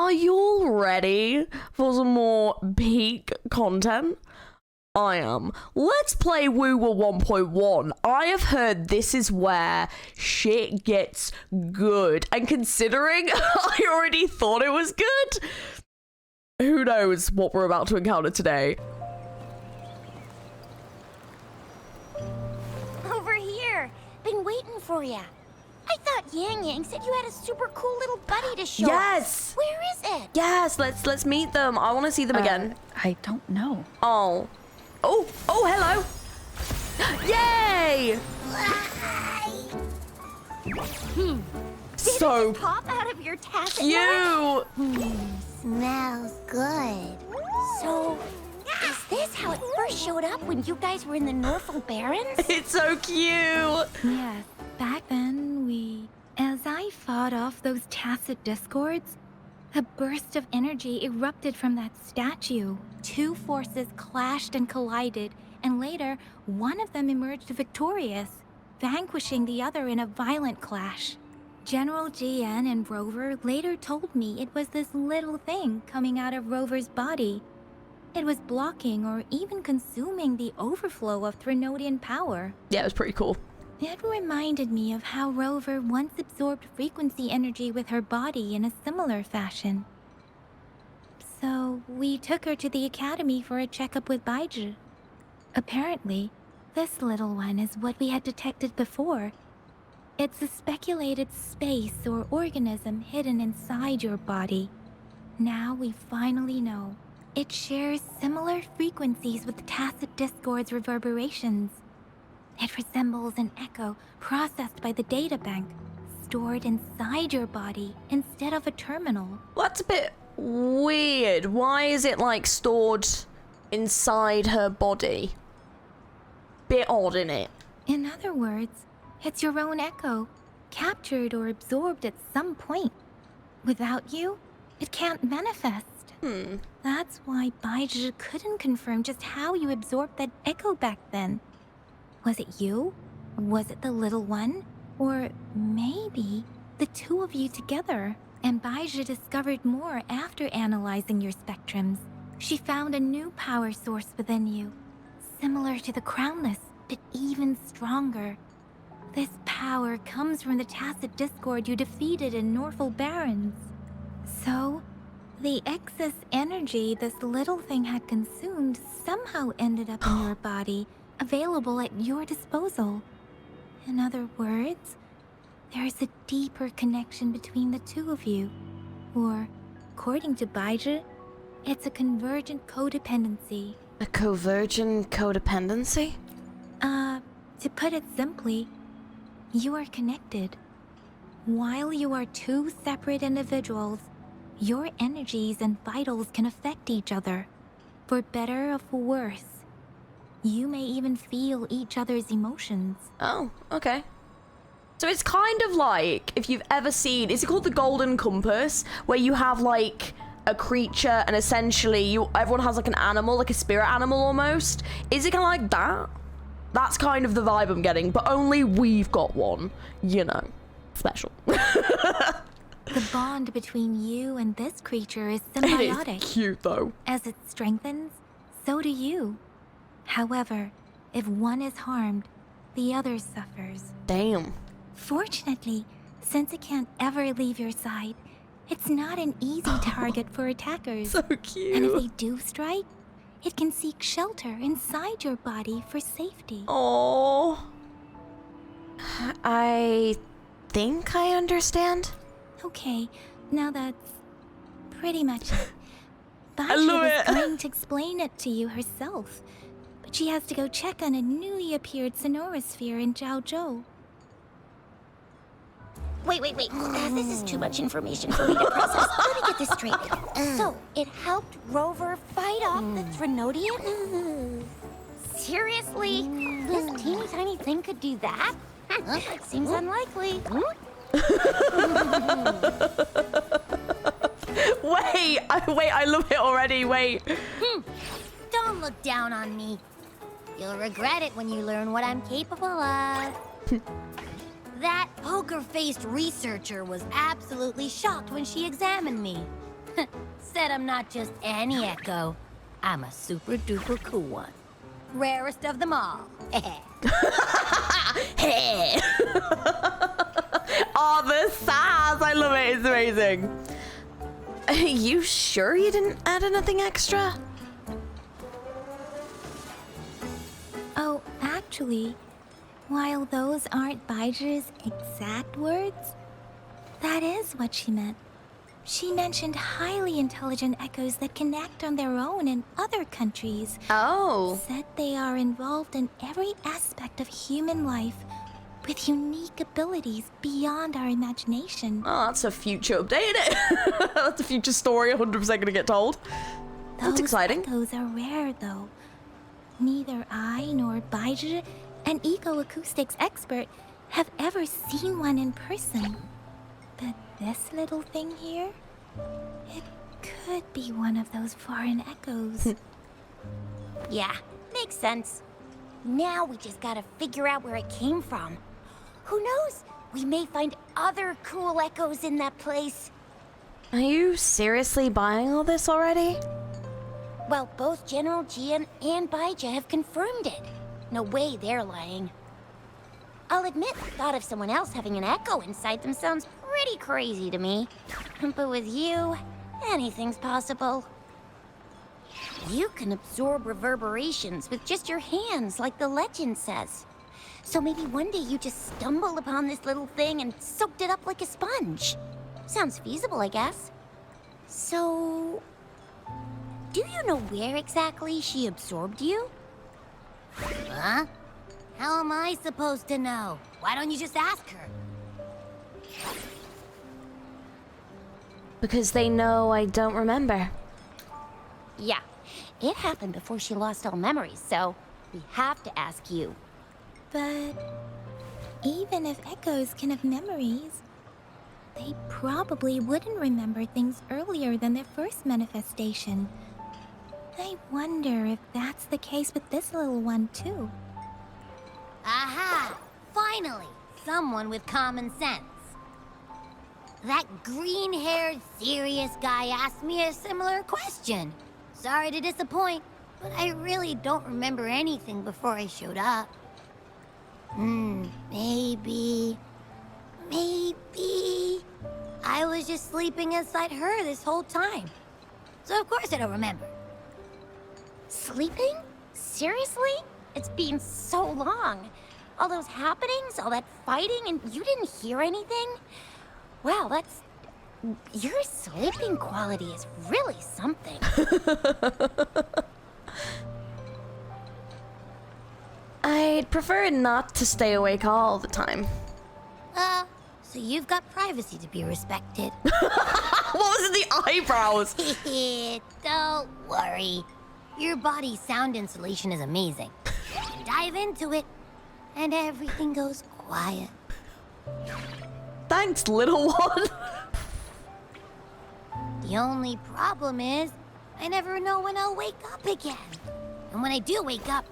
Are you all ready for some more peak content? I am. Let's play wuwa 1.1. I have heard this is where shit gets good. And considering I already thought it was good, who knows what we're about to encounter today. Over here. Been waiting for ya. I thought Yang Yang said you had a super cool little buddy to show us. Where is it? Yes, let's meet them. I want to see them again. I don't know. Oh, hello. Yay! So Did it pop out of your tacit? cute. Smells good. So, is this how it first showed up when you guys were in the Norfolk Barrens? It's so cute. Yes, back then as I fought off those tacit discords, a burst of energy erupted from that statue. Two forces clashed and collided, and later, one of them emerged victorious, vanquishing the other in a violent clash. General GN and Rover later told me it was this little thing coming out of Rover's body. It was blocking or even consuming the overflow of Threnodian power. Yeah, it was pretty cool. It reminded me of how Rover once absorbed frequency energy with her body in a similar fashion. So, we took her to the academy for a checkup with Baiju. Apparently, this little one is what we had detected before. It's a speculated space or organism hidden inside your body. Now we finally know. It shares similar frequencies with the tacit discord's reverberations. It resembles an echo processed by the data bank, stored inside your body instead of a terminal. Well, that's a bit weird. Why is it like stored inside her body? Bit odd, innit? In other words, it's your own echo, captured or absorbed at some point. Without you, it can't manifest. That's why Baiju couldn't confirm just how you absorbed that echo back then. Was it you? Was it the little one? Or maybe the two of you together? And Baiju discovered more after analyzing your spectrums. She found a new power source within you, similar to the Crownless, but even stronger. This power comes from the tacit discord you defeated in Norfolk Barrens. So, the excess energy this little thing had consumed somehow ended up in your body, available at your disposal. In other words, there's a deeper connection between the two of you. Or, according to Baiju, it's a convergent codependency. A convergent codependency? To put it simply, you are connected. While you are two separate individuals, your energies and vitals can affect each other, for better or for worse. You may even feel each other's emotions. Oh, okay. So it's kind of like, if you've ever seen, is it called the Golden Compass? Where you have like a creature and essentially everyone has like an animal, like a spirit animal almost. Is it kind of like that? That's kind of the vibe I'm getting, but only we've got one, you know, special. The bond between you and this creature is symbiotic. It is cute though. As it strengthens, so do you. However, if one is harmed, the other suffers. Damn. Fortunately, since it can't ever leave your side, it's not an easy target for attackers. So cute. And if they do strike, it can seek shelter inside your body for safety. Oh, I think I understand. Okay, now that's pretty much it. I love Baiju it. was going to explain it to you herself, but she has to go check on a newly appeared sonorosphere in Jiaozhou. Wait. This is too much information for me to process. Let me get this straight. So, it helped Rover fight off the Threnodian? Seriously? This teeny tiny thing could do that? Seems unlikely. Wait, I love it already, wait. Don't look down on me. You'll regret it when you learn what I'm capable of. That poker-faced researcher was absolutely shocked when she examined me. Said I'm not just any echo. I'm a super duper cool one. Rarest of them all. Hey. Oh, the sass! I love it. It's amazing. You sure you didn't add anything extra? Oh, actually, while those aren't Baiji's exact words, that is what she meant. She mentioned highly intelligent echoes that can act on their own in other countries. Oh. Said they are involved in every aspect of human life with unique abilities beyond our imagination. Oh, that's a future update, isn't it? That's a future story 100% gonna get told. That's Those exciting. echoes are rare, though. Neither I nor Baiji, an eco-acoustics expert, have ever seen one in person. But this little thing here, it could be one of those foreign echoes. Yeah, makes sense. Now we just gotta figure out where it came from. Who knows? We may find other cool echoes in that place. Are you seriously buying all this already? Well, both General Jian and Baija have confirmed it. No way they're lying. I'll admit the thought of someone else having an echo inside them sounds pretty crazy to me. But with you, anything's possible. You can absorb reverberations with just your hands, like the legend says. So maybe one day you just stumbled upon this little thing and soaked it up like a sponge. Sounds feasible, I guess. So, do you know where exactly she absorbed you? Huh? How am I supposed to know? Why don't you just ask her? Because they know I don't remember. Yeah, it happened before she lost all memories, so we have to ask you. But even if echoes can have memories, they probably wouldn't remember things earlier than their first manifestation. I wonder if that's the case with this little one, too. Aha! Finally, someone with common sense. That green-haired, serious guy asked me a similar question. Sorry to disappoint, but I really don't remember anything before I showed up. Maybe I was just sleeping inside her this whole time. So of course I don't remember. Sleeping? Seriously? It's been so long. All those happenings, all that fighting, and you didn't hear anything? Wow, that's... Your sleeping quality is really something. I'd prefer not to stay awake all the time. So you've got privacy to be respected. What was in the eyebrows? Don't worry. Your body's sound insulation is amazing. You dive into it, and everything goes quiet. Thanks, little one. The only problem is, I never know when I'll wake up again. And when I do wake up,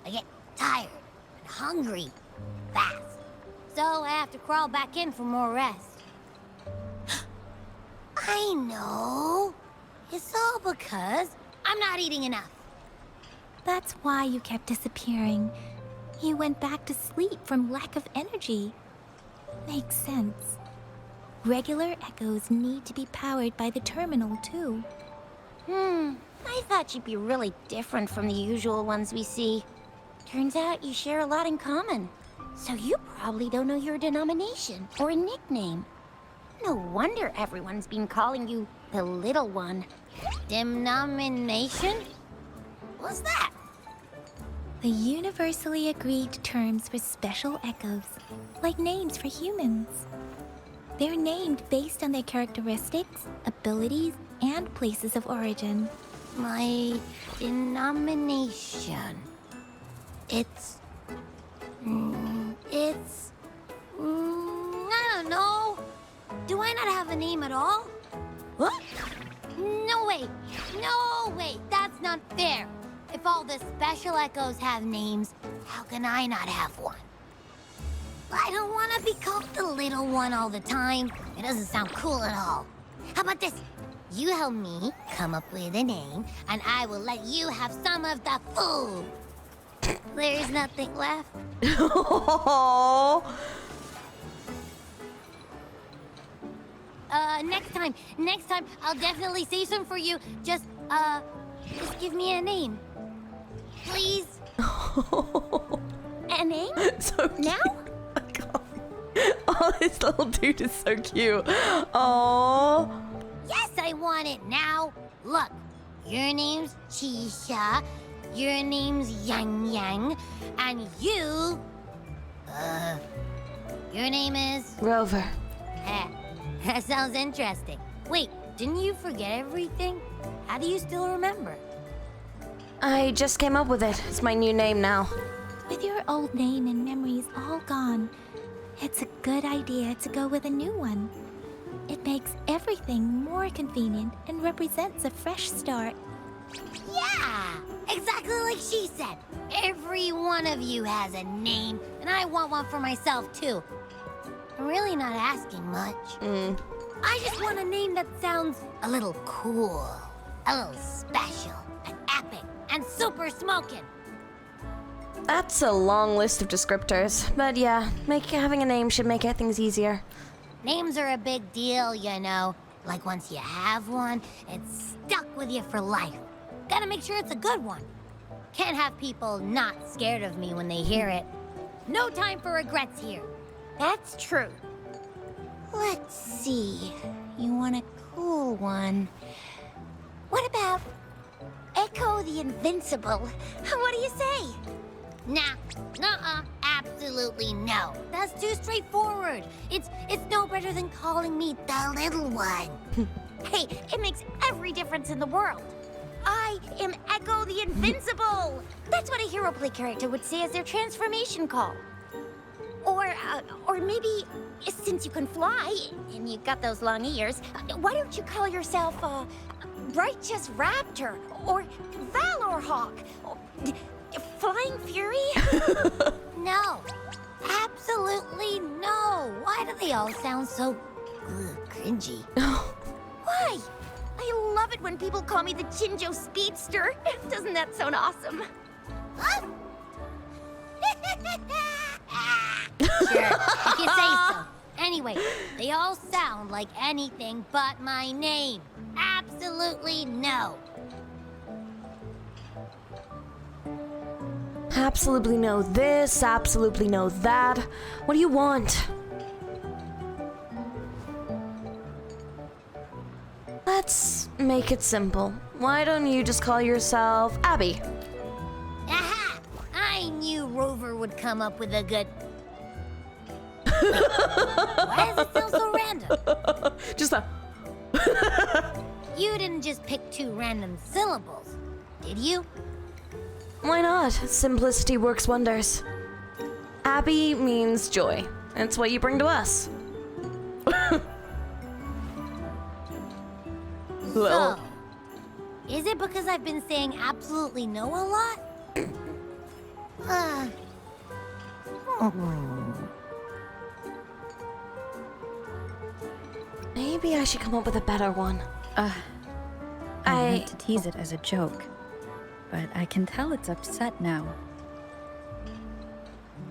I get tired and hungry fast. So I have to crawl back in for more rest. I know. It's all because I'm not eating enough. That's why you kept disappearing. You went back to sleep from lack of energy. Makes sense. Regular echoes need to be powered by the terminal, too. I thought you'd be really different from the usual ones we see. Turns out you share a lot in common. So you probably don't know your denomination or a nickname. No wonder everyone's been calling you the Little One. Denomination? What's that? The universally agreed terms for special echoes, like names for humans. They're named based on their characteristics, abilities, and places of origin. My denomination. It's... I don't know. Do I not have a name at all? What? No way. No way. That's not fair. If all the special echoes have names, how can I not have one? I don't want to be called the little one all the time. It doesn't sound cool at all. How about this? You help me come up with a name, and I will let you have some of the food. There's nothing left. Next time, I'll definitely save some for you. Just give me a name. Please. A name? So cute. Now? I can't. Oh, this little dude is so cute. Oh. Yes, I want it now. Look, your name's Chisha, your name's Yang Yang, and your name is... Rover. That sounds interesting. Wait, didn't you forget everything? How do you still remember? I just came up with it. It's my new name now. With your old name and memories all gone, it's a good idea to go with a new one. It makes everything more convenient and represents a fresh start. Yeah, exactly like she said. Every one of you has a name, and I want one for myself, too. I'm really not asking much. I just want a name that sounds a little cool, a little special, and epic, and super smoking. That's a long list of descriptors, but yeah, having a name should make things easier. Names are a big deal, you know. Like once you have one, it's stuck with you for life. Gotta make sure it's a good one. Can't have people not scared of me when they hear it. No time for regrets here. That's true. Let's see. You want a cool one. What about Echo the Invincible? What do you say? Nah, absolutely no. That's too straightforward. It's no better than calling me the little one. Hey, it makes every difference in the world. I am Echo the Invincible. That's what a hero play character would say as their transformation call. Or maybe, since you can fly and you've got those long ears, why don't you call yourself Righteous Raptor or Valor Hawk? Flying Fury? No. Absolutely no. Why do they all sound so cringy? Why? I love it when people call me the Chinjo Speedster. Doesn't that sound awesome? Huh? Sure, if you say so. Anyway, they all sound like anything but my name. Absolutely no. Absolutely no this, absolutely no that. What do you want? Let's make it simple. Why don't you just call yourself Abby? Aha! I knew Rover would come up with a good... Wait, why does it sound so random? Just a... You didn't just pick two random syllables, did you? Why not? Simplicity works wonders. Abby means joy. It's what you bring to us. So, is it because I've been saying absolutely no a lot? Maybe I should come up with a better one. I meant to tease it as a joke, but I can tell it's upset now.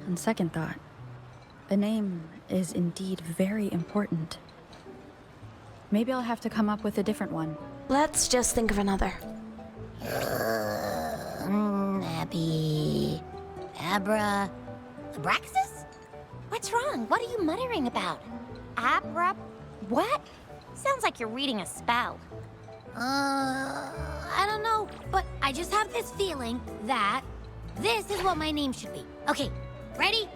On second thought, a name is indeed very important. Maybe I'll have to come up with a different one. Let's just think of another. Abby... Abra... Abraxas? What's wrong? What are you muttering about? Abra... what? Sounds like you're reading a spell. I don't know, but I just have this feeling that this is what my name should be. Okay, ready?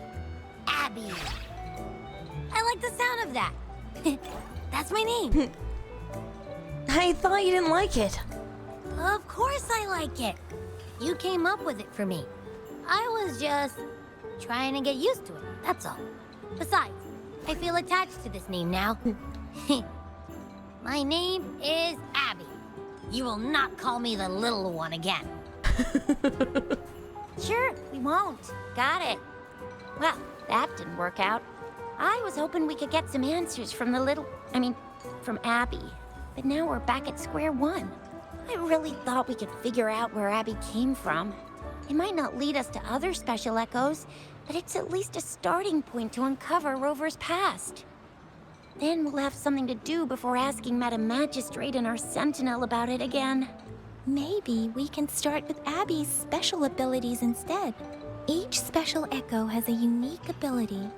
Abby. I like the sound of that. That's my name. I thought you didn't like it. Of course I like it. You came up with it for me. I was just trying to get used to it, that's all. Besides, I feel attached to this name now. My name is Abby. You will not call me the little one again. Sure, we won't. Got it. Well, that didn't work out. I was hoping we could get some answers from from Abby. but now we're back at square one. I really thought we could figure out where Abby came from. It might not lead us to other special echoes, but it's at least a starting point to uncover Rover's past. Then we'll have something to do before asking Madam Magistrate and our Sentinel about it again. Maybe we can start with Abby's special abilities instead. Each special echo has a unique ability.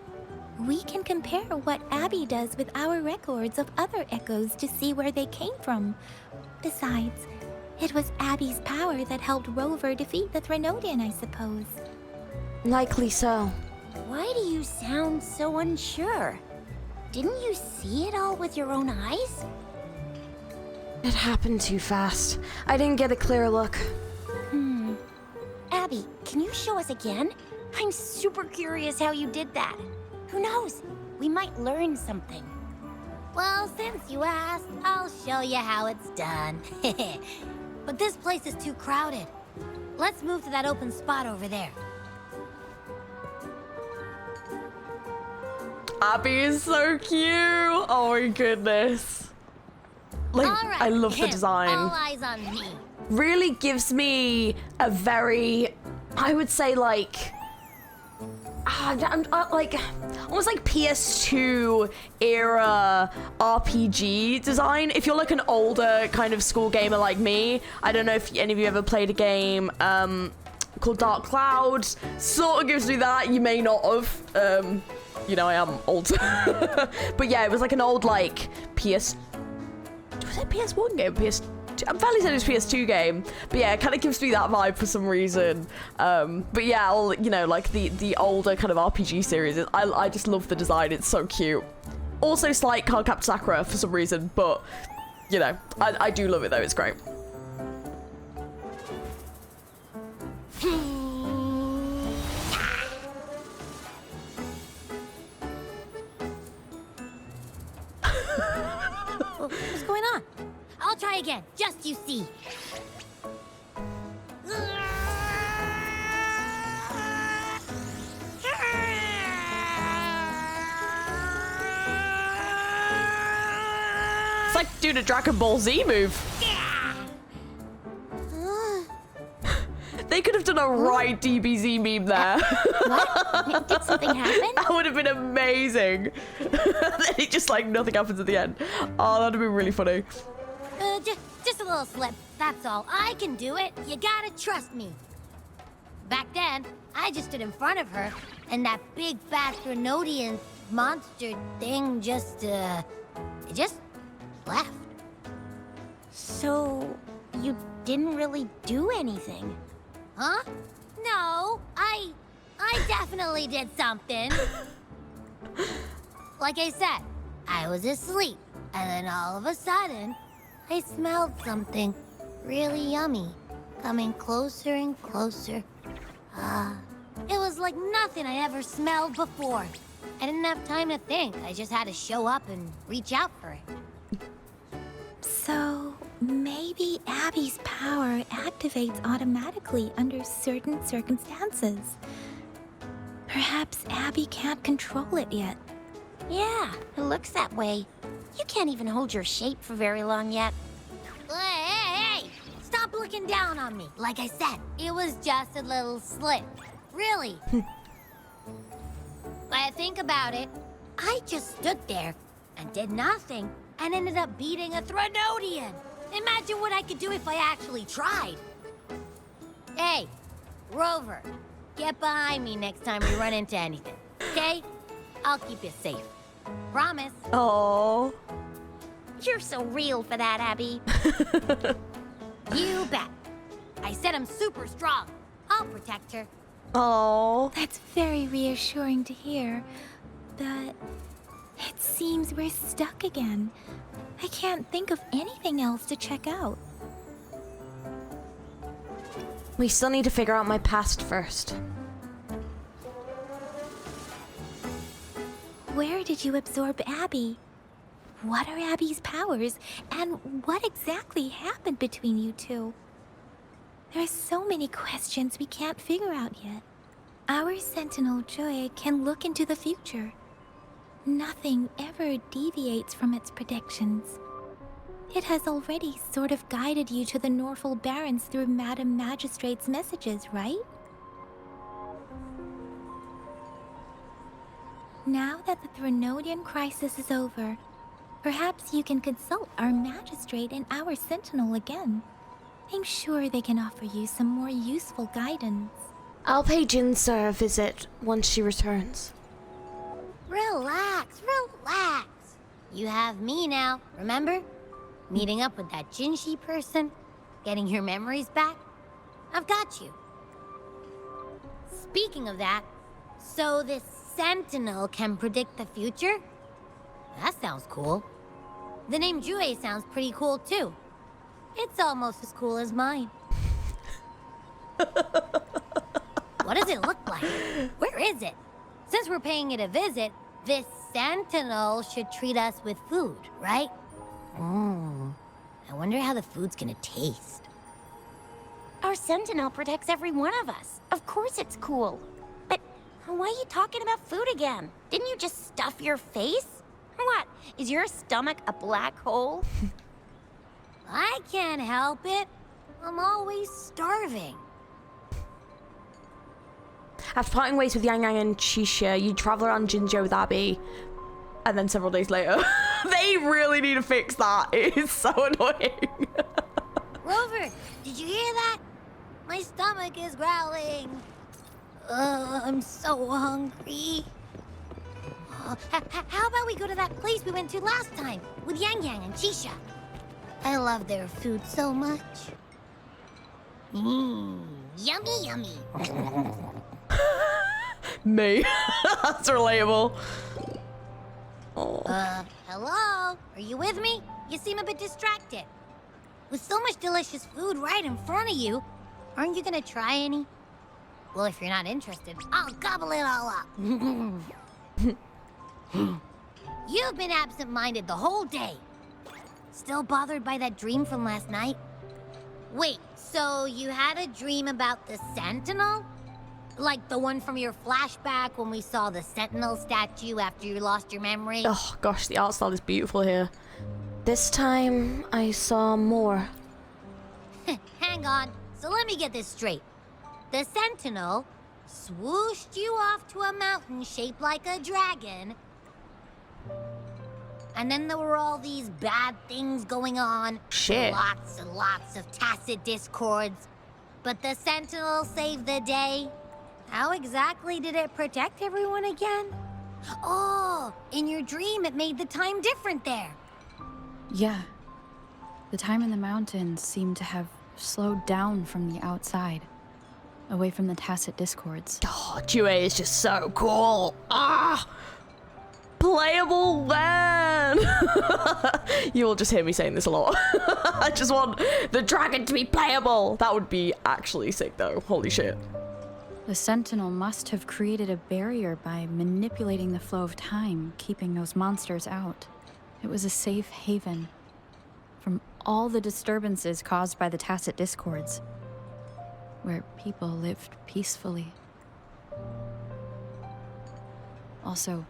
We can compare what Abby does with our records of other echoes to see where they came from. Besides, it was Abby's power that helped Rover defeat the Threnodian, I suppose. Likely so. Why do you sound so unsure? Didn't you see it all with your own eyes? It happened too fast. I didn't get a clear look. Abby, can you show us again? I'm super curious how you did that. Who knows? We might learn something. Well, since you asked, I'll show you how it's done. But this place is too crowded. Let's move to that open spot over there. Abby is so cute. Oh my goodness. Like, All right, I love the all design. eyes on me. Really gives me a very, I would say like, like almost like PS2 era RPG design. If you're like an older kind of school gamer like me, I don't know if any of you ever played a game called Dark Cloud. Sort of gives me that. You may not have. You know, I am old. But yeah, it was like an old like was it PS1 game? I'm fairly certain it was PS2 game, but yeah, it kind of gives me that vibe for some reason. But yeah, you know, like the older kind of RPG series, I just love the design. It's so cute. Also, slight Cardcaptor Sakura for some reason, but you know, I do love it though. It's great. What's going on? I'll try again, just you see. It's like doing a Dragon Ball Z move. They could have done a right DBZ meme there. What? Did something happen? That would have been amazing. Then it just like nothing happens at the end. Oh, that'd be really funny. Just a little slip, that's all. I can do it. You gotta trust me. Back then, I just stood in front of her, and that big fat Threnodian monster thing just, it just left. So, you didn't really do anything? Huh? No, I definitely did something. Like I said, I was asleep, and then all of a sudden, I smelled something really yummy, coming closer and closer. It was like nothing I ever smelled before. I didn't have time to think. I just had to show up and reach out for it. So, maybe Abby's power activates automatically under certain circumstances. Perhaps Abby can't control it yet. Yeah, it looks that way. You can't even hold your shape for very long yet. Hey! Stop looking down on me. Like I said, it was just a little slip. Really. When I think about it, I just stood there and did nothing and ended up beating a Threnodian. Imagine what I could do if I actually tried. Hey, Rover, get behind me next time we run into anything, okay? I'll keep you safe. Promise. Oh. You're so real for that, Abby. You bet. I said I'm super strong. I'll protect her. Oh. That's very reassuring to hear, but it seems we're stuck again. I can't think of anything else to check out. We still need to figure out my past first. Where did you absorb Abby? What are Abby's powers, and what exactly happened between you two? There are so many questions we can't figure out yet. Our Sentinel Joy can look into the future. Nothing ever deviates from its predictions. It has already sort of guided you to the Norfolk Barrens through Madam Magistrate's messages, right? Now that the Threnodian crisis is over, perhaps you can consult our magistrate and our sentinel again. I'm sure they can offer you some more useful guidance. I'll pay Jinsa a visit once she returns. Relax, relax. You have me now, remember? Meeting up with that Jinshi person, getting your memories back. I've got you. Speaking of that, so this sentinel can predict the future? That sounds cool. The name Jue sounds pretty cool too. It's almost as cool as mine. What does it look like? Where is it? Since we're paying it a visit, this sentinel should treat us with food, right? I wonder how the food's gonna taste. Our sentinel protects every one of us. Of course it's cool. But why are you talking about food again? Didn't you just stuff your face? What? Is your stomach a black hole? I can't help it. I'm always starving. After parting ways with Yang Yang and Chisha, you travel around Jinzhou with Abby. And then several days later, they really need to fix that. It is so annoying. Rover, did you hear that? My stomach is growling. I'm so hungry. How about we go to that place we went to last time with Yang Yang and Chisha? I love their food so much. Yummy, yummy. Me. That's relatable. Oh. Hello? Are you with me? You seem a bit distracted. With so much delicious food right in front of you, aren't you gonna try any? Well, if you're not interested, I'll gobble it all up. You've been absent-minded the whole day. Still bothered by that dream from last night? Wait, so you had a dream about the Sentinel? Like the one from your flashback when we saw the Sentinel statue after you lost your memory? Oh gosh, the art style is beautiful here. This time, I saw more. Hang on, so let me get this straight. The Sentinel swooshed you off to a mountain shaped like a dragon. And then there were all these bad things going on. Shit. Lots and lots of tacit discords. But the Sentinel saved the day. How exactly did it protect everyone again? Oh, in your dream it made the time different there. Yeah. The time in the mountains seemed to have slowed down from the outside, away from the tacit discords. Oh, Jue is just so cool. Ah! Playable man! You will just hear me saying this a lot. I just want the dragon to be playable. That would be actually sick though. Holy shit. The Sentinel must have created a barrier by manipulating the flow of time, keeping those monsters out. It was a safe haven from all the disturbances caused by the tacit discords, where people lived peacefully. Also,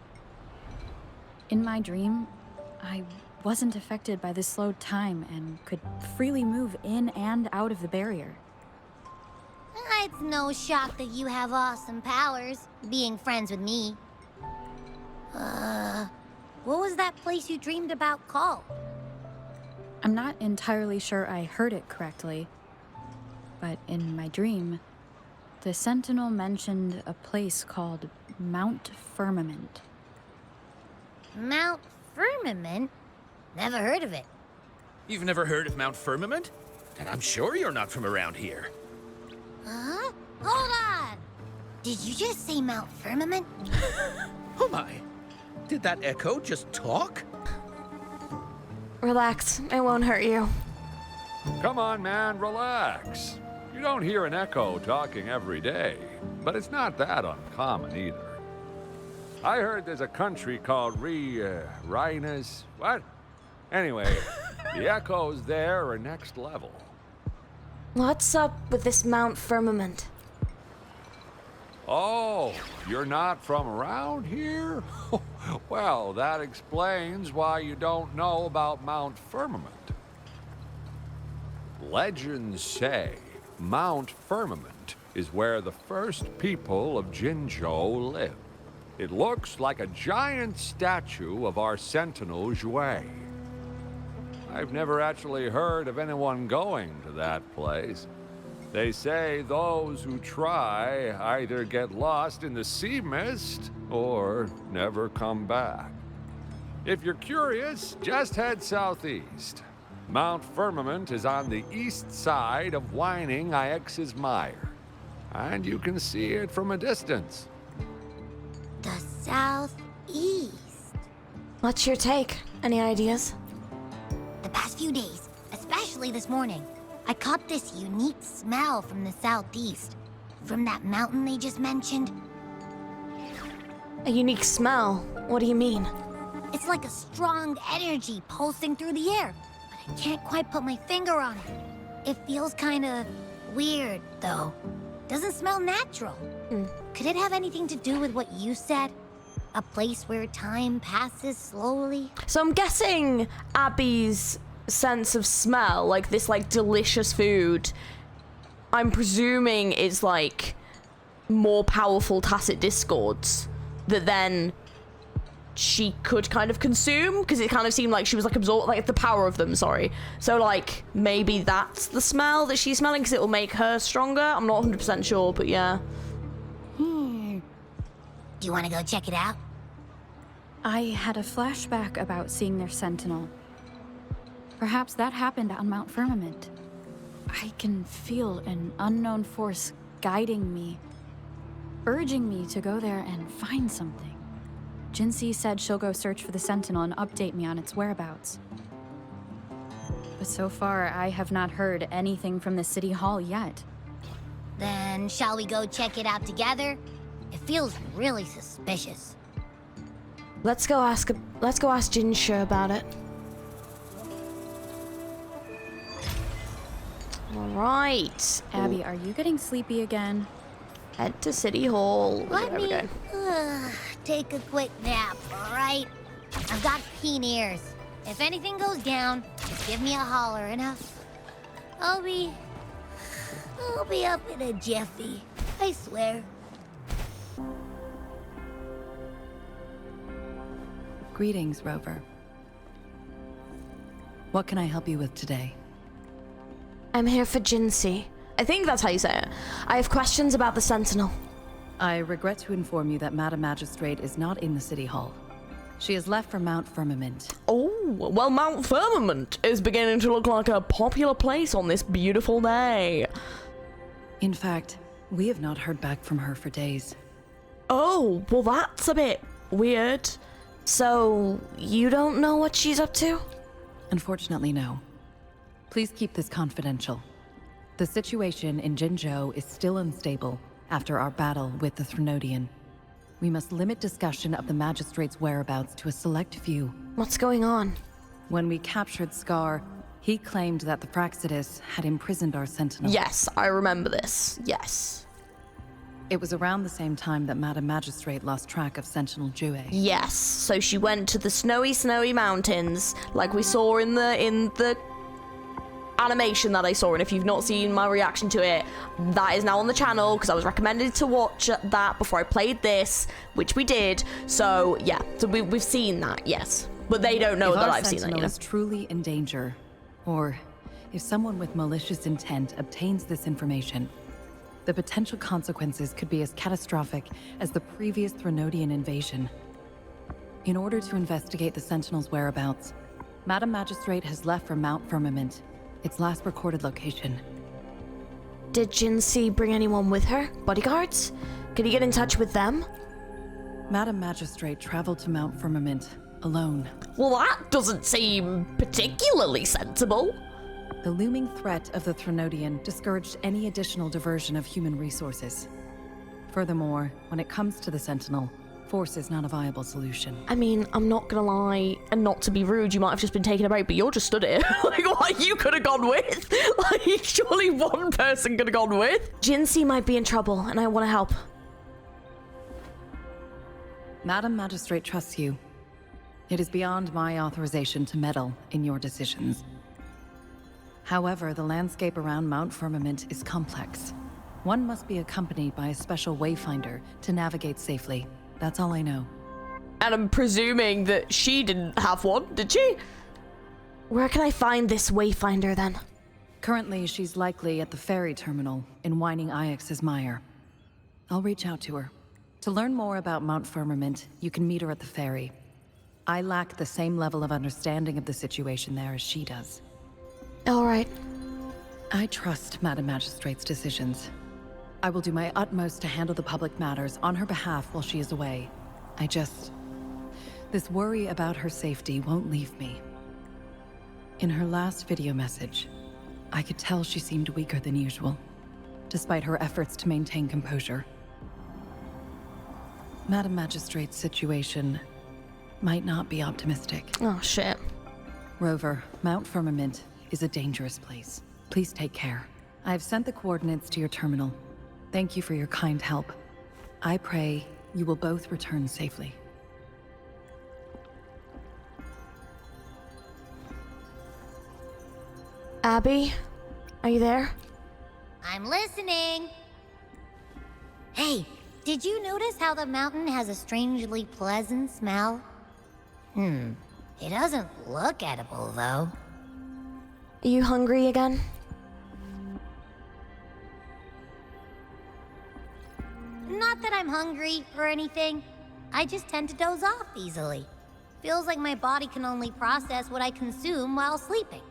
in my dream, I wasn't affected by the slowed time and could freely move in and out of the barrier. It's no shock that you have awesome powers, being friends with me. What was that place you dreamed about called? I'm not entirely sure I heard it correctly, but in my dream, the Sentinel mentioned a place called Mount Firmament. Mount Firmament? Never heard of it. You've never heard of Mount Firmament? And I'm sure you're not from around here. Huh? Hold on! Did you just say Mount Firmament? Oh my. Did that echo just talk? Relax, it won't hurt you. Come on, man, relax. You don't hear an echo talking every day, but it's not that uncommon either. I heard there's a country called Rhinus. What? Anyway, the echoes there are next level. What's up with this Mount Firmament? Oh, you're not from around here? Well, that explains why you don't know about Mount Firmament. Legends say Mount Firmament is where the first people of Jinzhou lived. It looks like a giant statue of our sentinel Jue. I've never actually heard of anyone going to that place. They say those who try either get lost in the sea mist or never come back. If you're curious, just head southeast. Mount Firmament is on the east side of whining Ix's Mire, and you can see it from a distance. The southeast. What's your take? Any ideas? The past few days, especially this morning, I caught this unique smell from the southeast. From that mountain they just mentioned. A unique smell? What do you mean? It's like a strong energy pulsing through the air, but I can't quite put my finger on it. It feels kinda weird, though. Doesn't smell natural. Could it have anything to do with what you said? A place where time passes slowly? So I'm guessing Abby's sense of smell, like this like delicious food, I'm presuming is like more powerful tacit discords that then she could kind of consume, because it kind of seemed like she was like absorbed, like the power of them, sorry. So like maybe that's the smell that she's smelling because it will make her stronger. I'm not 100% sure, but yeah. Do you want to go check it out? I had a flashback about seeing their sentinel. Perhaps that happened on Mount Firmament. I can feel an unknown force guiding me, urging me to go there and find something. Jinxie said she'll go search for the sentinel and update me on its whereabouts. But so far, I have not heard anything from the city hall yet. Then shall we go check it out together? It feels really suspicious. Let's go ask Jinsha about it. All right. Abby, are you getting sleepy again? Head to City Hall. Let There we me go. take a quick nap, all right? I've got keen ears. If anything goes down, just give me a holler and I'll be up in a jiffy. I swear. Greetings, Rover. What can I help you with today? I'm here for Jinxie. I think that's how you say it. I have questions about the Sentinel. I regret to inform you that Madam Magistrate is not in the City Hall. She has left for Mount Firmament. Oh, well, Mount Firmament is beginning to look like a popular place on this beautiful day. In fact, we have not heard back from her for days. Oh, well, that's a bit weird. So, you don't know what she's up to? Unfortunately, no. Please keep this confidential. The situation in Jinzhou is still unstable after our battle with the Threnodian. We must limit discussion of the Magistrate's whereabouts to a select few. What's going on? When we captured Scar, he claimed that the Fraxidus had imprisoned our Sentinel. Yes, I remember this. Yes. It was around the same time that Madam Magistrate lost track of Sentinel Jue. Yes, so she went to the snowy mountains, like we saw in the animation that I saw, and if you've not seen my reaction to it, that is now on the channel, because I was recommended to watch that before I played this, which we did. So yeah, so we've seen that, yes. But they don't know If that our I've seen that, Sentinel you know? is truly in danger, or if someone with malicious intent obtains this information, the potential consequences could be as catastrophic as the previous Threnodian invasion. In order to investigate the Sentinel's whereabouts, Madam Magistrate has left for Mount Firmament, its last recorded location. Did Jinxie bring anyone with her? Bodyguards? Could you get in touch with them? Madam Magistrate traveled to Mount Firmament alone. Well, that doesn't seem particularly sensible. The looming threat of the Threnodian discouraged any additional diversion of human resources. Furthermore, when it comes to the Sentinel, force is not a viable solution. I mean, I'm not gonna lie, and not to be rude, you might have just been taken a break, but you're just stood here. Like, what you could have gone with? Like, surely one person could have gone with. Jinxie might be in trouble, and I want to help. Madam Magistrate trusts you. It is beyond my authorization to meddle in your decisions. However, the landscape around Mount Firmament is complex. One must be accompanied by a special wayfinder to navigate safely. That's all I know. And I'm presuming that she didn't have one, did she? Where can I find this wayfinder then? Currently, she's likely at the ferry terminal in Whining Ix's Mire. I'll reach out to her. To learn more about Mount Firmament, you can meet her at the ferry. I lack the same level of understanding of the situation there as she does. All right. I trust Madam Magistrate's decisions. I will do my utmost to handle the public matters on her behalf while she is away. This worry about her safety won't leave me. In her last video message, I could tell she seemed weaker than usual, despite her efforts to maintain composure. Madam Magistrate's situation might not be optimistic. Oh, shit. Rover, Mount Firmament is a dangerous place. Please take care. I have sent the coordinates to your terminal. Thank you for your kind help. I pray you will both return safely. Abby, are you there? I'm listening. Hey, did you notice how the mountain has a strangely pleasant smell? It doesn't look edible, though. Are you hungry again? Not that I'm hungry or anything. I just tend to doze off easily. Feels like my body can only process what I consume while sleeping.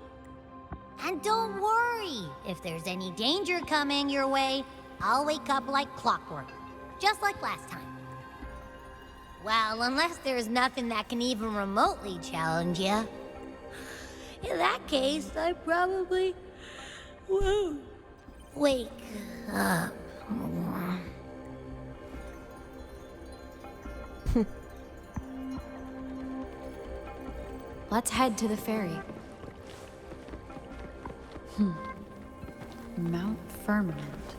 And don't worry, if there's any danger coming your way, I'll wake up like clockwork, just like last time. Well, unless there's nothing that can even remotely challenge you. In that case, I probably won't wake up. Let's head to the ferry. Mount Firmament.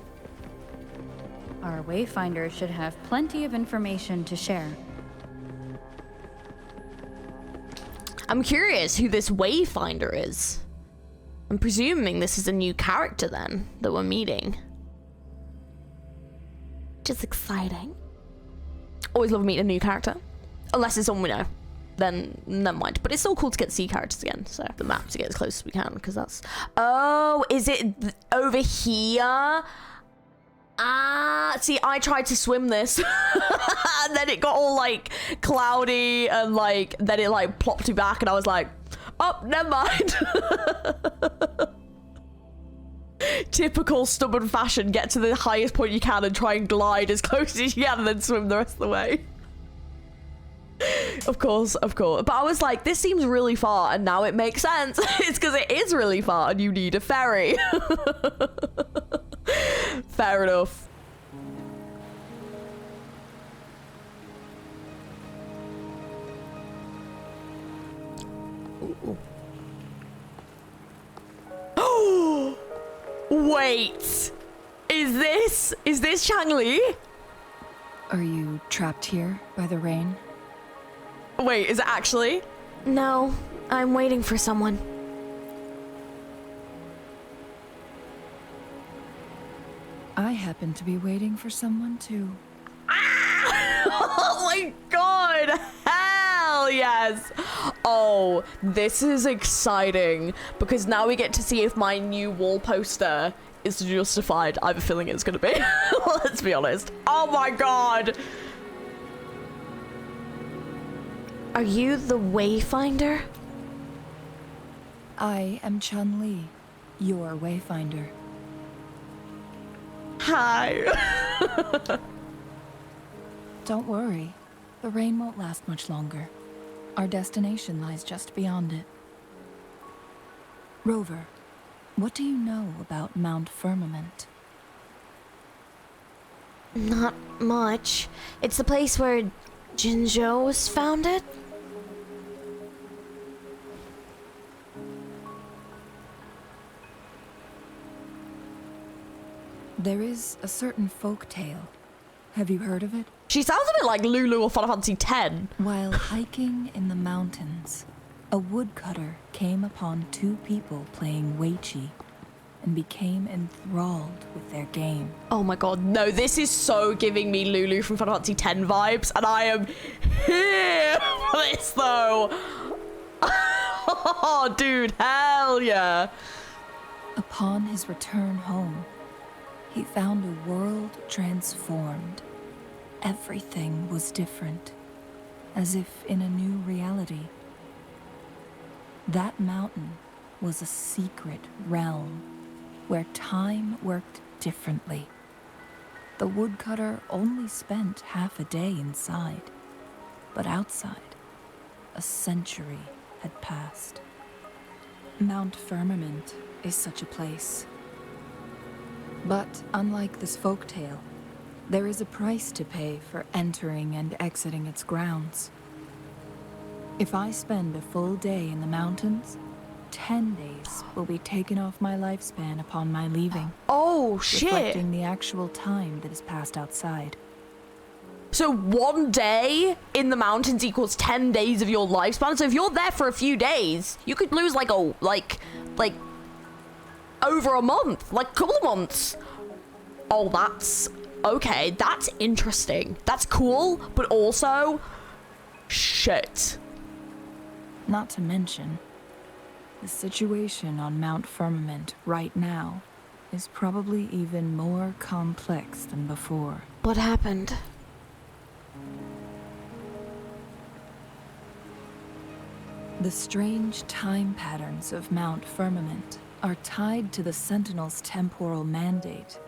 Our wayfinder should have plenty of information to share. I'm curious who this wayfinder is. I'm presuming this is a new character then that we're meeting. Just exciting. Always love meeting a new character. Unless it's someone we know. Then never mind. But it's still cool to get to see characters again. So the map to get as close as we can, because that's... Oh, is it over here? Ah, see, I tried to swim this. And then it got all like cloudy and like, then it like plopped me back and I was like, oh, never mind. Typical stubborn fashion, get to the highest point you can and try and glide as close as you can and then swim the rest of the way. Of course. But I was like, this seems really far, and now it makes sense. It's because it is really far and you need a ferry. Fair enough. Oh! Wait! Is this Changli? Are you trapped here by the rain? Wait, is it actually? No, I'm waiting for someone. I happen to be waiting for someone too. Ah! Oh my god! Hell yes! Oh, this is exciting because now we get to see if my new wall poster is justified. I have a feeling it's gonna be. Let's be honest. Oh my god! Are you the Wayfinder? I am Chun-Li, your wayfinder. Hi. Don't worry, the rain won't last much longer. Our destination lies just beyond it. Rover, what do you know about Mount Firmament? Not much. It's the place where Jinzhou was founded? There is a certain folk tale. Have you heard of it? She sounds a bit like Lulu or Final Fantasy X. While hiking in the mountains, A woodcutter came upon two people playing Weiqi and became enthralled with their game. Oh my god, no, this is so giving me Lulu from Final Fantasy X vibes, and I am here for this though. Oh, dude, hell yeah. Upon his return home, he found a world transformed. Everything was different, as if in a new reality. That mountain was a secret realm where time worked differently. The woodcutter only spent half a day inside, but outside, a century had passed. Mount Firmament is such a place. But unlike this folktale, there is a price to pay for entering and exiting its grounds. If I spend a full day in the mountains, 10 days will be taken off my lifespan upon my leaving. Oh, shit. Reflecting the actual time that is passed outside. So 1 day in the mountains equals 10 days of your lifespan. So if you're there for a few days, you could lose like over a month, like a couple of months. Oh, that's okay. That's interesting. That's cool, but also shit. Not to mention, the situation on Mount Firmament right now is probably even more complex than before. What happened? The strange time patterns of Mount Firmament are tied to the Sentinel's temporal mandate.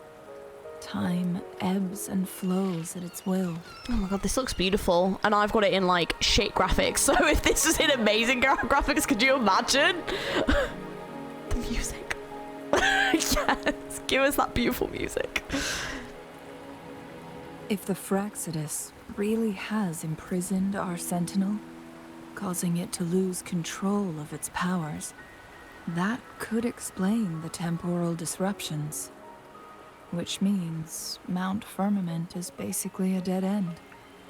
Time ebbs and flows at its will. Oh my god, this looks beautiful. And I've got it in like shit graphics. So if this is in amazing graphics, could you imagine? The music. Yes, give us that beautiful music. If the Fraxidus really has imprisoned our Sentinel, causing it to lose control of its powers, that could explain the temporal disruptions. Which means Mount Firmament is basically a dead end,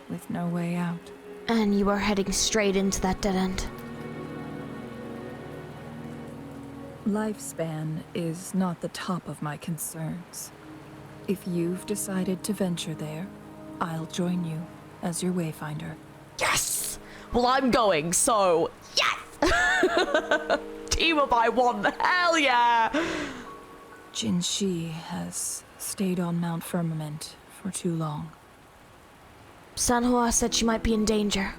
with no way out. And you are heading straight into that dead end. Lifespan is not the top of my concerns. If you've decided to venture there, I'll join you as your wayfinder. Yes! Well, I'm going, so yes! Team up by one, hell yeah! Jinshi has stayed on Mount Firmament for too long. Sanhua said she might be in danger.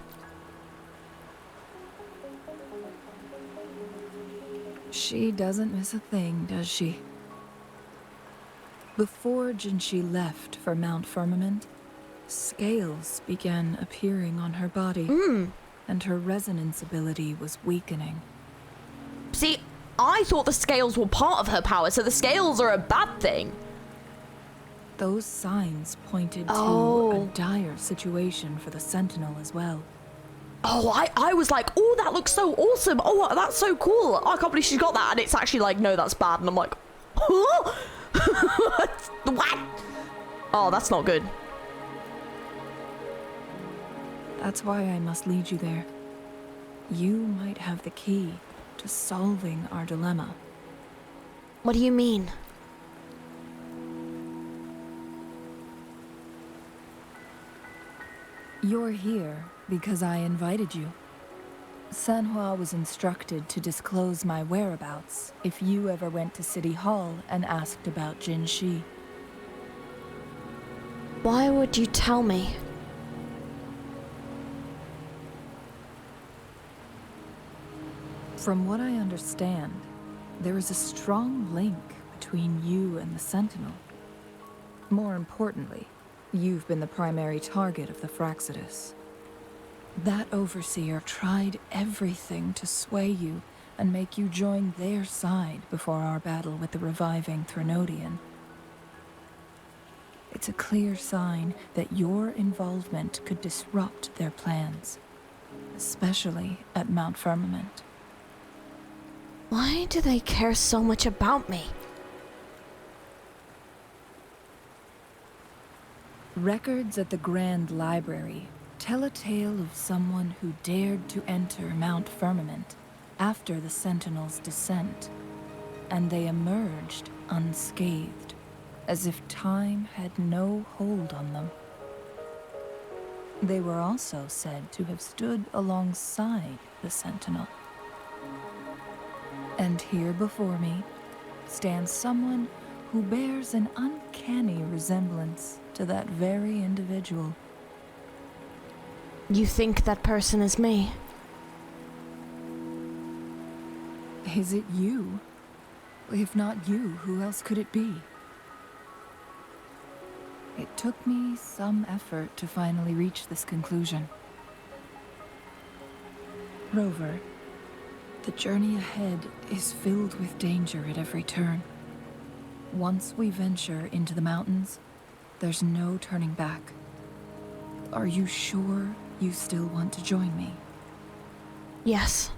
She doesn't miss a thing, does she? Before Jinshi left for Mount Firmament, scales began appearing on her body, and her resonance ability was weakening. See, I thought the scales were part of her power, so the scales are a bad thing. Those signs pointed to a dire situation for the Sentinel as well. Oh, I was like, oh, that looks so awesome. Oh, that's so cool. I can't believe she's got that. And it's actually like, no, that's bad. And I'm like, huh? What? Oh, that's not good. That's why I must lead you there. You might have the key to solving our dilemma. What do you mean? You're here because I invited you. Sanhua was instructed to disclose my whereabouts if you ever went to City Hall and asked about Jinshi. Why would you tell me? From what I understand, there is a strong link between you and the Sentinel. More importantly, you've been the primary target of the Fraxidus. That overseer tried everything to sway you and make you join their side before our battle with the reviving Threnodian. It's a clear sign that your involvement could disrupt their plans, especially at Mount Firmament. Why do they care so much about me? Records at the Grand Library tell a tale of someone who dared to enter Mount Firmament after the Sentinels' descent, and they emerged unscathed, as if time had no hold on them. They were also said to have stood alongside the Sentinel. And here before me stands someone who bears an uncanny resemblance to that very individual. You think that person is me? Is it you? If not you, who else could it be? It took me some effort to finally reach this conclusion. Rover, the journey ahead is filled with danger at every turn. Once we venture into the mountains, there's no turning back. Are you sure you still want to join me? Yes.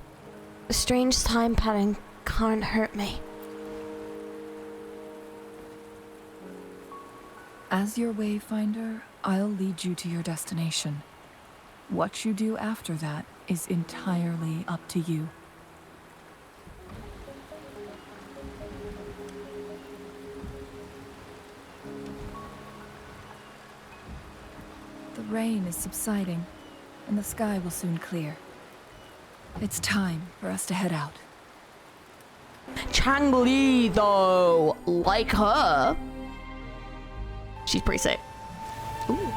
A strange time pattern can't hurt me. As your wayfinder, I'll lead you to your destination. What you do after that is entirely up to you. The rain is subsiding, and the sky will soon clear. It's time for us to head out. Changli, though, like her, she's pretty sick. Ooh.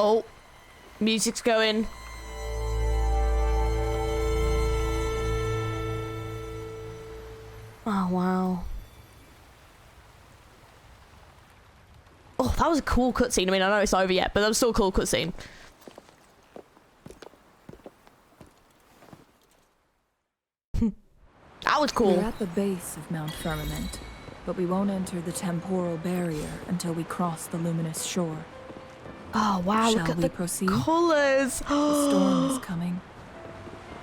Oh, music's going. Oh, wow. Oh, that was a cool cutscene. I mean, I know it's not over yet, but that was still a cool cutscene. That was cool. We're at the base of Mount Firmament, but we won't enter the temporal barrier until we cross the luminous shore. Oh, wow, look Shall at we the proceed? colors. The storm is coming.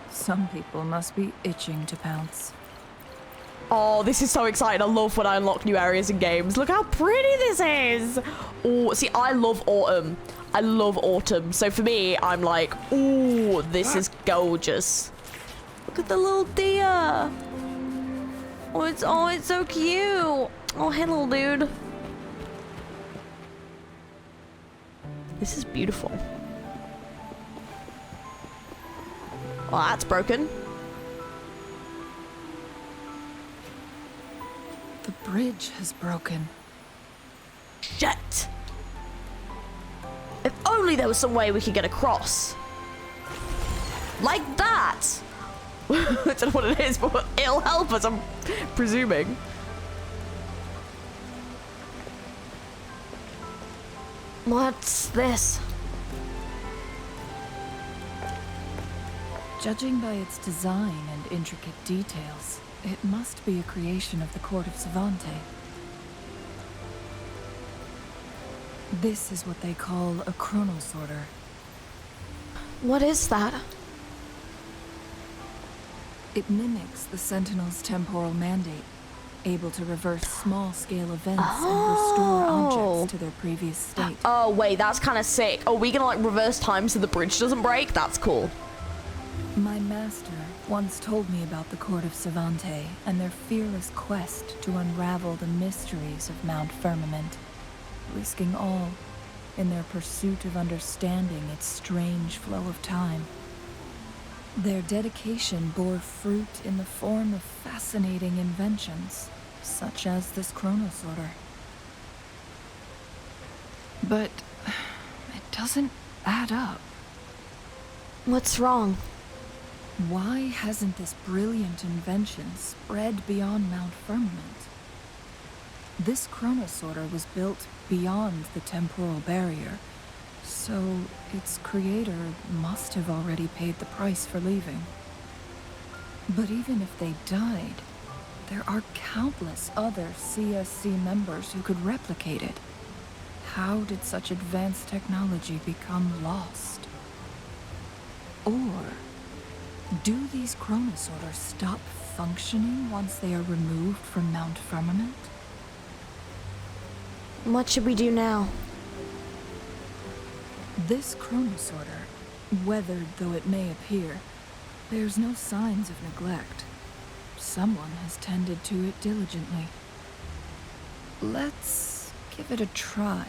Some people must be itching to pounce. Oh, this is so exciting. I love when I unlock new areas in games. Look how pretty this is. Oh, see, I love autumn. I love autumn. So for me, I'm like, oh, this is gorgeous. Look at the little deer. Oh, it's so cute. Oh, hey, little dude. This is beautiful. Oh, that's broken. The bridge has broken. Shit! If only there was some way we could get across. Like that! I don't know what it is, but it'll help us, I'm presuming. What's this? Judging by its design and intricate details, it must be a creation of the court of Savante. This is what they call a chronosorter. What is that? It mimics the Sentinel's temporal mandate, able to reverse small-scale events and restore objects to their previous state. Oh, wait, that's kind of sick. Are we gonna, like, reverse time so the bridge doesn't break? That's cool. My master once told me about the court of Savante and their fearless quest to unravel the mysteries of Mount Firmament, risking all in their pursuit of understanding its strange flow of time. Their dedication bore fruit in the form of fascinating inventions, such as this chronosorter. But it doesn't add up. What's wrong? Why hasn't this brilliant invention spread beyond Mount Firmament? This chronosorter was built beyond the temporal barrier, so its creator must have already paid the price for leaving. But even if they died, there are countless other CSC members who could replicate it. How did such advanced technology become lost? Or do these chronosorters stop functioning once they are removed from Mount Firmament? What should we do now? This chronosorter, weathered though it may appear, bears no signs of neglect. Someone has tended to it diligently. Let's give it a try.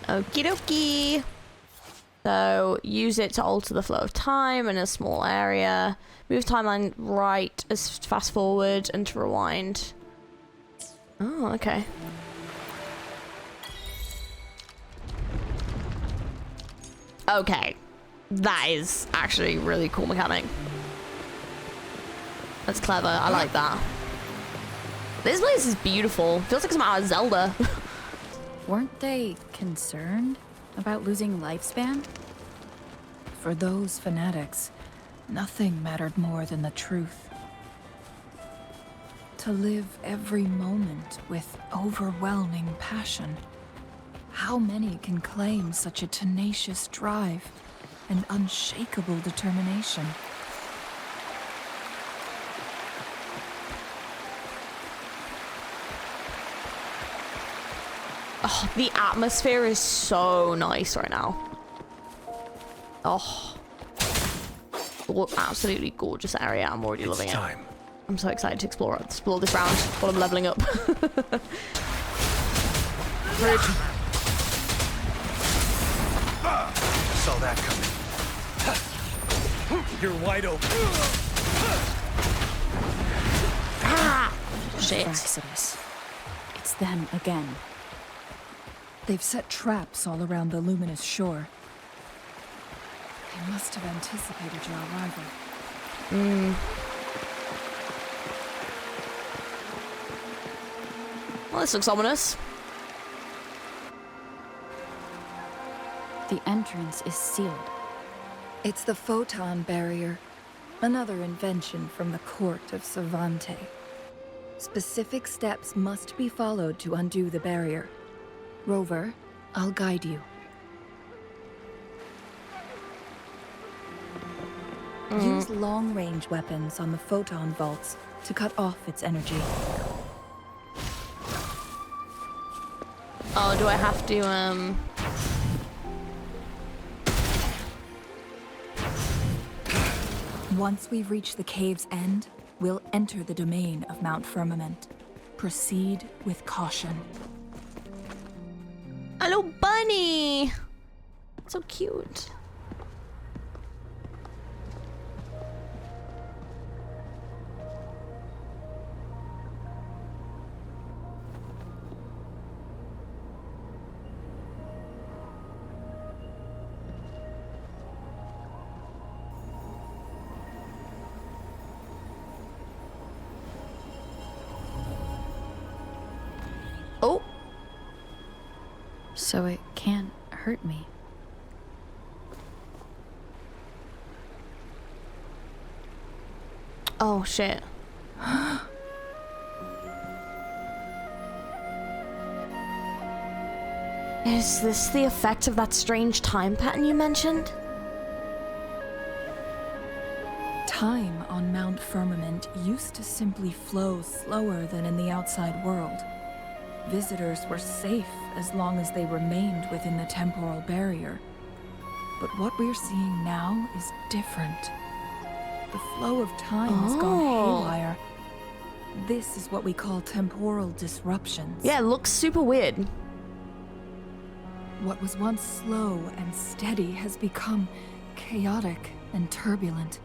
Okie dokie. So, use it to alter the flow of time in a small area. Move timeline right as fast forward and to rewind. Oh, okay. Okay. That is actually really cool mechanic. That's clever. I like that. This place is beautiful. Feels like something out of Zelda. Weren't they concerned about losing lifespan? For those fanatics, nothing mattered more than the truth. To live every moment with overwhelming passion. How many can claim such a tenacious drive and unshakable determination? Oh, the atmosphere is so nice right now. Oh. Absolutely gorgeous area. I'm already loving it. I'm so excited to explore this round while I'm leveling up. Rude. Saw that coming. You're wide open. Ah! Shit. Exodus. It's them again. They've set traps all around the luminous shore. They must have anticipated your arrival. Well, this looks ominous. The entrance is sealed. It's the photon barrier, another invention from the court of Savante. Specific steps must be followed to undo the barrier. Rover, I'll guide you. Use long-range weapons on the photon vaults to cut off its energy. Oh, do I have to, Once we've reached the cave's end, we'll enter the domain of Mount Firmament. Proceed with caution. Hello, bunny! So cute. Oh! So it can't hurt me. Oh, shit. Is this the effect of that strange time pattern you mentioned? Time on Mount Firmament used to simply flow slower than in the outside world. Visitors were safe as long as they remained within the temporal barrier. But what we're seeing now is different. The flow of time has gone haywire. This is what we call temporal disruptions. Yeah, it looks super weird. What was once slow and steady has become chaotic and turbulent.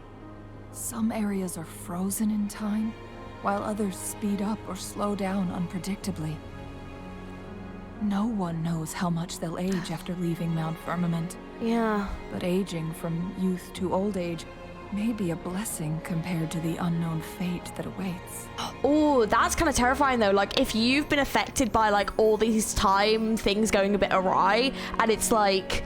Some areas are frozen in time, while others speed up or slow down unpredictably. No one knows how much they'll age after leaving Mount Firmament. Yeah. But aging from youth to old age may be a blessing compared to the unknown fate that awaits. Oh, that's kind of terrifying though. Like, if you've been affected by like all these time things going a bit awry, and it's like,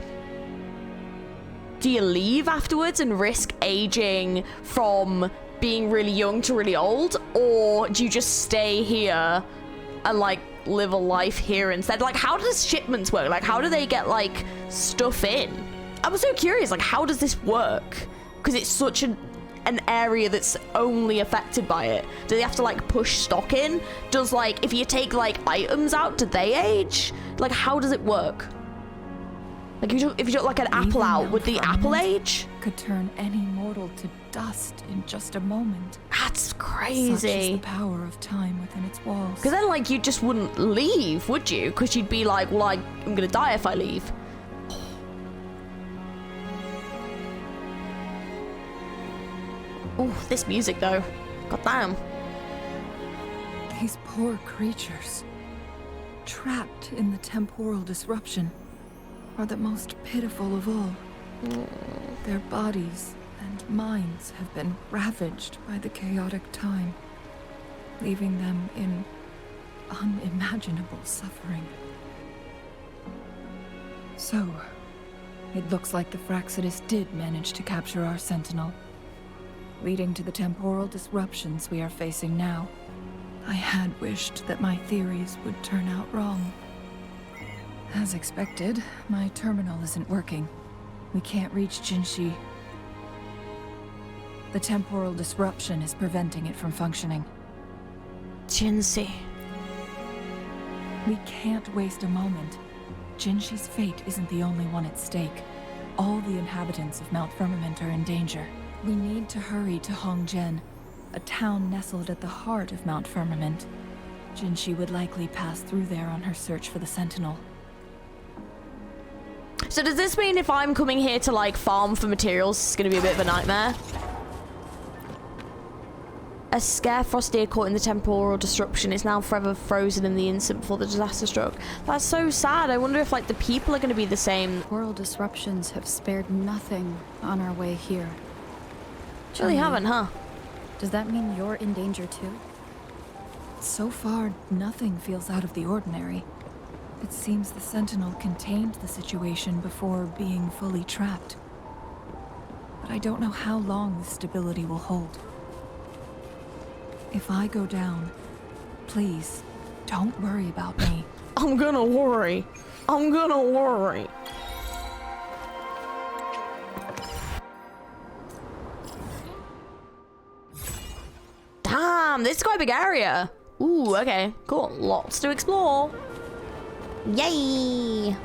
do you leave afterwards and risk aging from being really young to really old, or do you just stay here and like live a life here instead? Like, how does shipments work? Like, how do they get like stuff in? I was so curious, like, how does this work? Because it's such an area that's only affected by it. Do they have to like push stock in? Does like, if you take like items out, do they age? Like, how does it work? Like, if you took like an apple out, would the apple age? Could turn any mortal to dust in just a moment. That's crazy. Such is the power of time within its walls. Because then like you just wouldn't leave, would you? Because you'd be like, well, I'm gonna die if I leave. Oh, this music though. God damn. These poor creatures, trapped in the temporal disruption, are the most pitiful of all. Their bodies and minds have been ravaged by the chaotic time, leaving them in unimaginable suffering. So, it looks like the Fraxidus did manage to capture our sentinel, leading to the temporal disruptions we are facing now. I had wished that my theories would turn out wrong. As expected, my terminal isn't working. We can't reach Jinshi. The temporal disruption is preventing it from functioning. Jinshi. We can't waste a moment. Jinshi's fate isn't the only one at stake. All the inhabitants of Mount Firmament are in danger. We need to hurry to Hongzhen, a town nestled at the heart of Mount Firmament. Jinshi would likely pass through there on her search for the Sentinel. So does this mean if I'm coming here to like farm for materials, it's gonna be a bit of a nightmare? A scare Frosty caught in the temporal disruption is now forever frozen in the instant before the disaster struck. That's so sad. I wonder if like the people are gonna be the same. Temporal disruptions have spared nothing on our way here. Really haven't, huh? Does that mean you're in danger too? So far, nothing feels out of the ordinary. It seems the Sentinel contained the situation before being fully trapped. But I don't know how long this stability will hold. If I go down, please, don't worry about me. I'm gonna worry. I'm gonna worry. Damn, this is quite a big area. Ooh, okay, cool. Lots to explore. Yay!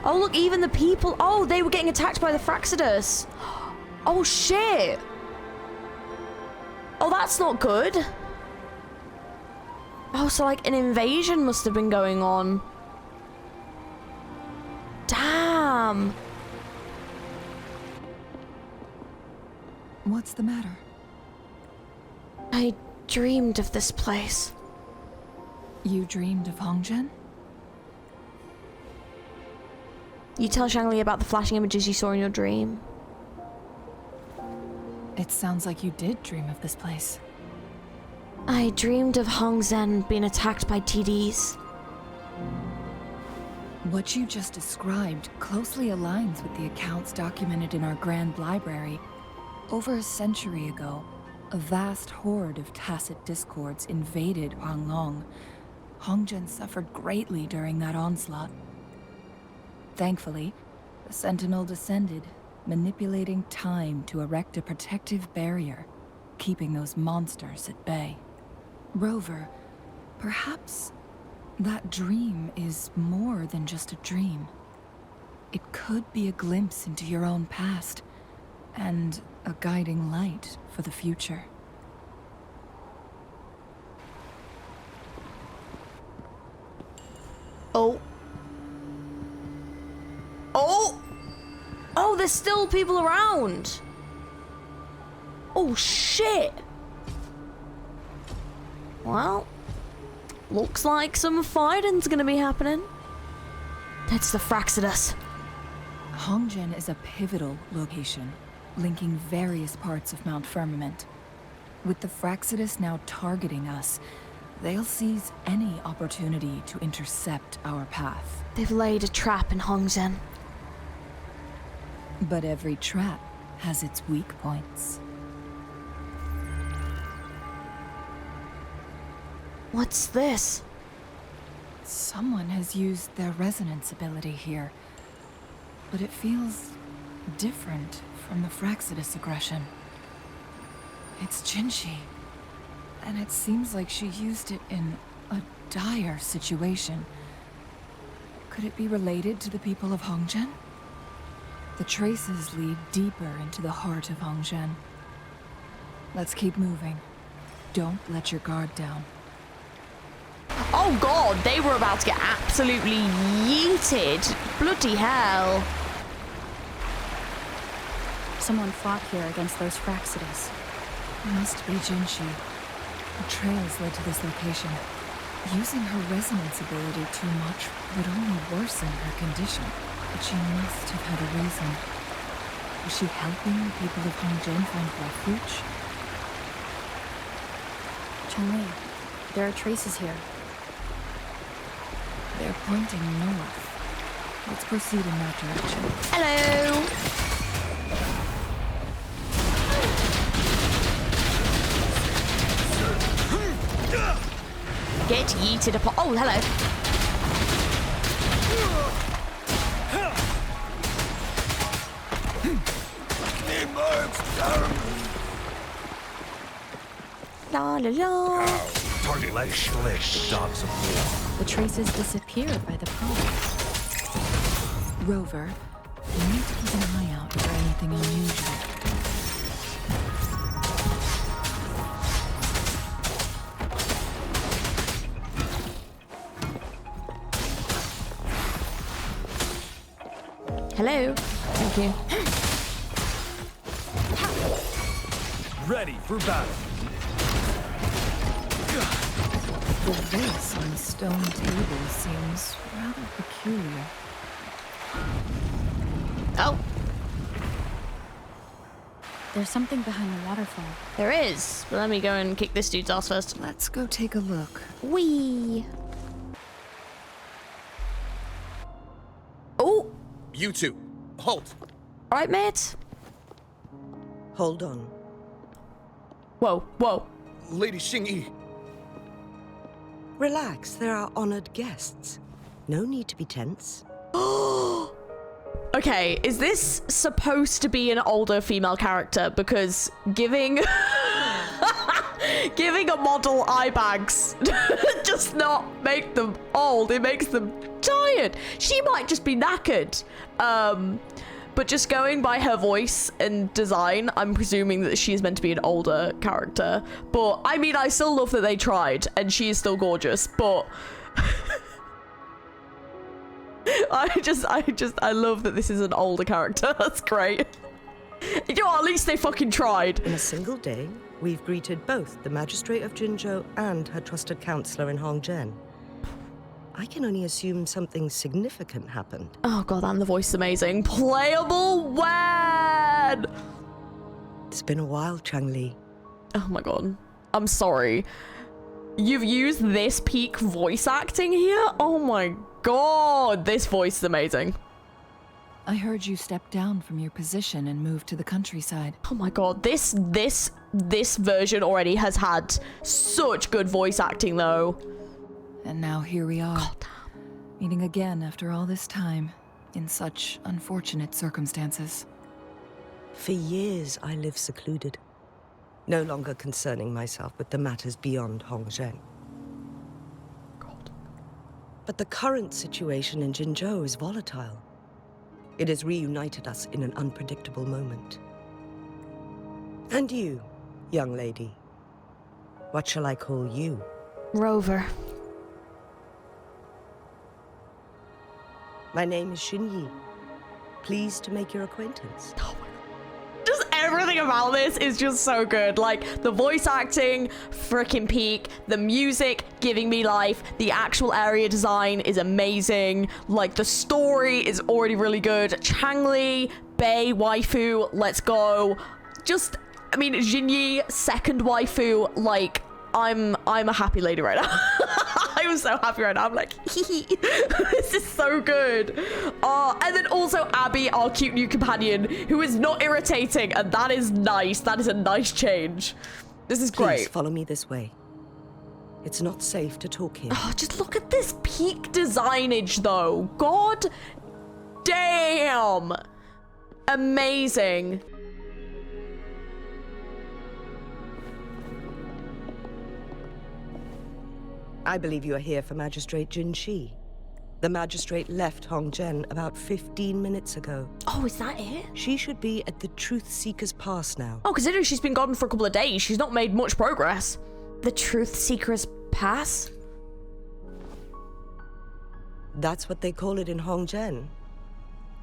Oh, look, even the people. Oh, they were getting attacked by the Fraxidus. Oh, shit. Oh, that's not good. Oh, so like an invasion must have been going on. Damn. What's the matter? I dreamed of this place. You dreamed of Hongzhen? You tell Shangli about the flashing images you saw in your dream. It sounds like you did dream of this place. I dreamed of Hongzhen being attacked by TDs. What you just described closely aligns with the accounts documented in our Grand Library. Over a century ago, a vast horde of tacit discords invaded Huanglong. Hongzhen suffered greatly during that onslaught. Thankfully, the Sentinel descended, manipulating time to erect a protective barrier, keeping those monsters at bay. Rover, perhaps that dream is more than just a dream. it could be a glimpse into your own past and a guiding light for the future. Oh. Oh! Oh, there's still people around. Oh, shit. Well, looks like some fighting's gonna be happening. It's the Fraxidus. Hongzhen is a pivotal location, linking various parts of Mount Firmament. With the Fraxidus now targeting us, they'll seize any opportunity to intercept our path. They've laid a trap in Hongzhen. But every trap has its weak points. What's this? Someone has used their resonance ability here, but it feels different from the Fraxidus aggression. It's Jinshi, and it seems like she used it in a dire situation. Could it be related to the people of Hongzhen? The traces lead deeper into the heart of Hongzhen. Let's keep moving. Don't let your guard down. Oh god, they were about to get absolutely yeeted. Bloody hell. Someone fought here against those Fraxidus. Must be Jinshi. The trails led to this location. Using her resonance ability too much would only worsen her condition. But she must have had a reason. Was she helping the people of Hongzhen find refuge? Chun-Li, there are traces here. They're pointing north. Let's proceed in that direction. Hello. Get yeeted upon. Oh, hello. La la la. Target flesh, dogs of war. The traces disappeared by the pond. Rover, we need to keep an eye out for anything unusual. Hello. Thank you. Ready for battle. The vase on the stone table seems rather peculiar. Oh, There's something behind the waterfall. there is. But let me go and kick this dude's ass first. Let's go take a look. Wee. Oh, You two, halt. all right, mate. Hold on. Whoa, whoa. Lady Xingyi. Relax, there are honored guests. No need to be tense. Okay, is this supposed to be an older female character? Because giving giving a model eye bags does not make them old, it makes them tired. She might just be knackered. But just going by her voice and design, I'm presuming that she's meant to be an older character. But I mean, I still love that they tried, and she is still gorgeous, but I love that this is an older character. That's great. You know, at least they fucking tried. In a single day, we've greeted both the Magistrate of Jinzhou and her trusted counselor in Hongzhen. I can only assume something significant happened. Oh god, and the voice is amazing. Playable when? It's been a while, Chang-Li. Oh my god. I'm sorry. You've used this peak voice acting here? Oh my god, this voice is amazing. I heard you step down from your position and move to the countryside. Oh my god, this version already has had such good voice acting though. And now here we are, God damn. meeting again after all this time, in such unfortunate circumstances. For years, I lived secluded, no longer concerning myself with the matters beyond Hongzhen. God. But the current situation in Jinzhou is volatile. It has reunited us in an unpredictable moment. And you, young lady. What shall I call you? Rover. My name is Xinyi. Pleased to make your acquaintance. Oh my god. Just everything about this is just so good. Like, the voice acting, freaking peak. The music, giving me life. The actual area design is amazing. Like, the story is already really good. Changli, Bei, waifu, let's go. Just, I mean, Xinyi, second waifu, like, I'm a happy lady right now. I'm so happy right now. I'm like, this is so good. And then also Abby, our cute new companion, who is not irritating, and that is nice. That is a nice change. This is great. Please follow me this way. It's not safe to talk here. Oh, just look at this peak designage, though. God damn. Amazing. I believe you are here for Magistrate Jin Shi. The magistrate left Hongzhen about 15 minutes ago. Oh, is that it? She should be at the Truth Seeker's Pass now. Oh, considering she's been gone for a couple of days, she's not made much progress. The Truth Seeker's Pass? That's what they call it in Hongzhen.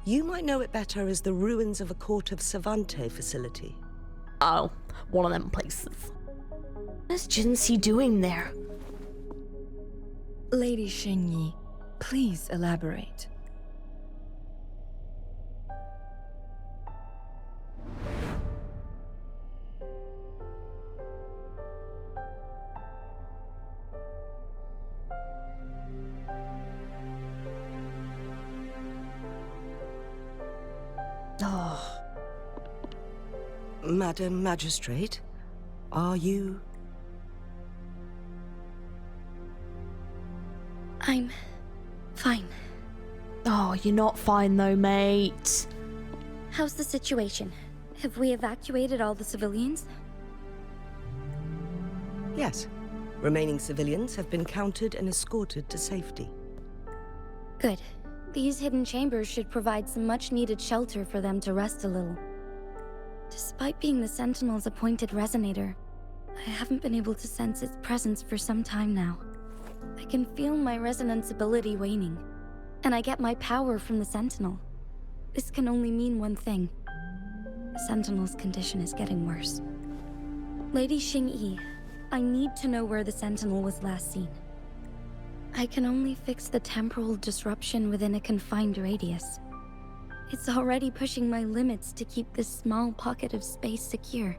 You might know it better as the ruins of a Court of Savante facility. Oh, one of them places. What is Jin Shi doing there? Lady Xinyi, please elaborate. Oh. Madam Magistrate, are you... I'm fine. Oh, you're not fine though, mate. How's the situation? Have we evacuated all the civilians? Yes. Remaining civilians have been counted and escorted to safety. Good. These hidden chambers should provide some much-needed shelter for them to rest a little. Despite being the Sentinel's appointed resonator, I haven't been able to sense its presence for some time now. I can feel my resonance ability waning, and I get my power from the Sentinel. This can only mean one thing. The Sentinel's condition is getting worse. Lady Xingyi, I need to know where the Sentinel was last seen. I can only fix the temporal disruption within a confined radius. It's already pushing my limits to keep this small pocket of space secure.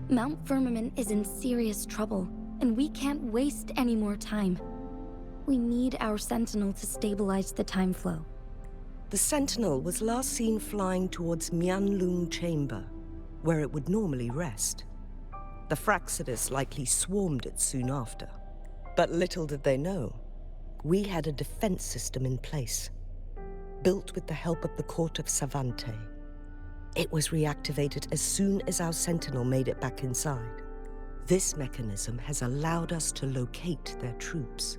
Mount Firmament is in serious trouble, and we can't waste any more time. We need our Sentinel to stabilize the time flow. The Sentinel was last seen flying towards Mianlung Chamber, where it would normally rest. The Fraxidus likely swarmed it soon after. But little did they know, we had a defense system in place, built with the help of the Court of Savante. It was reactivated as soon as our Sentinel made it back inside. This mechanism has allowed us to locate their troops,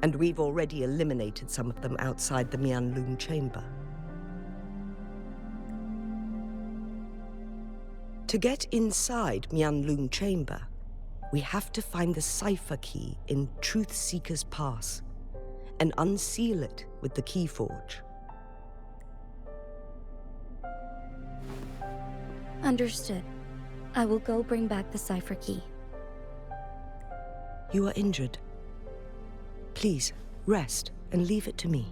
and we've already eliminated some of them outside the Mianlung Chamber. To get inside Mianlung Chamber, we have to find the cipher key in Truth Seeker's Pass and unseal it with the Keyforge. Understood. I will go bring back the cipher key. You are injured. Please, rest and leave it to me.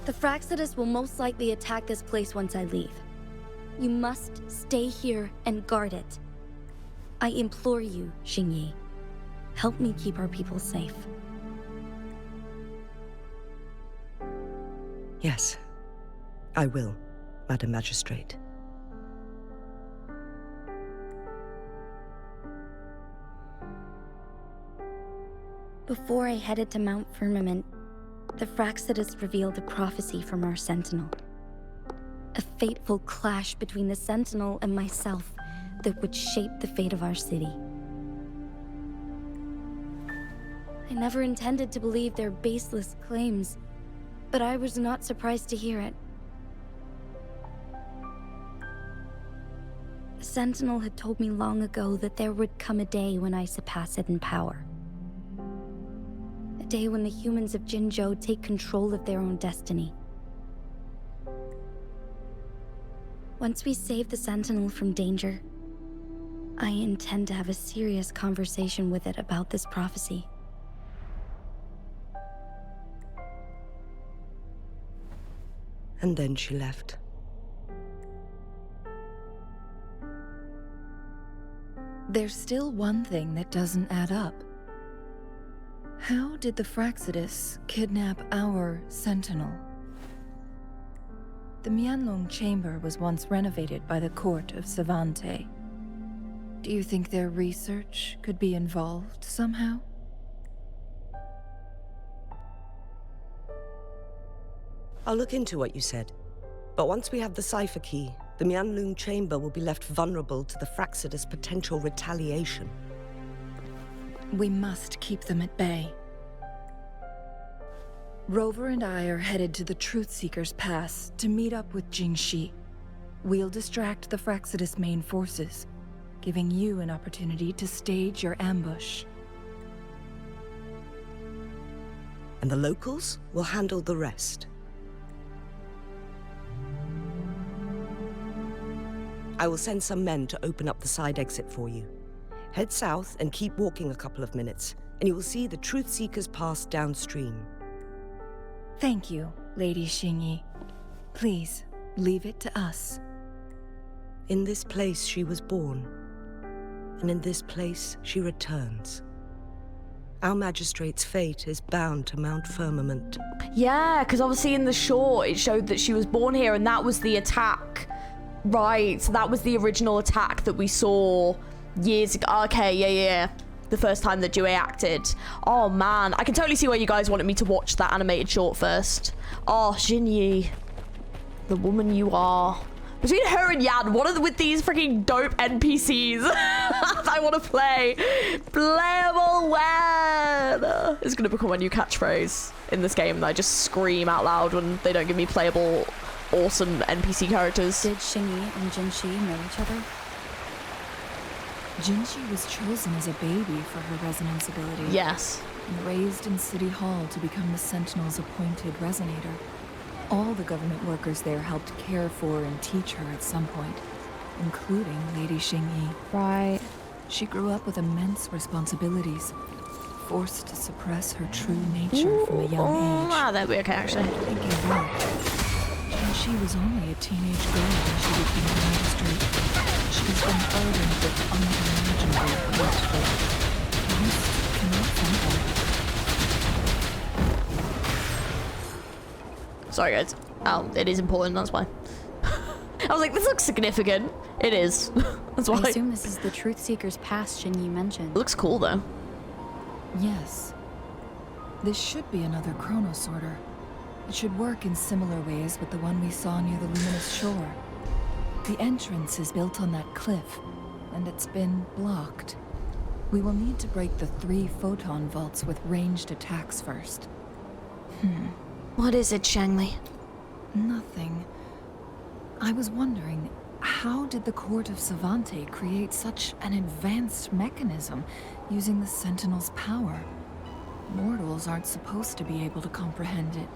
The Fraxidus will most likely attack this place once I leave. You must stay here and guard it. I implore you, Xingyi. Help me keep our people safe. Yes, I will, Madam Magistrate. Before I headed to Mount Firmament, the Fraxidus revealed a prophecy from our Sentinel. A fateful clash between the Sentinel and myself that would shape the fate of our city. I never intended to believe their baseless claims, but I was not surprised to hear it. The Sentinel had told me long ago that there would come a day when I surpass it in power. A day when the humans of Jinzhou take control of their own destiny. Once we save the Sentinel from danger, I intend to have a serious conversation with it about this prophecy. And then she left. There's still one thing that doesn't add up. How did the Fraxidus kidnap our Sentinel? The Mianlong Chamber was once renovated by the court of Savante. Do you think their research could be involved somehow? I'll look into what you said. But once we have the cipher key, the Mianlong Chamber will be left vulnerable to the Fraxidus' potential retaliation. We must keep them at bay. Rover and I are headed to the Truth Seeker's Pass to meet up with Jingxi. We'll distract the Fraxidus' main forces, giving you an opportunity to stage your ambush. And the locals will handle the rest. I will send some men to open up the side exit for you. Head south and keep walking a couple of minutes, and you will see the Truth Seeker's Pass downstream. Thank you, Lady Xingyi. Please, leave it to us. In this place she was born, and in this place she returns. Our magistrate's fate is bound to Mount Firmament. Yeah, because obviously in the short it showed that she was born here, and that was the attack. Right, so that was the original attack that we saw years ago. Okay, yeah. The first time that Jue acted. Oh man, I can totally see why you guys wanted me to watch that animated short first. Oh, Xinyi, the woman you are. Between her and Yan, what are with these freaking dope NPCs I want to play? Playable when? It's gonna become my new catchphrase in this game that I just scream out loud when they don't give me playable awesome NPC characters. Did Xingyi and Jinxi know each other? Jinxi was chosen as a baby for her resonance ability. Yes. And raised in City Hall to become the Sentinel's appointed resonator. All the government workers there helped care for and teach her at some point, including Lady Xingyi. Right. She grew up with immense responsibilities, forced to suppress her true nature from a young age. Ah, that'd be okay, actually. Thinking back, she was only a teenage girl when she became a magistrate. She's been burdened with unimaginable guilt, but most cannot fathom. Sorry, guys. Oh, it is important, that's why. I was like, this looks significant. It is. That's why. I assume this is the Truth Seeker's Pass Xingyi mentioned. It looks cool, though. Yes. This should be another chronosorter. It should work in similar ways with the one we saw near the Luminous Shore. The entrance is built on that cliff, and it's been blocked. We will need to break the 3 photon vaults with ranged attacks first. What is it, Shangli? Nothing. I was wondering, how did the Court of Savante create such an advanced mechanism using the Sentinel's power? Mortals aren't supposed to be able to comprehend it.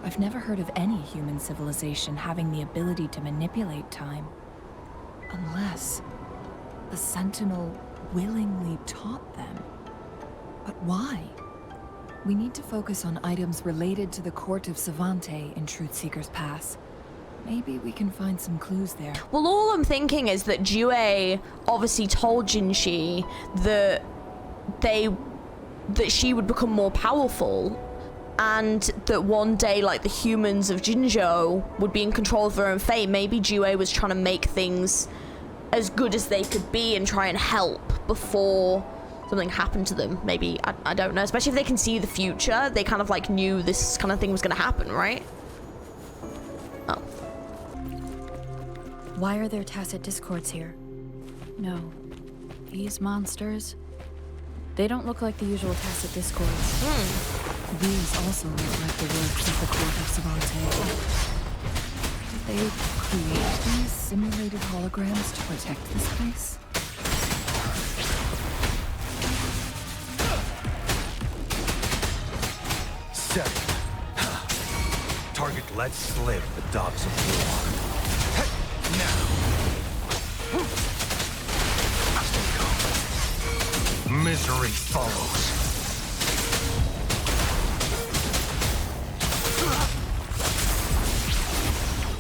I've never heard of any human civilization having the ability to manipulate time. Unless the Sentinel willingly taught them. But why? We need to focus on items related to the Court of Savante in Truthseeker's Pass. Maybe we can find some clues there. Well, all I'm thinking is that Jue obviously told Jinxi that she would become more powerful, and that one day, like, the humans of Jinzhou would be in control of their own fate. Maybe Jue was trying to make things as good as they could be and try and help before something happened to them. Maybe, I don't know. Especially if they can see the future, they kind of like knew this kind of thing was going to happen, right? Oh. Why are there tacit discords here? No. These monsters, They don't look like the usual tacit discords. These also look like the works of the Court of Savante. Did they create these simulated holograms to protect this place? Seven. Target let slip the dogs of war. Now. Misery follows.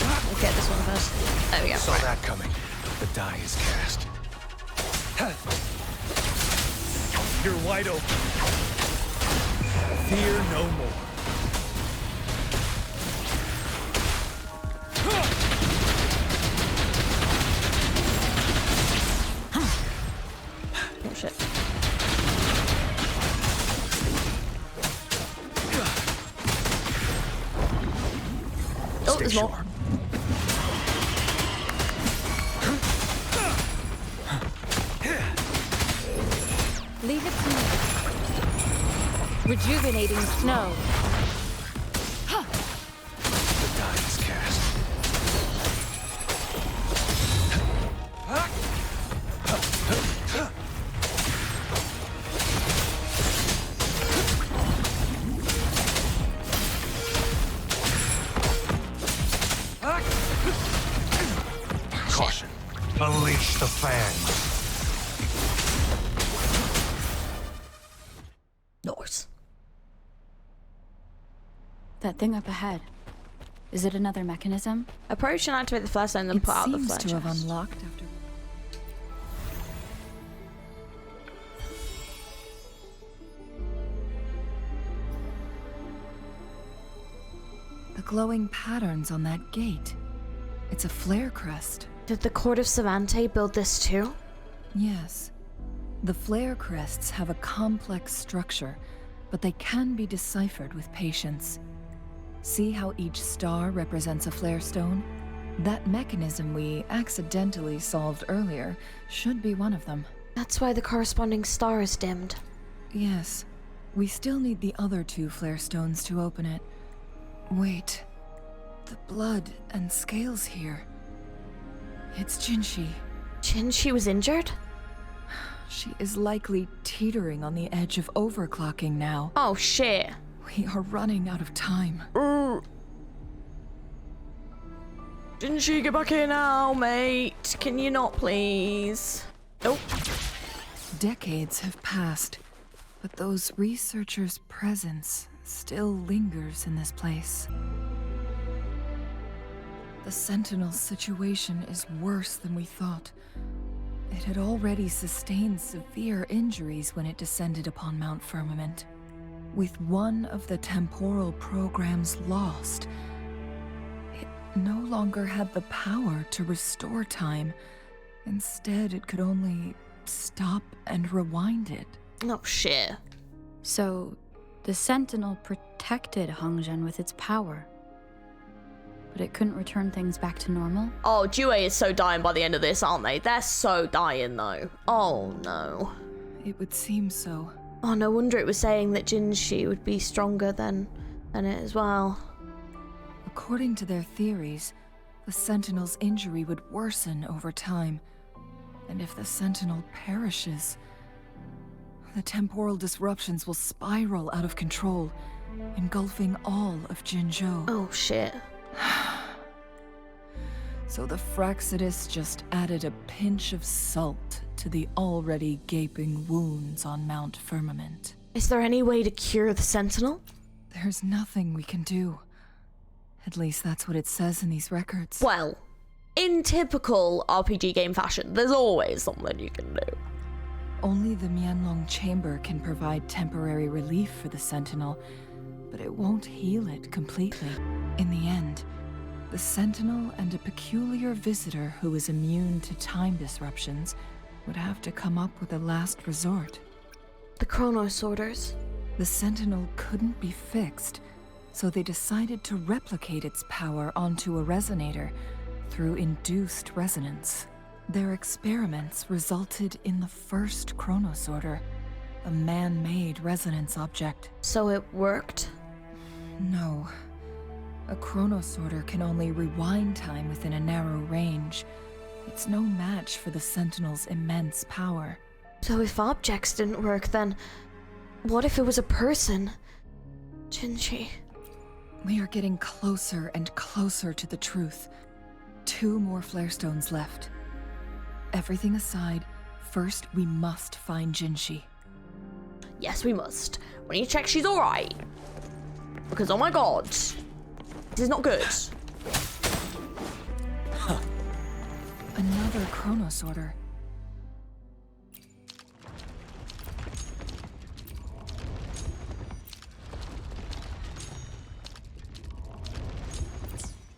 Let's get this one first. There we go. Saw that coming. The die is cast. You're wide open. Fear no more. Oh shit. Oh, there's more. Leave it to me. Rejuvenating snow. The die is cast. Caution. Unleash the fangs. Nice. That thing up ahead. Is it another mechanism? Approach and activate the flash zone, then It put out the seems flare to have chest. unlocked after. The glowing patterns on that gate. It's a flare crest. Did the Court of Savante build this too? Yes. The flare crests have a complex structure, but they can be deciphered with patience. See how each star represents a flare stone? That mechanism we accidentally solved earlier should be one of them. That's why the corresponding star is dimmed. Yes. We still need the other two flare stones to open it. Wait. The blood and scales here. It's Jinshi. Jinshi was injured? She is likely teetering on the edge of overclocking now. Oh shit. We are running out of time. Jinshi, get back here now, mate. Can you not, please? Nope. Decades have passed, but those researchers' presence still lingers in this place. The Sentinel's situation is worse than we thought. It had already sustained severe injuries when it descended upon Mount Firmament. With one of the temporal programs lost, it no longer had the power to restore time. Instead, it could only stop and rewind it. Oh shit. So, the Sentinel protected Hongzhen with its power. But it couldn't return things back to normal? Oh, Jue is so dying by the end of this, aren't they? They're so dying, though. Oh, no. It would seem so. Oh, no wonder it was saying that Jinshi would be stronger than it as well. According to their theories, the Sentinel's injury would worsen over time. And if the Sentinel perishes, the temporal disruptions will spiral out of control, engulfing all of Jinzhou. Oh, shit. So the Fraxidus just added a pinch of salt to the already gaping wounds on Mount Firmament. Is there any way to cure the Sentinel? There's nothing we can do. At least that's what it says in these records. Well, in typical RPG game fashion, there's always something you can do. Only the Mianlong Chamber can provide temporary relief for the Sentinel, but it won't heal it completely. In the end, the Sentinel and a peculiar visitor who is immune to time disruptions would have to come up with a last resort. The Chronos Orders. The Sentinel couldn't be fixed, so they decided to replicate its power onto a resonator through induced resonance. Their experiments resulted in the first Chronos Order, a man-made resonance object. So it worked? No. A chronosorter can only rewind time within a narrow range. It's no match for the Sentinel's immense power. So if objects didn't work, then what if it was a person? Jinchi. We are getting closer and closer to the truth. 2 more flare stones left. Everything aside, first we must find Jinchi. Yes, we must. We need to check she's alright. Because, oh my god, this is not good. Another chronosorter.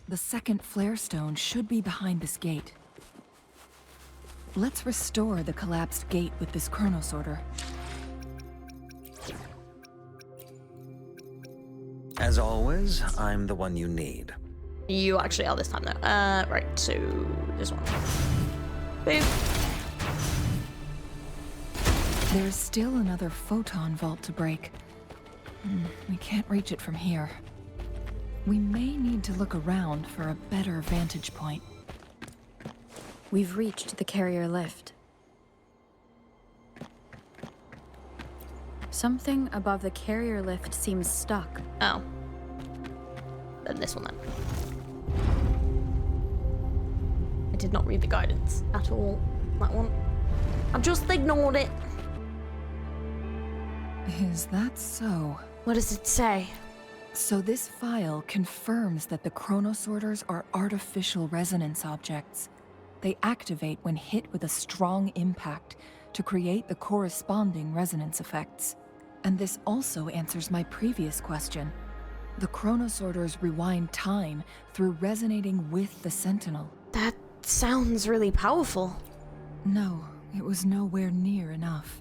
The second flare stone should be behind this gate. Let's restore the collapsed gate with this chronosorter. As always, I'm the one you need. You actually are this time though. Right, so this one. Boop. There's still another photon vault to break. We can't reach it from here. We may need to look around for a better vantage point. We've reached the carrier lift. Something above the carrier lift seems stuck. Oh. Then this one then. I did not read the guidance at all. That one. I just ignored it. Is that so? What does it say? So this file confirms that the chronosorters are artificial resonance objects. They activate when hit with a strong impact to create the corresponding resonance effects. And this also answers my previous question. The chronosorters rewind time through resonating with the Sentinel. That sounds really powerful. No, it was nowhere near enough.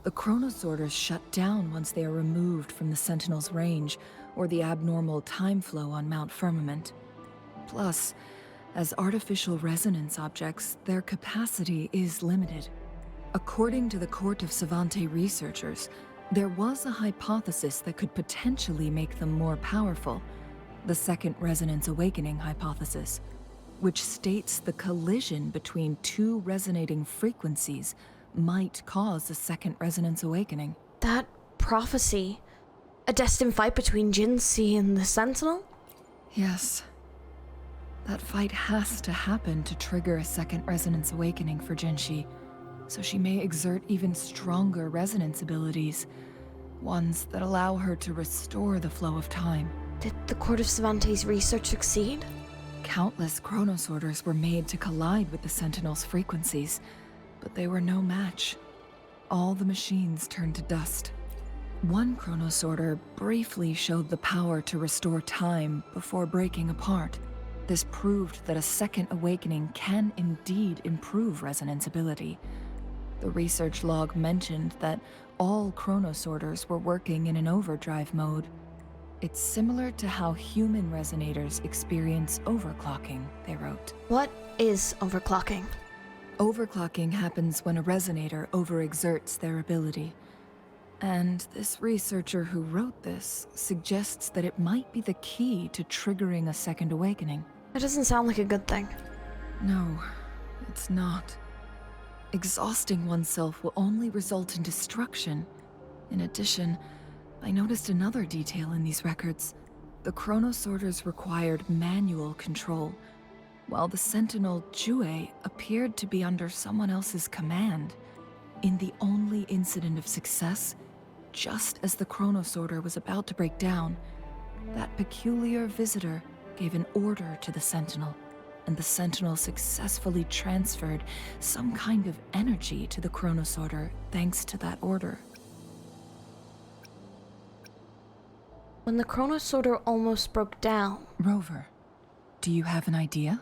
The chronosorters shut down once they are removed from the Sentinel's range, or the abnormal time flow on Mount Firmament. Plus, as artificial resonance objects, their capacity is limited. According to the Court of Savante researchers, there was a hypothesis that could potentially make them more powerful, the Second Resonance Awakening hypothesis, which states the collision between 2 resonating frequencies might cause a second resonance awakening. That prophecy? A destined fight between Jinchi and the Sentinel? Yes. That fight has to happen to trigger a second resonance awakening for Jinchi, so she may exert even stronger resonance abilities, ones that allow her to restore the flow of time. Did the Court of Savante's research succeed? Countless chronosorters were made to collide with the Sentinel's frequencies, but they were no match. All the machines turned to dust. One chronosorter briefly showed the power to restore time before breaking apart. This proved that a second awakening can indeed improve resonance ability. The research log mentioned that all chronosorters were working in an overdrive mode. It's similar to how human resonators experience overclocking, they wrote. What is overclocking? Overclocking happens when a resonator overexerts their ability. And this researcher who wrote this suggests that it might be the key to triggering a second awakening. That doesn't sound like a good thing. No, it's not. Exhausting oneself will only result in destruction. In addition, I noticed another detail in these records. The chronosorters required manual control, while the Sentinel Jue appeared to be under someone else's command. In the only incident of success, just as the chronosorter was about to break down, that peculiar visitor gave an order to the Sentinel, and the Sentinel successfully transferred some kind of energy to the chronosorter thanks to that order. When the chronosorter almost broke down... Rover, do you have an idea?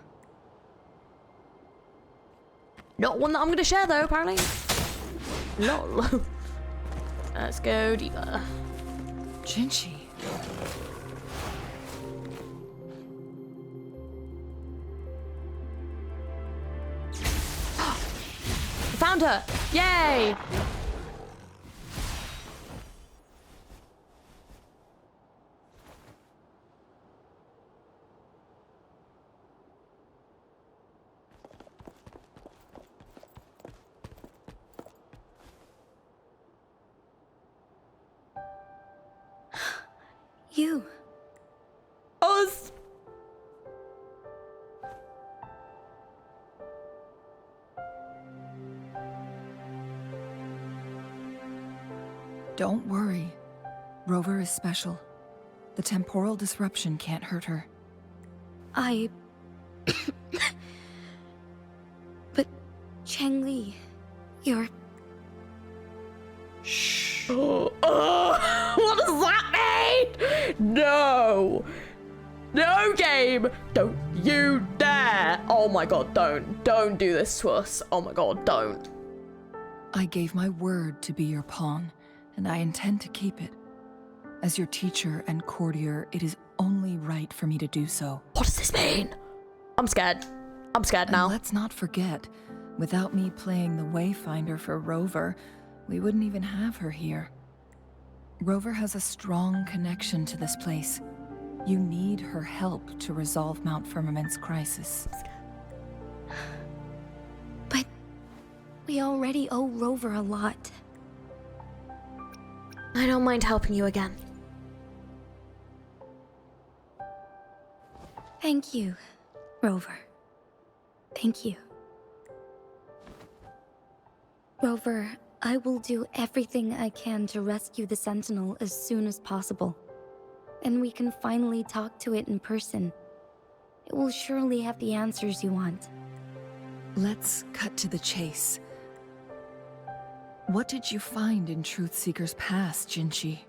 Not one that I'm gonna share though, apparently. Lol. Let's go deeper. Jinchi. Found her! Yay! You. Us. Don't worry. Rover is special. The temporal disruption can't hurt her. But Changli, you're... Shh. What does that mean? No. No, game. Don't you dare. Oh my god, don't. Don't do this to us. Oh my god, don't. I gave my word to be your pawn, and I intend to keep it. As your teacher and courtier, it is only right for me to do so. What does this mean? I'm scared. I'm scared now. And let's not forget, without me playing the Wayfinder for Rover, we wouldn't even have her here. Rover has a strong connection to this place. You need her help to resolve Mount Firmament's crisis. But we already owe Rover a lot. I don't mind helping you again. Thank you, Rover. Thank you. Rover, I will do everything I can to rescue the Sentinel as soon as possible. And we can finally talk to it in person. It will surely have the answers you want. Let's cut to the chase. What did you find in Truthseeker's past, Jinchi?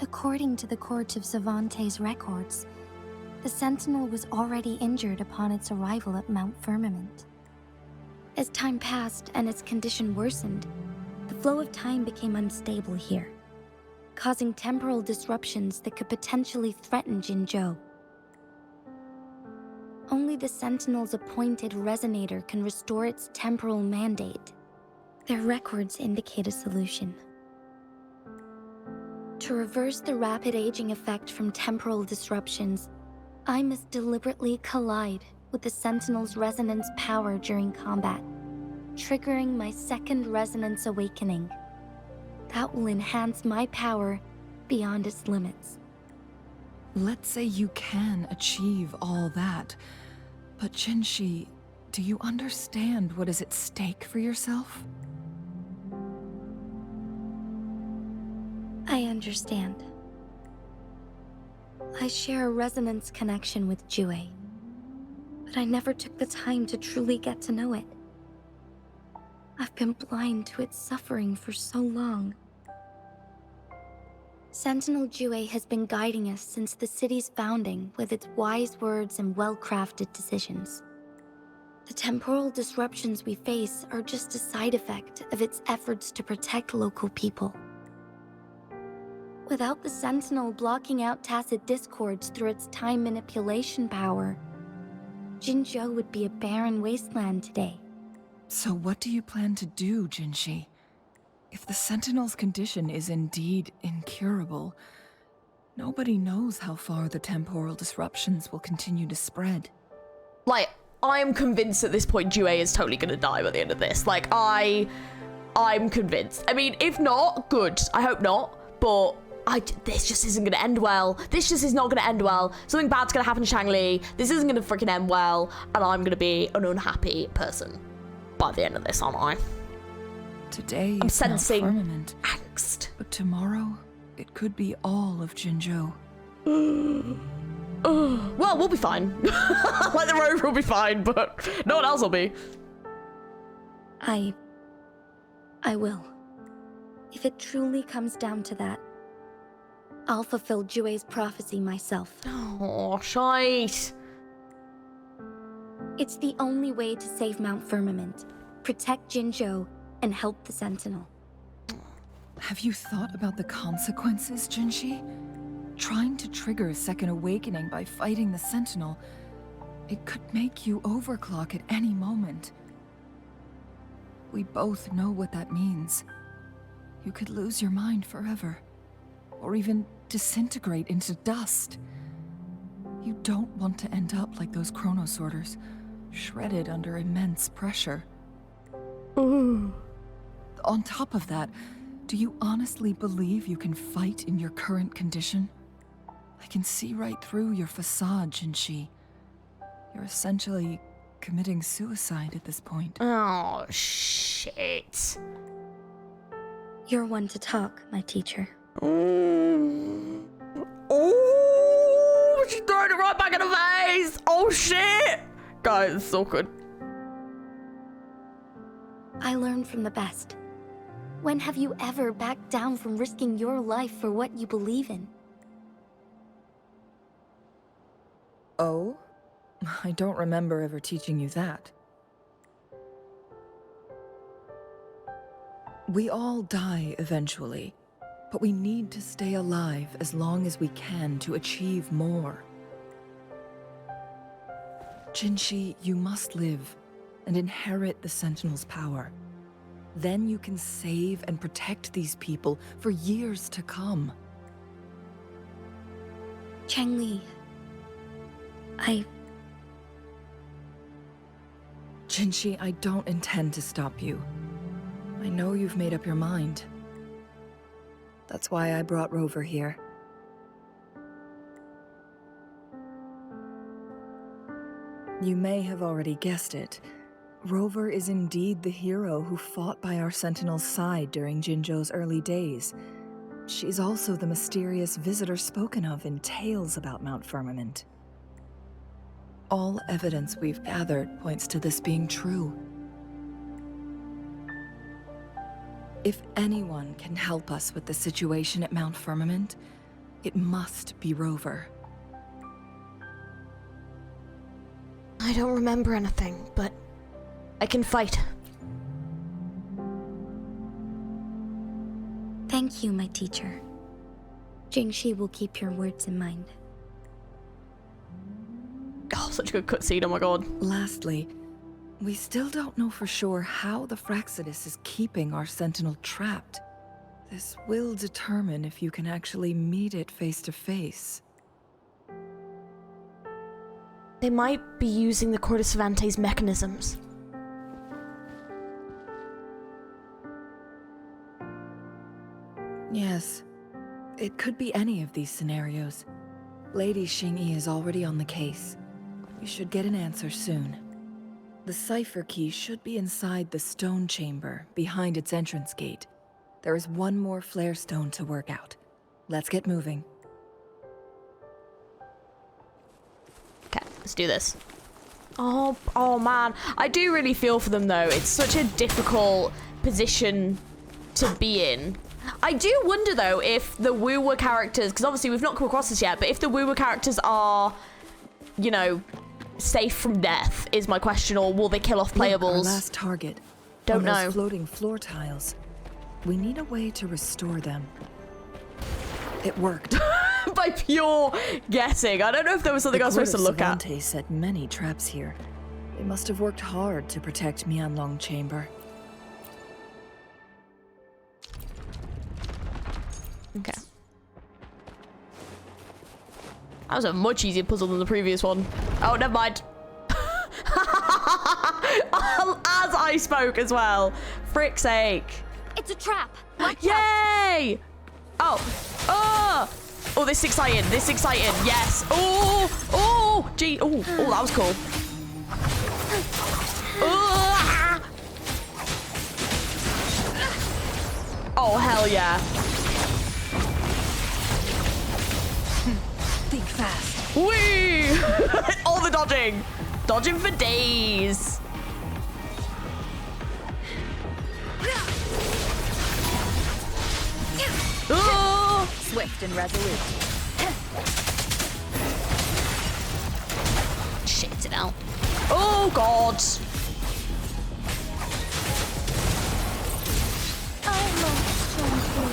According to the Court of Savante's records, the Sentinel was already injured upon its arrival at Mount Firmament. As time passed and its condition worsened, the flow of time became unstable here, causing temporal disruptions that could potentially threaten Jinzhou. Only the Sentinel's appointed resonator can restore its temporal mandate. Their records indicate a solution. To reverse the rapid aging effect from temporal disruptions, I must deliberately collide with the Sentinel's resonance power during combat, triggering my second resonance awakening. That will enhance my power beyond its limits. Let's say you can achieve all that, but Jinshi, do you understand what is at stake for yourself? I understand. I share a resonance connection with Jue, but I never took the time to truly get to know it. I've been blind to its suffering for so long. Sentinel Jue has been guiding us since the city's founding with its wise words and well-crafted decisions. The temporal disruptions we face are just a side effect of its efforts to protect local people. Without the Sentinel blocking out tacit discords through its time manipulation power, Jinzhou would be a barren wasteland today. So what do you plan to do, Jinshi? If the Sentinel's condition is indeed incurable, nobody knows how far the temporal disruptions will continue to spread. Like, I am convinced at this point Jue is totally gonna die by the end of this. Like, I'm convinced. I mean, if not, good. I hope not, but this just isn't gonna end well. This just is not gonna end well. Something bad's gonna happen to Shangli. This isn't gonna freaking end well, and I'm gonna be an unhappy person by the end of this, aren't I? Today I'm it's sensing Mount Firmament, angst. but tomorrow it could be all of Jinzhou. Well, we'll be fine. Like, the rover will be fine, but no one else will be. I will. If it truly comes down to that, I'll fulfill Jue's prophecy myself. Oh, shite. It's the only way to save Mount Firmament, protect Jinzhou, and help the Sentinel. Have you thought about the consequences, Jinshi? Trying to trigger a second awakening by fighting the Sentinel, it could make you overclock at any moment. We both know what that means. You could lose your mind forever, or even disintegrate into dust. You don't want to end up like those chronosorters, shredded under immense pressure. Ooh. On top of that, do you honestly believe you can fight in your current condition? I can see right through your facade, Jinshi. You're essentially committing suicide at this point. Oh, shit. You're one to talk, my teacher. Oh, she's throwing it right back in the face. Oh, shit. Guys, it's so good. I learned from the best. When have you ever backed down from risking your life for what you believe in? Oh? I don't remember ever teaching you that. We all die eventually, but we need to stay alive as long as we can to achieve more. Jinshi, you must live and inherit the Sentinel's power. Then you can save and protect these people for years to come. Changli, Jinshi, I don't intend to stop you. I know you've made up your mind. That's why I brought Rover here. You may have already guessed it. Rover is indeed the hero who fought by our Sentinel's side during Jinzhou's early days. She's also the mysterious visitor spoken of in tales about Mount Firmament. All evidence we've gathered points to this being true. If anyone can help us with the situation at Mount Firmament, it must be Rover. I don't remember anything, but I can fight. thank you, my teacher. Jingxi will keep your words in mind. Oh, such a good cutscene, oh my god. Lastly, we still don't know for sure how the Fraxidus is keeping our Sentinel trapped. This will determine if you can actually meet it face to face. They might be using the Court of Cervantes mechanisms. Yes, it could be any of these scenarios. Lady Xingyi is already on the case. We should get an answer soon. The cipher key should be inside the stone chamber, behind its entrance gate. There is one more flare stone to work out. Let's get moving. Okay, let's do this. Oh man. I do really feel for them though. It's such a difficult position to be in. I do wonder though if the wuwa characters, because obviously we've not come across this yet, but if the wuwa characters are, you know, safe from death is my question, or will they kill off playables? Look, our last target. Don't know. Those floating floor tiles. We need a way to restore them. It worked. By pure guessing. I don't know if there was something I was supposed to look at. Cervantes set many traps here. They must have worked hard to protect Mianlong Chamber. Okay. That was a much easier puzzle than the previous one. Oh, never mind. As I spoke as well. Frick's sake. It's a trap. Watch Yay! Oh. Oh! Oh, this is exciting. This is exciting. Yes. Oh! Oh! Gee. Oh, oh, that was cool. Oh, hell yeah. Think fast. Whee! All the dodging. Dodging for days. Oh! Swift and resolute. Shit it out. Oh god.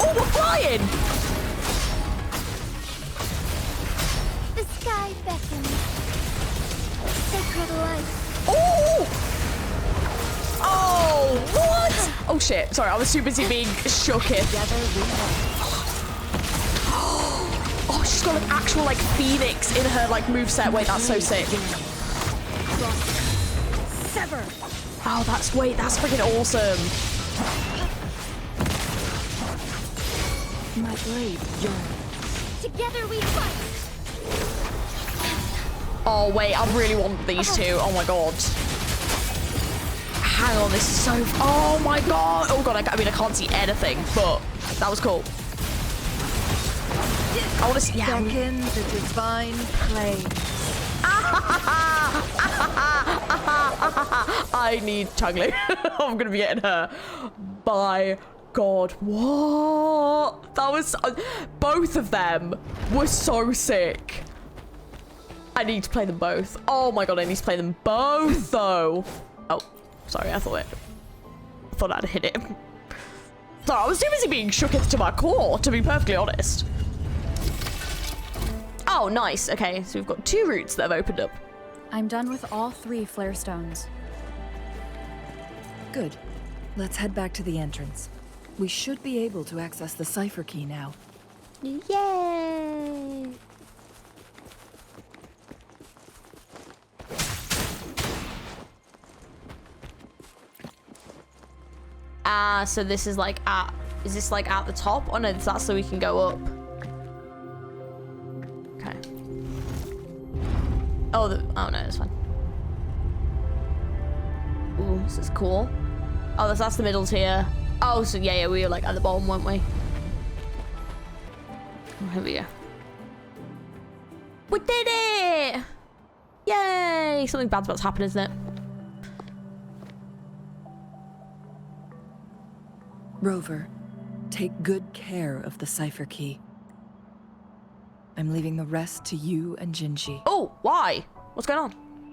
Oh, we're flying! The sky beckons. Sacred light. Oh! Oh, what? Oh shit, sorry, I was too busy being shooketh. Oh, she's got an actual like phoenix in her like moveset. Wait, that's so sick. Sever. Oh, that's freaking awesome. my blade, Together we fight. Oh wait, I really want these two. Oh my god. Hang on, this is so. Oh my god. Oh god, I mean I can't see anything, but that was cool. I want to see. Yeah. Beckon the divine flame. I need Changli. I'm gonna be getting her. By God, what? That was both of them were so sick. I need to play them both. Oh my god, I need to play them both though. Oh, sorry, I thought I'd hit it. Sorry, I was too busy being shooketh to my core, to be perfectly honest. Oh, nice. Okay, so we've got 2 routes that have opened up. I'm done with all 3 flare stones. Good. Let's head back to the entrance. We should be able to access the cipher key now. Yay! So this is like is this like at the top? Oh no, that's so we can go up. Okay. Oh, oh no, it's fine. Ooh, this is cool. Oh, that's the middle tier. Oh, so yeah, we were like at the bottom, weren't we? Oh, here we go. We did it! Yay! Something bad's about to happen, isn't it? Rover, take good care of the cipher key. I'm leaving the rest to you and Jinji. Oh, why? What's going on?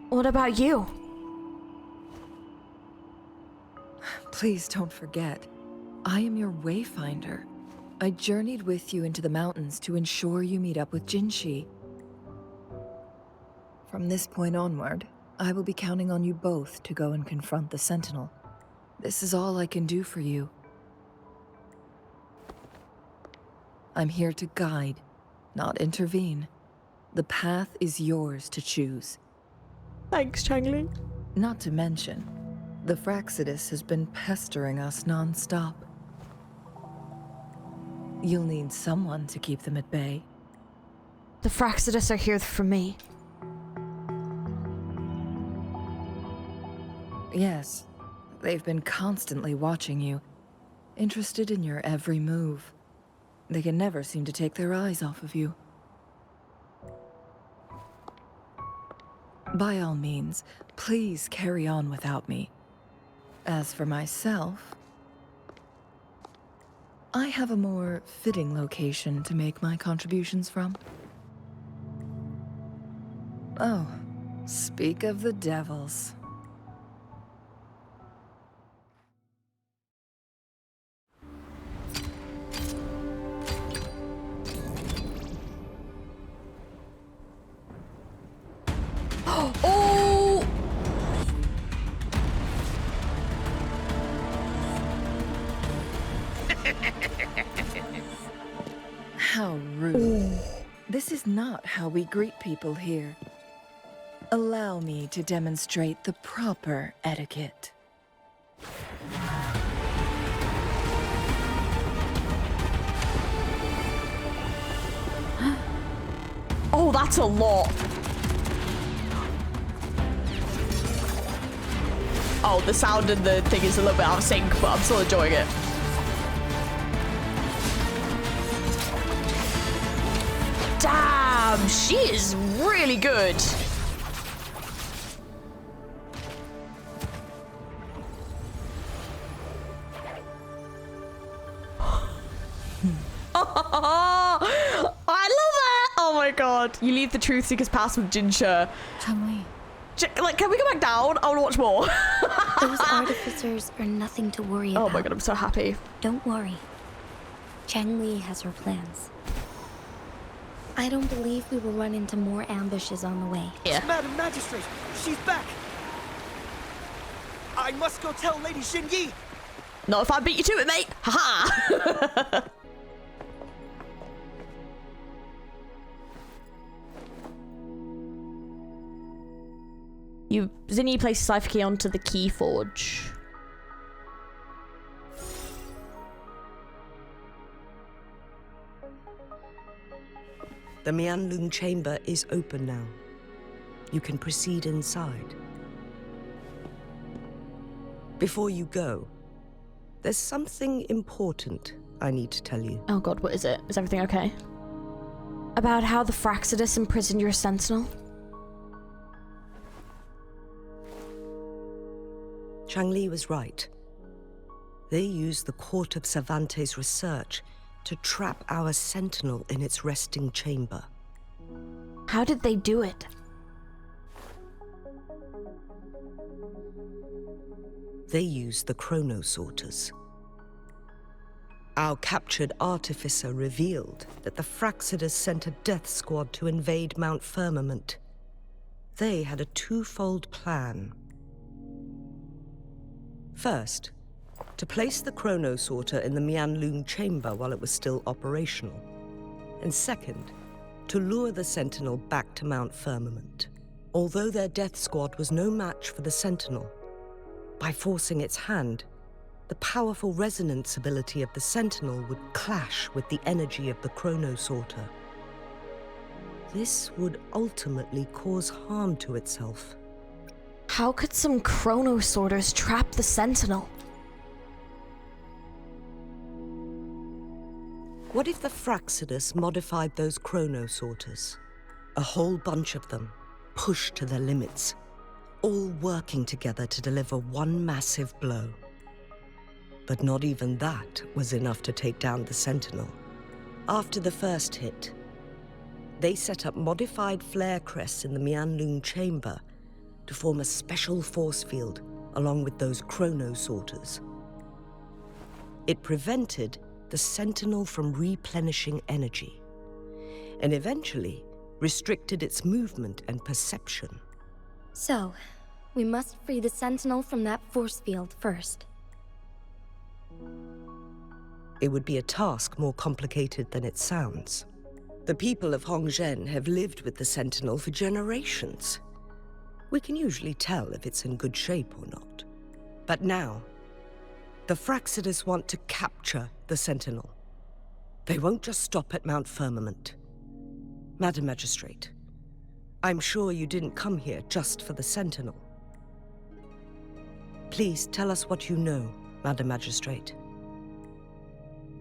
What about you? Please don't forget, I am your wayfinder. I journeyed with you into the mountains to ensure you meet up with Jinshi. From this point onward, I will be counting on you both to go and confront the Sentinel. This is all I can do for you. I'm here to guide, not intervene. The path is yours to choose. Thanks, Changli. Not to mention, the Fraxidus has been pestering us non-stop. You'll need someone to keep them at bay. The Fraxidus are here for me. Yes, they've been constantly watching you, interested in your every move. They can never seem to take their eyes off of you. By all means, please carry on without me. As for myself, I have a more fitting location to make my contributions from. Oh, speak of the devils. Oh! How rude. This is not how we greet people here. Allow me to demonstrate the proper etiquette. Oh, that's a lot. Oh, the sound and the thing is a little bit out of sync, but I'm still enjoying it. Damn, she is really good. I love it. Oh my god. You leave the Truth Seeker's Pass with Jinsha. Changli. Like, can we go back down? I want to watch more. Those artificers are nothing to worry about. Oh my god, I'm so happy. Don't worry. Changli has her plans. I don't believe we will run into more ambushes on the way. Yeah. Madam Magistrate, she's back. I must go tell Lady Xinyi. Not if I beat you to it, mate. Haha. Zinni places cipher key onto the key forge. The Mianlung chamber is open now. You can proceed inside. Before you go, there's something important I need to tell you. Oh god, what is it? Is everything okay? About how the Fraxidus imprisoned your sentinel? Changli was right. They used the Court of Cervantes' research to trap our sentinel in its resting chamber. How did they do it? They used the chronosorters. Our captured artificer revealed that the Fraxidus sent a death squad to invade Mount Firmament. They had a twofold plan. First, to place the chronosorter in the Mianlung chamber while it was still operational. And second, to lure the Sentinel back to Mount Firmament. Although their death squad was no match for the Sentinel, by forcing its hand, the powerful resonance ability of the Sentinel would clash with the energy of the chronosorter. This would ultimately cause harm to itself. How could some chronosorters trap the Sentinel? What if the Fraxidus modified those chronosorters? A whole bunch of them, pushed to their limits, all working together to deliver one massive blow. But not even that was enough to take down the Sentinel. After the first hit, they set up modified flare crests in the Mianlung chamber to form a special force field along with those chronosorters. It prevented the Sentinel from replenishing energy, and eventually restricted its movement and perception. So, we must free the Sentinel from that force field first. It would be a task more complicated than it sounds. The people of Hongzhen have lived with the Sentinel for generations. We can usually tell if it's in good shape or not. But now, the Fraxidus want to capture the Sentinel. They won't just stop at Mount Firmament. Madam Magistrate, I'm sure you didn't come here just for the Sentinel. Please tell us what you know, Madam Magistrate.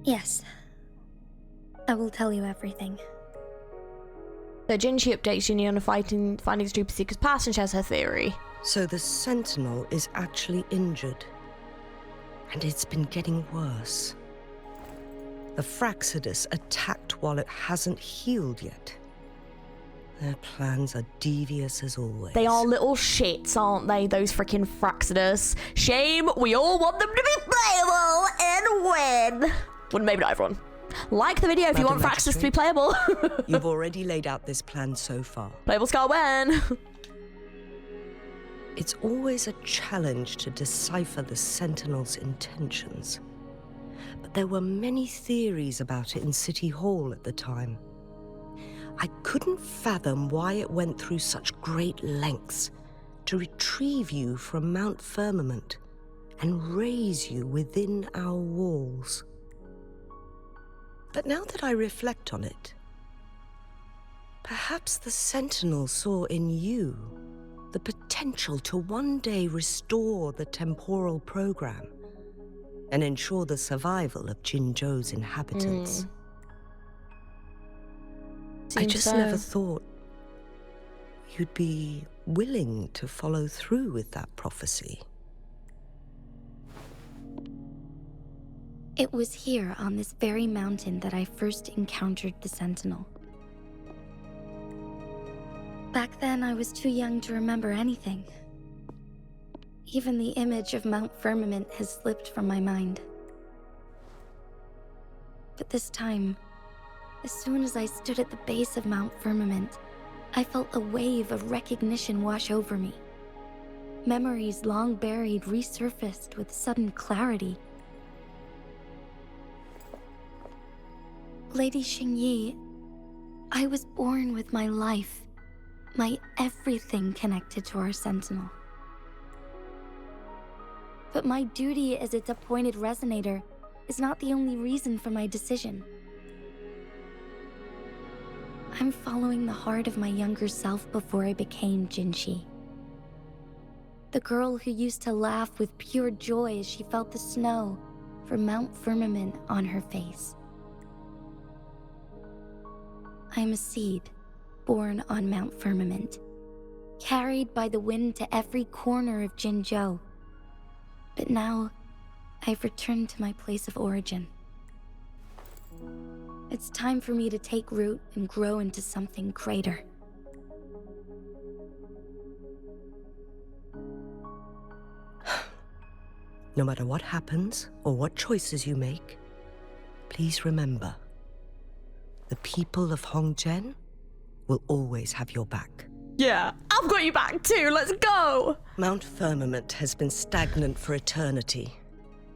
Yes. I will tell you everything. So Jinshi updates Ginny on finding Truper Seeker's past and shares her theory. So the Sentinel is actually injured. And it's been getting worse. The Fraxidus attacked while it hasn't healed yet. Their plans are devious as always. They are little shits, aren't they, those freaking Fraxidus? Shame we all want them to be playable and win. Well, maybe not everyone. Like the video if you want Fraxidus to be playable. You've already laid out this plan so far. Playable Scar win. It's always a challenge to decipher the Sentinel's intentions. But there were many theories about it in City Hall at the time. I couldn't fathom why it went through such great lengths to retrieve you from Mount Firmament and raise you within our walls. But now that I reflect on it, perhaps the Sentinel saw in you the potential to one day restore the temporal program and ensure the survival of Jinzhou's inhabitants. I just never thought you'd be willing to follow through with that prophecy. It was here on this very mountain that I first encountered the Sentinel. Back then, I was too young to remember anything. Even the image of Mount Firmament has slipped from my mind. But this time, as soon as I stood at the base of Mount Firmament, I felt a wave of recognition wash over me. Memories long buried resurfaced with sudden clarity. Lady Xingyi, I was born with my life, my everything connected to our Sentinel. But my duty as its appointed resonator is not the only reason for my decision. I'm following the heart of my younger self before I became Jinshi. The girl who used to laugh with pure joy as she felt the snow from Mount Firmament on her face. I'm a seed born on Mount Firmament, carried by the wind to every corner of Jinzhou. But now, I've returned to my place of origin. It's time for me to take root and grow into something greater. No matter what happens or what choices you make, please remember, the people of Hongzhen will always have your back. Yeah, I've got you back too. Let's go. Mount Firmament has been stagnant for eternity.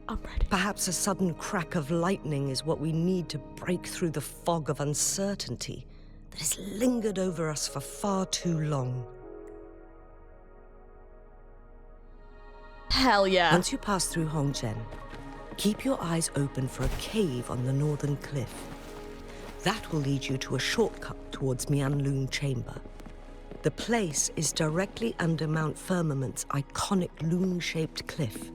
I'm ready. Perhaps a sudden crack of lightning is what we need to break through the fog of uncertainty that has lingered over us for far too long. Hell yeah. Once you pass through Hongzhen, keep your eyes open for a cave on the northern cliff. That will lead you to a shortcut towards Mianlun Chamber. The place is directly under Mount Firmament's iconic loon-shaped cliff.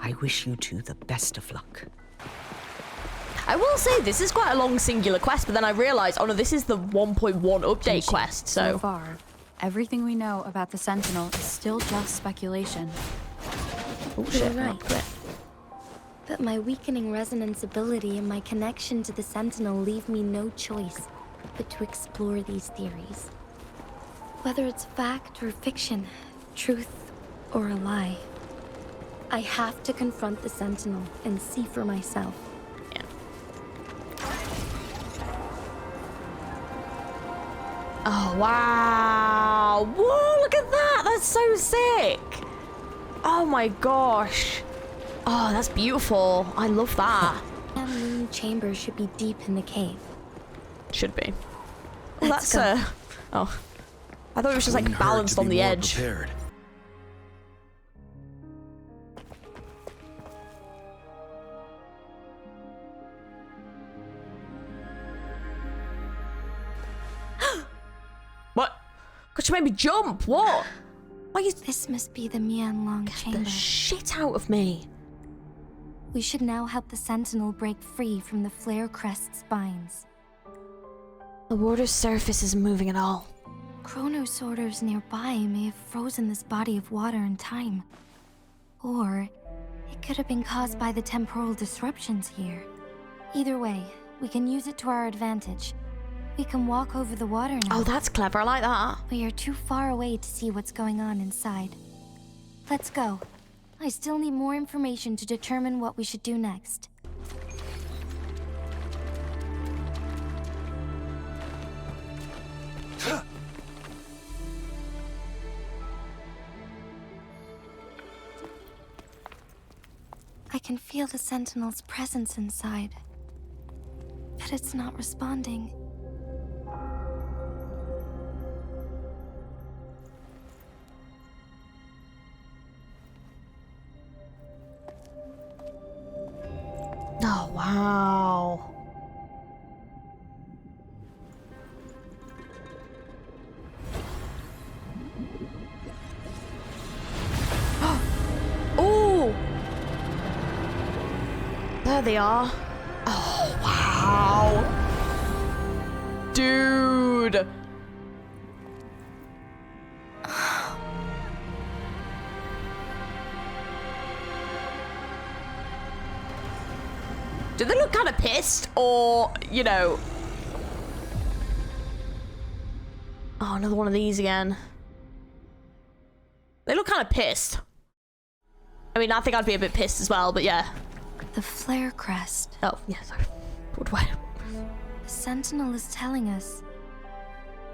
I wish you two the best of luck. I will say this is quite a long singular quest, but then I realized, oh no, this is the 1.1 update quest, So far, everything we know about the Sentinel is still just speculation. Oh shit, You're right. But my weakening resonance ability and my connection to the Sentinel leave me no choice but to explore these theories. Whether it's fact or fiction, truth or a lie, I have to confront the Sentinel and see for myself. Yeah. Oh, wow. Whoa, look at that. That's so sick. Oh my gosh. Oh, that's beautiful. I love that. That moon chamber should be deep in the cave. Should be. Oh, Let's that's go. Oh. I thought it was just like balanced on the edge. Prepared. What? God, you made me jump. What? Why you... This must be the Mianlong chamber. the shit out of me. We should now help the Sentinel break free from the flare crest spines. The water's surface isn't moving at all. Chronosorters nearby may have frozen this body of water in time. Or it could have been caused by the temporal disruptions here. Either way, we can use it to our advantage. We can walk over the water now. Oh, that's clever. I like that. We are too far away to see what's going on inside. Let's go. I still need more information to determine what we should do next. I can feel the Sentinel's presence inside, but it's not responding. Oh, wow. Oh! There they are. Oh, wow. Dude. Do they look kind of pissed, or, you know... Oh, another one of these again. They look kind of pissed. I mean, I think I'd be a bit pissed as well, but yeah. The flare crest. Oh, yeah, sorry. What way? The Sentinel is telling us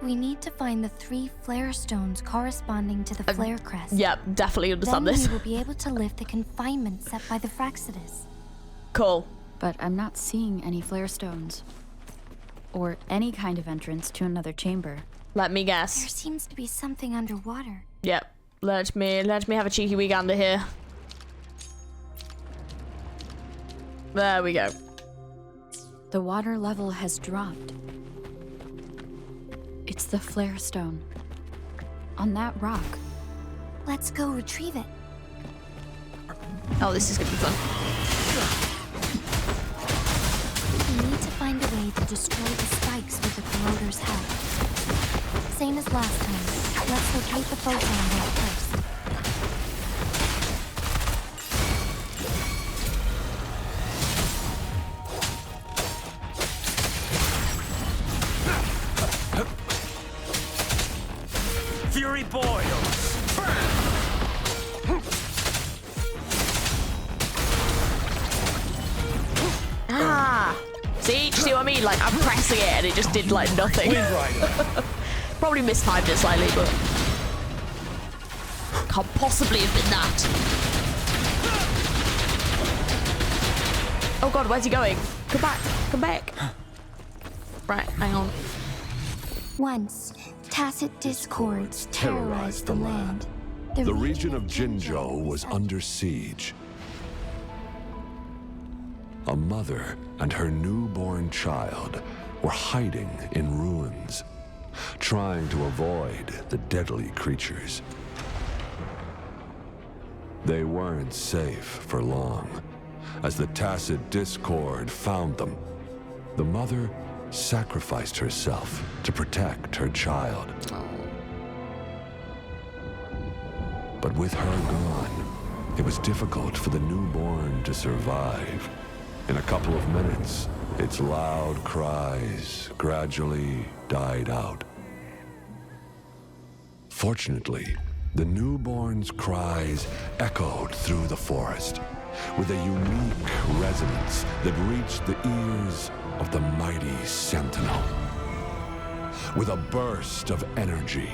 we need to find the 3 flare stones corresponding to the flare crest. Yep, definitely understand then this. we will be able to lift the confinement set by the Fraxidus. Cool. But I'm not seeing any flare stones. Or any kind of entrance to another chamber. Let me There guess. seems to be something underwater. Yep. Let me have a cheeky wee gander here. There we go. The water level has dropped. It's the flare stone. On that rock. Let's go retrieve it. Oh, this is gonna be fun. We need to find a way to destroy the spikes with the corroder's help. Same as last time. Let's locate the photon right first. Fury boils! Ah! See what I mean? Like, I'm pressing it and it just did, like, nothing. Probably mistimed it slightly, but... Can't possibly have been that. Oh god, where's he going? Come back, come back. Right, hang on. Once, tacit discords terrorized the land. The region of Jinzhou was under siege. A mother and her newborn child were hiding in ruins, trying to avoid the deadly creatures. They weren't safe for long, as the tacit discord found them. The mother sacrificed herself to protect her child. But with her gone, it was difficult for the newborn to survive. In a couple of minutes, its loud cries gradually died out. Fortunately, the newborn's cries echoed through the forest with a unique resonance that reached the ears of the mighty Sentinel. With a burst of energy,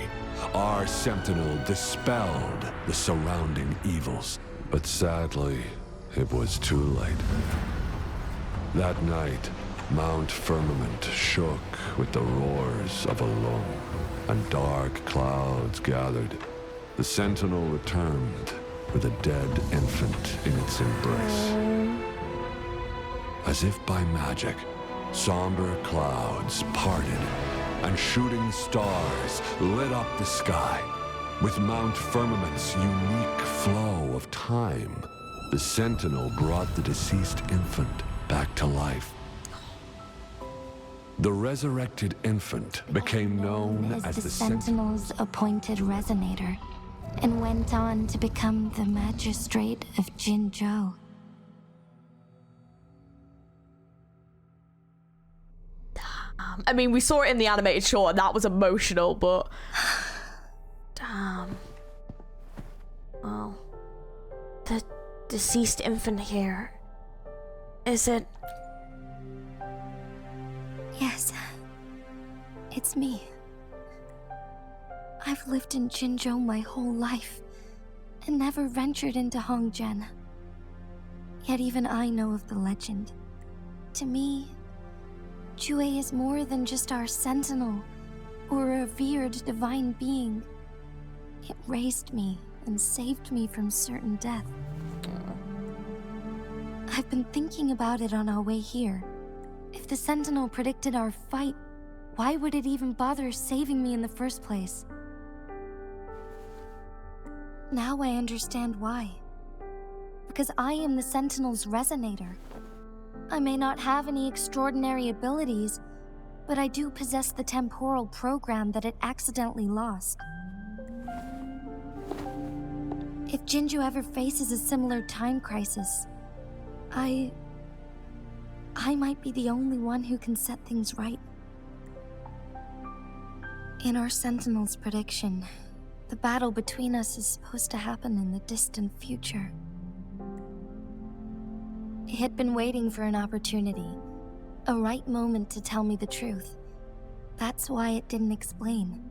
our Sentinel dispelled the surrounding evils. But sadly, it was too late. That night, Mount Firmament shook with the roars of a lung, and dark clouds gathered. The Sentinel returned with a dead infant in its embrace. As if by magic, somber clouds parted, and shooting stars lit up the sky. With Mount Firmament's unique flow of time, the Sentinel brought the deceased infant back to life. The resurrected infant became known as the Sentinel's appointed resonator, and went on to become the magistrate of Jinzhou. I mean, we saw it in the animated short and that was emotional, but... Damn. Well... The deceased infant here... Is it... Yes. It's me. I've lived in Jinzhou my whole life, and never ventured into Hongzhen. Yet even I know of the legend. To me, Jue is more than just our sentinel, or a revered divine being. It raised me and saved me from certain death. I've been thinking about it on our way here. If the Sentinel predicted our fight, why would it even bother saving me in the first place? Now I understand why. Because I am the Sentinel's resonator. I may not have any extraordinary abilities, but I do possess the temporal program that it accidentally lost. If Jinzhou ever faces a similar time crisis, I might be the only one who can set things right. In our Sentinel's prediction, the battle between us is supposed to happen in the distant future. It had been waiting for an opportunity, a right moment to tell me the truth. That's why it didn't explain.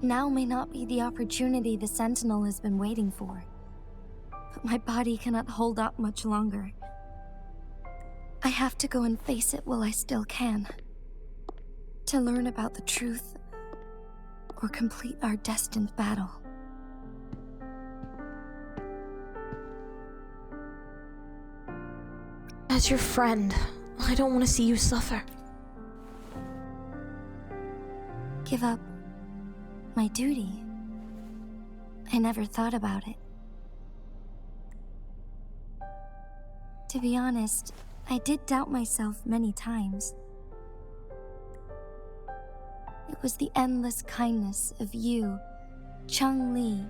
Now may not be the opportunity the Sentinel has been waiting for, but my body cannot hold up much longer. I have to go and face it while I still can. To learn about the truth, or complete our destined battle. As your friend, I don't want to see you suffer. give up my duty. I never thought about it. To be honest, I did doubt myself many times. It was the endless kindness of you, Cheng Li,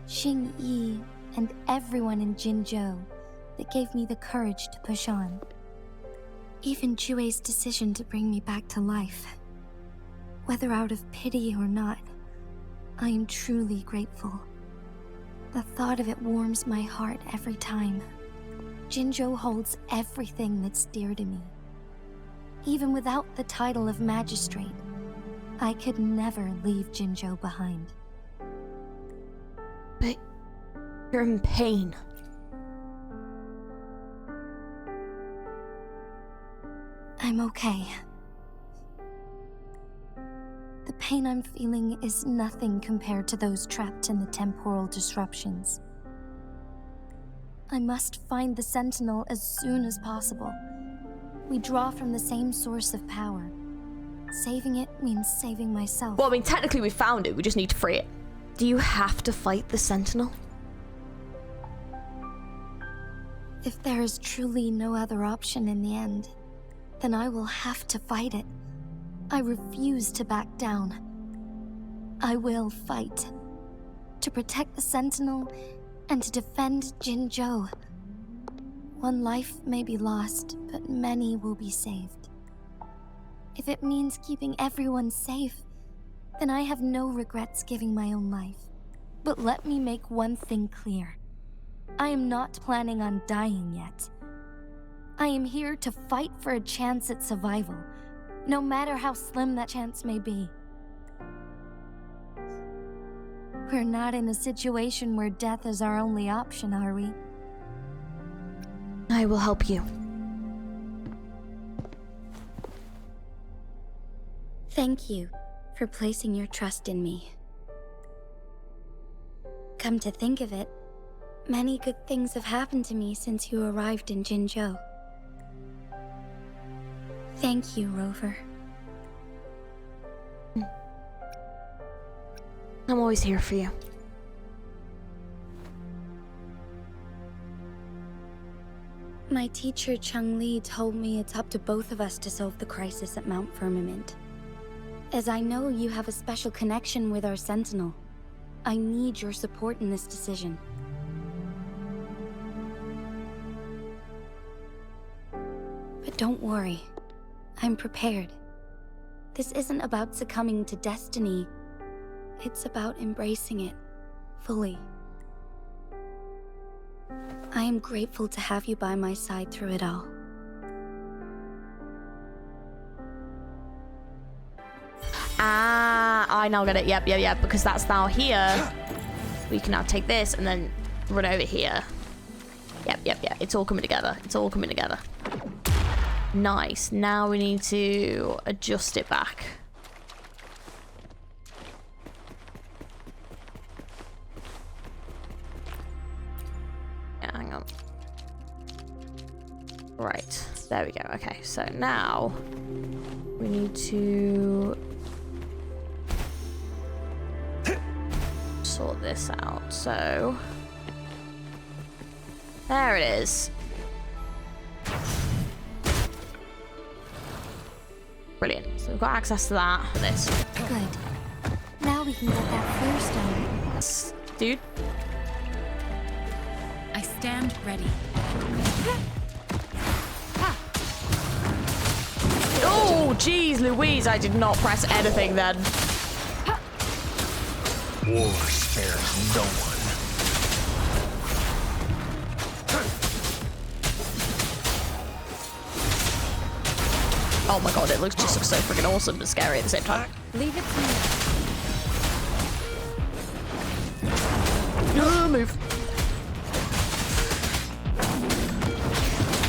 Xing Yi, and everyone in Jinzhou that gave me the courage to push on. Even Jue's decision to bring me back to life. Whether out of pity or not, I am truly grateful. The thought of it warms my heart every time. Jinzhou holds everything that's dear to me. Even without the title of magistrate, I could never leave Jinzhou behind. But you're in pain. I'm okay. The pain I'm feeling is nothing compared to those trapped in the temporal disruptions. I must find the Sentinel as soon as possible. We draw from the same source of power. Saving it means saving myself. Well, I mean, technically we found it. We just need to free it. Do you have to fight the Sentinel? If there is truly no other option in the end, then I will have to fight it. I refuse to back down. I will fight. To protect the Sentinel and to defend Jinzhou. One life may be lost, but many will be saved. If it means keeping everyone safe, then I have no regrets giving my own life. But let me make one thing clear. I am not planning on dying yet. I am here to fight for a chance at survival, no matter how slim that chance may be. We're not in a situation where death is our only option, are we? I will help you. Thank you for placing your trust in me. Come to think of it, many good things have happened to me since you arrived in Jinzhou. Thank you, Rover. I'm always here for you. My teacher Cheng Li told me it's up to both of us to solve the crisis at Mount Firmament. As I know you have a special connection with our Sentinel, I need your support in this decision. But don't worry, I'm prepared. This isn't about succumbing to destiny. It's about embracing it fully. I am grateful to have you by my side through it all. Ah, I now get it. Yep, because that's now here. We can now take this and then run over here. Yep. It's all coming together. It's all coming together. Nice. Now we need to adjust it back. Yeah, hang on. Right. There we go. Okay, so now we need to sort this out. So there it is. Brilliant. So we've got access to that. This. Good. Now we can get that flare stone. Yes, dude. I stand ready. Oh, jeez, Louise! I did not press anything then. War spares no one. Oh my god, it just looks so freaking awesome but scary at the same time. Leave it to me. Move.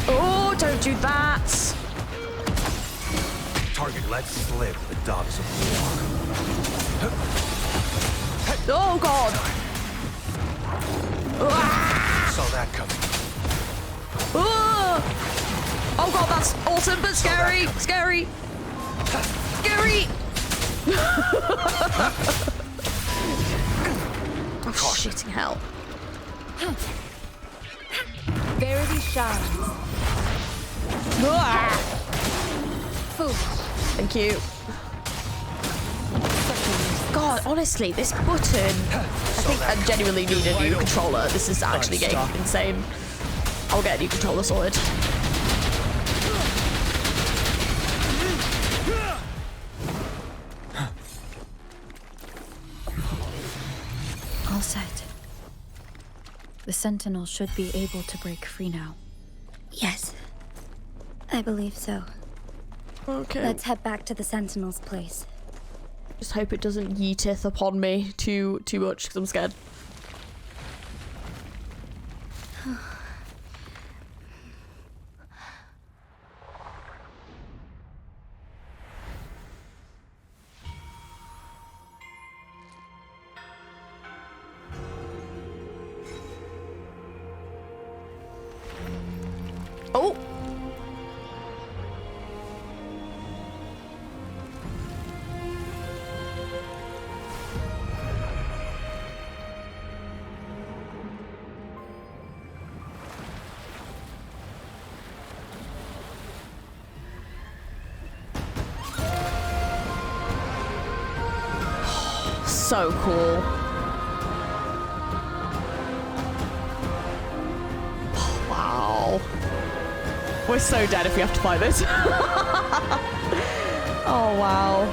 Oh, don't do that. Target let slip the dogs of war. Oh god. Saw that coming. Oh god, that's awesome but scary. Scary. Oh, shitting hell. Verity shines. Thank you. God, honestly, this button, I think I genuinely need a new controller. This is actually getting insane. I'll get a new controller sorted. All set. The Sentinel should be able to break free now. Yes, I believe so. Okay. Let's head back to the Sentinel's place. Just hope it doesn't yeeteth upon me too much, because I'm scared. Oh! So cool. Wow. We're so dead if we have to fight this. Oh, wow.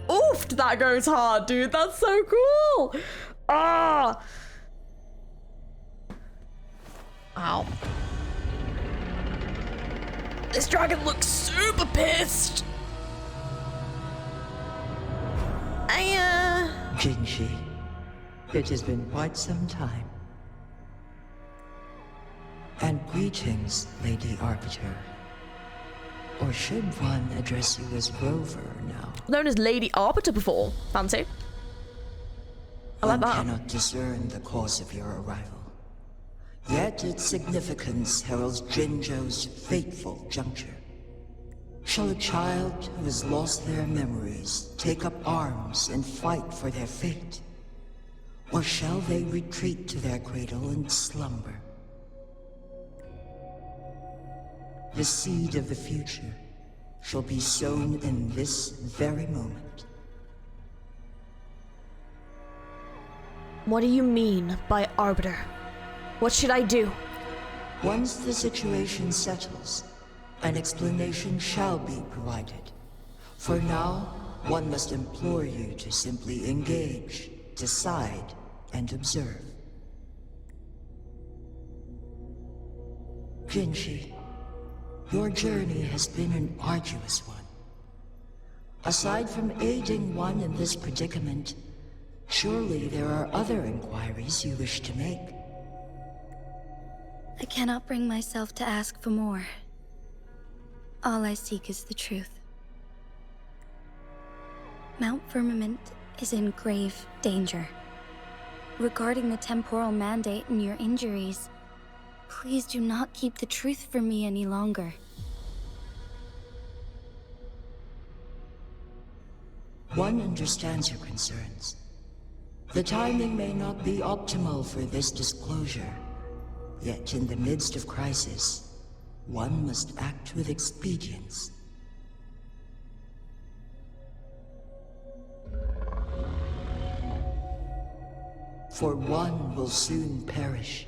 Oof, that goes hard, dude. That's so cool. Ah. Ow. This dragon looks super pissed. Jinshi, it has been quite some time. And greetings, Lady Arbiter. Or should one address you as Rover now? Known as Lady Arbiter before. Fancy. I like that. One cannot discern the cause of your arrival. Yet its significance heralds Jinzhou's fateful juncture. Shall a child who has lost their memories take up arms and fight for their fate? Or shall they retreat to their cradle and slumber? The seed of the future shall be sown in this very moment. What do you mean by Arbiter? What should I do? Once the situation settles, an explanation shall be provided. For now, one must implore you to simply engage, decide, and observe. Jinshi, your journey has been an arduous one. Aside from aiding one in this predicament, surely there are other inquiries you wish to make. I cannot bring myself to ask for more. All I seek is the truth. Mount Firmament is in grave danger. Regarding the temporal mandate and your injuries, please do not keep the truth from me any longer. One understands your concerns. The timing may not be optimal for this disclosure. Yet in the midst of crisis, one must act with expedience. For one will soon perish.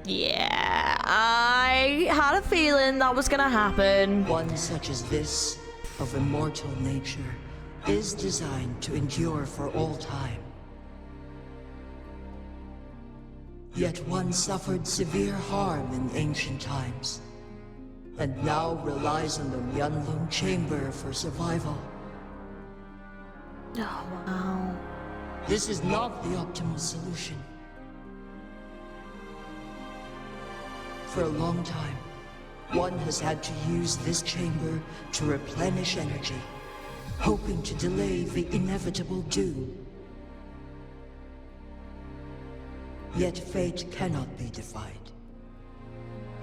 Yeah, I had a feeling that was gonna happen. One such as this, of immortal nature, is designed to endure for all time. Yet one suffered severe harm in ancient times, and now relies on the Mianlong Chamber for survival. Oh, wow. This is not the optimal solution. For a long time, one has had to use this chamber to replenish energy, hoping to delay the inevitable doom. yet fate cannot be defied.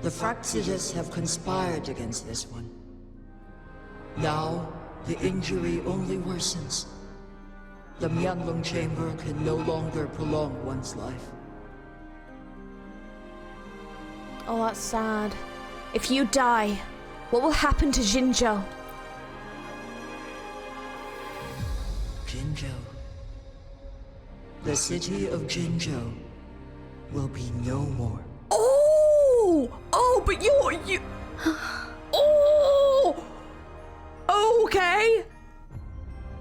The Fraxidus have conspired against this one. Now, the injury only worsens. The Mianlong Chamber can no longer prolong one's life. Oh, that's sad. If you die, what will happen to Jinzhou? Jinzhou. The city of Jinzhou will be no more. Oh! Oh, but you... Oh! Okay!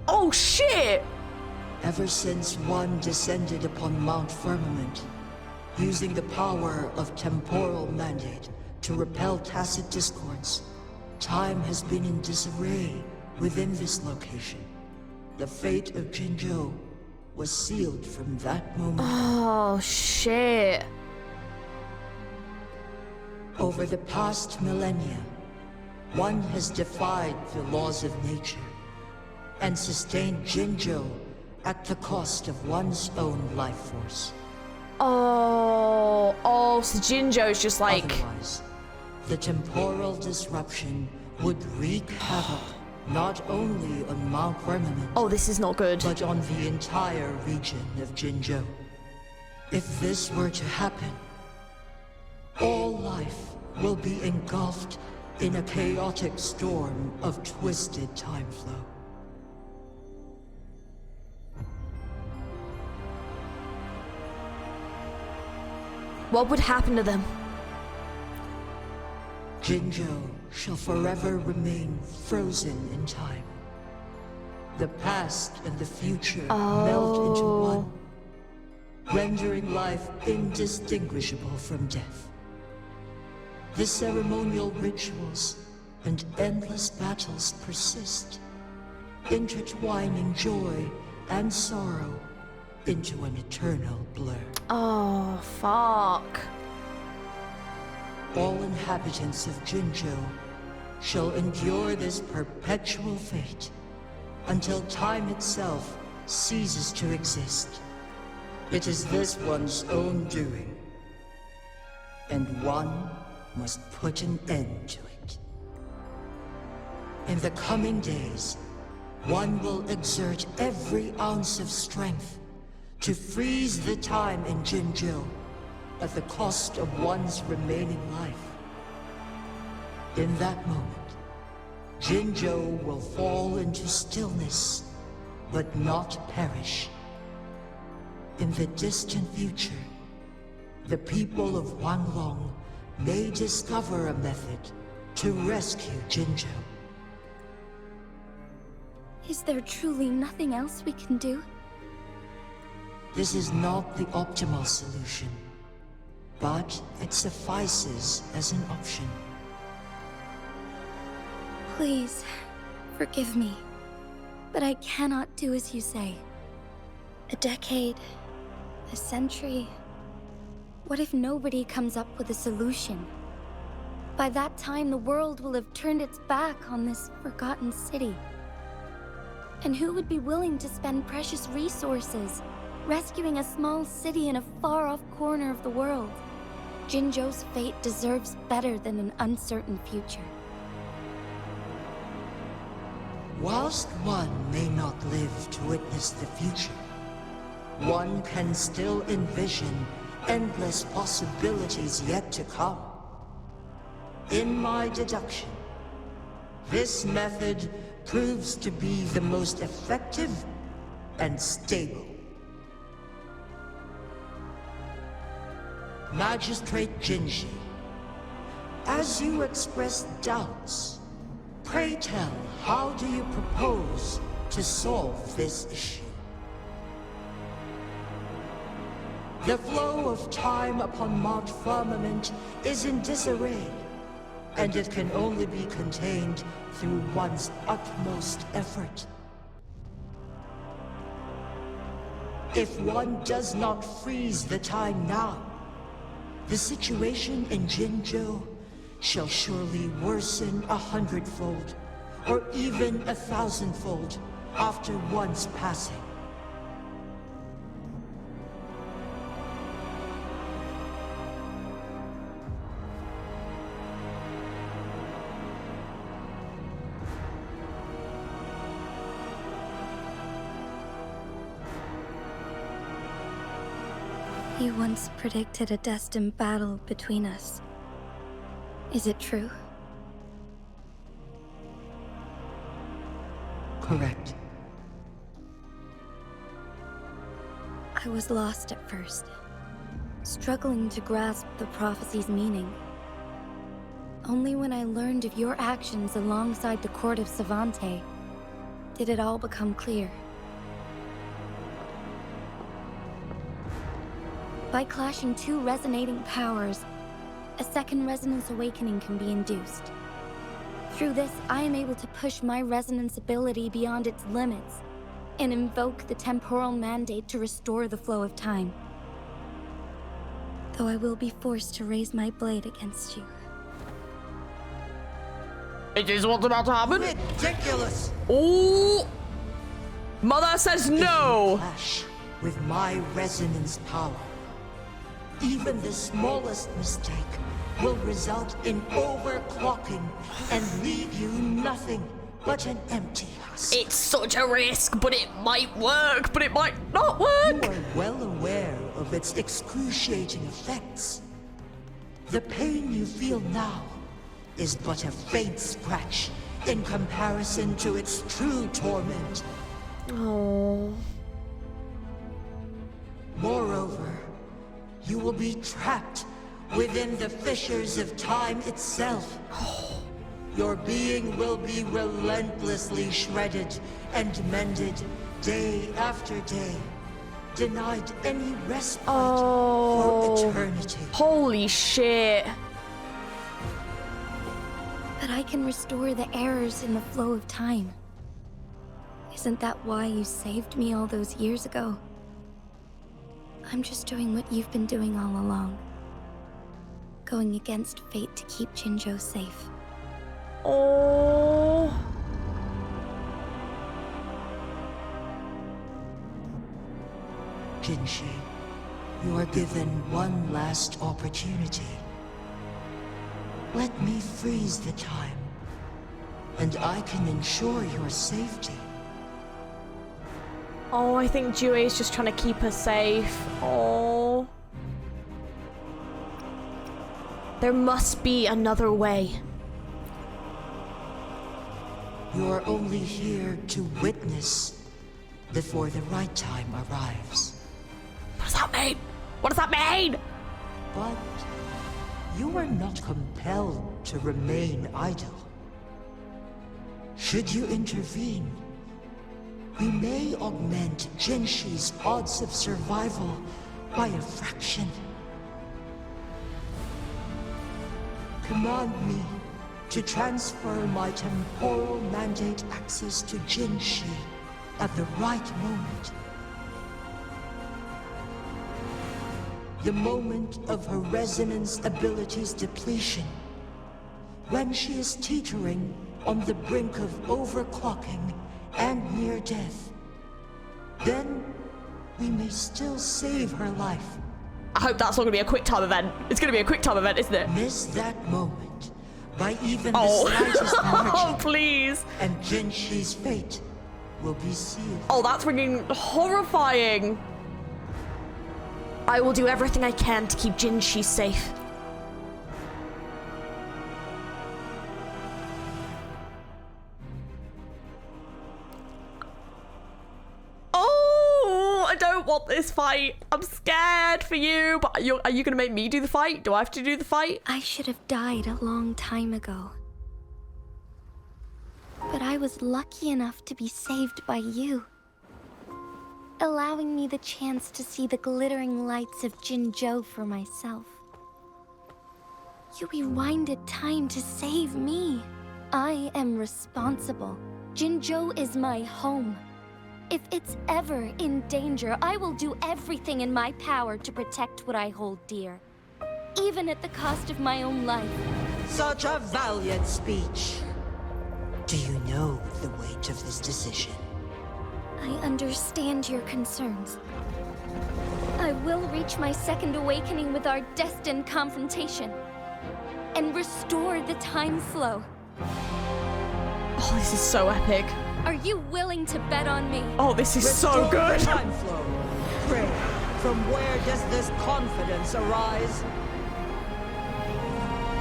Oh, shit! Ever since one descended upon Mount Firmament, using the power of temporal mandate to repel tacit discords, time has been in disarray within this location. The fate of Jinzhou was sealed from that moment. Oh, shit. Over the past millennia, one has defied the laws of nature and sustained Jinzhou at the cost of one's own life force. Oh, so Jinzhou's just like... Otherwise, the temporal disruption would wreak havoc not only on Mount Firmament. Oh, this is not good. But on the entire region of Jinzhou. If this were to happen, all life will be engulfed in a chaotic storm of twisted time flow. What would happen to them? Jinzhou shall forever remain frozen in time. The past and the future melt into one, rendering life indistinguishable from death. The ceremonial rituals and endless battles persist, intertwining joy and sorrow into an eternal blur. Oh, fuck. All inhabitants of Jinzhou shall endure this perpetual fate until time itself ceases to exist. It is this one's own doing, and one must put an end to it. In the coming days, one will exert every ounce of strength to freeze the time in Jinzhou at the cost of one's remaining life. In that moment, Jinzhou will fall into stillness, but not perish. In the distant future, the people of Wanglong may discover a method to rescue Jinzhou. Is there truly nothing else we can do? This is not the optimal solution, but it suffices as an option. Please, forgive me, but I cannot do as you say. A decade, a century. What if nobody comes up with a solution? By that time, the world will have turned its back on this forgotten city. And who would be willing to spend precious resources rescuing a small city in a far-off corner of the world? Jinzhou's fate deserves better than an uncertain future. Whilst one may not live to witness the future, one can still envision endless possibilities yet to come. In my deduction, this method proves to be the most effective and stable. Magistrate Jinji, as you express doubts, pray tell, how do you propose to solve this issue? The flow of time upon Mount Firmament is in disarray, and it can only be contained through one's utmost effort. If one does not freeze the time now, the situation in Jinzhou shall surely worsen 100-fold, or even 1,000-fold, after one's passing. You once predicted a destined battle between us. Is it true? Correct. I was lost at first, struggling to grasp the prophecy's meaning. Only when I learned of your actions alongside the court of Savante did it all become clear. By clashing two resonating powers, a second resonance awakening can be induced. Through this, I am able to push my resonance ability beyond its limits and invoke the temporal mandate to restore the flow of time. Though I will be forced to raise my blade against you. It is what's about to happen. Ridiculous! Oh! Mother says no! Clash with my resonance power. Even the smallest mistake will result in overclocking and leave you nothing but an empty husk. It's such a risk, but it might work, but it might not work. You are well aware of its excruciating effects. The pain you feel now is but a faint scratch in comparison to its true torment. Oh. Moreover, you will be trapped within the fissures of time itself. Your being will be relentlessly shredded and mended day after day, denied any respite for eternity. Holy shit. But I can restore the errors in the flow of time. Isn't that why you saved me all those years ago? I'm just doing what you've been doing all along. Going against fate to keep Jinzhou safe. Oh. Jinshi, you are given one last opportunity. Let me freeze the time, and I can ensure your safety. Oh, I think Jue is just trying to keep her safe. Oh. There must be another way. You are only here to witness before the right time arrives. What does that mean? What does that mean? But you are not compelled to remain idle. Should you intervene, we may augment Jinshi's odds of survival by a fraction. Command me to transfer my temporal mandate access to Jinshi at the right moment. The moment of her resonance ability's depletion, when she is teetering on the brink of overclocking and near death. Then we may still save her life. I hope that's not going to be a quick time event. It's going to be a quick time event, isn't it? Miss that moment by even the slightest margin. Oh, please. And Jinshi's fate will be sealed. Oh, that's freaking horrifying. I will do everything I can to keep Jinshi safe. Oh, I don't want this fight. I'm scared for you, but are you going to make me do the fight? Do I have to do the fight? I should have died a long time ago. But I was lucky enough to be saved by you, allowing me the chance to see the glittering lights of Jinzhou for myself. You rewinded time to save me. I am responsible. Jinzhou is my home. If it's ever in danger, I will do everything in my power to protect what I hold dear, even at the cost of my own life. Such a valiant speech. Do you know the weight of this decision? I understand your concerns. I will reach my second awakening with our destined confrontation and restore the time flow. Oh, this is so epic. Are you willing to bet on me? Oh, this is so Restore good. Time flow. Pray. From where does this confidence arise?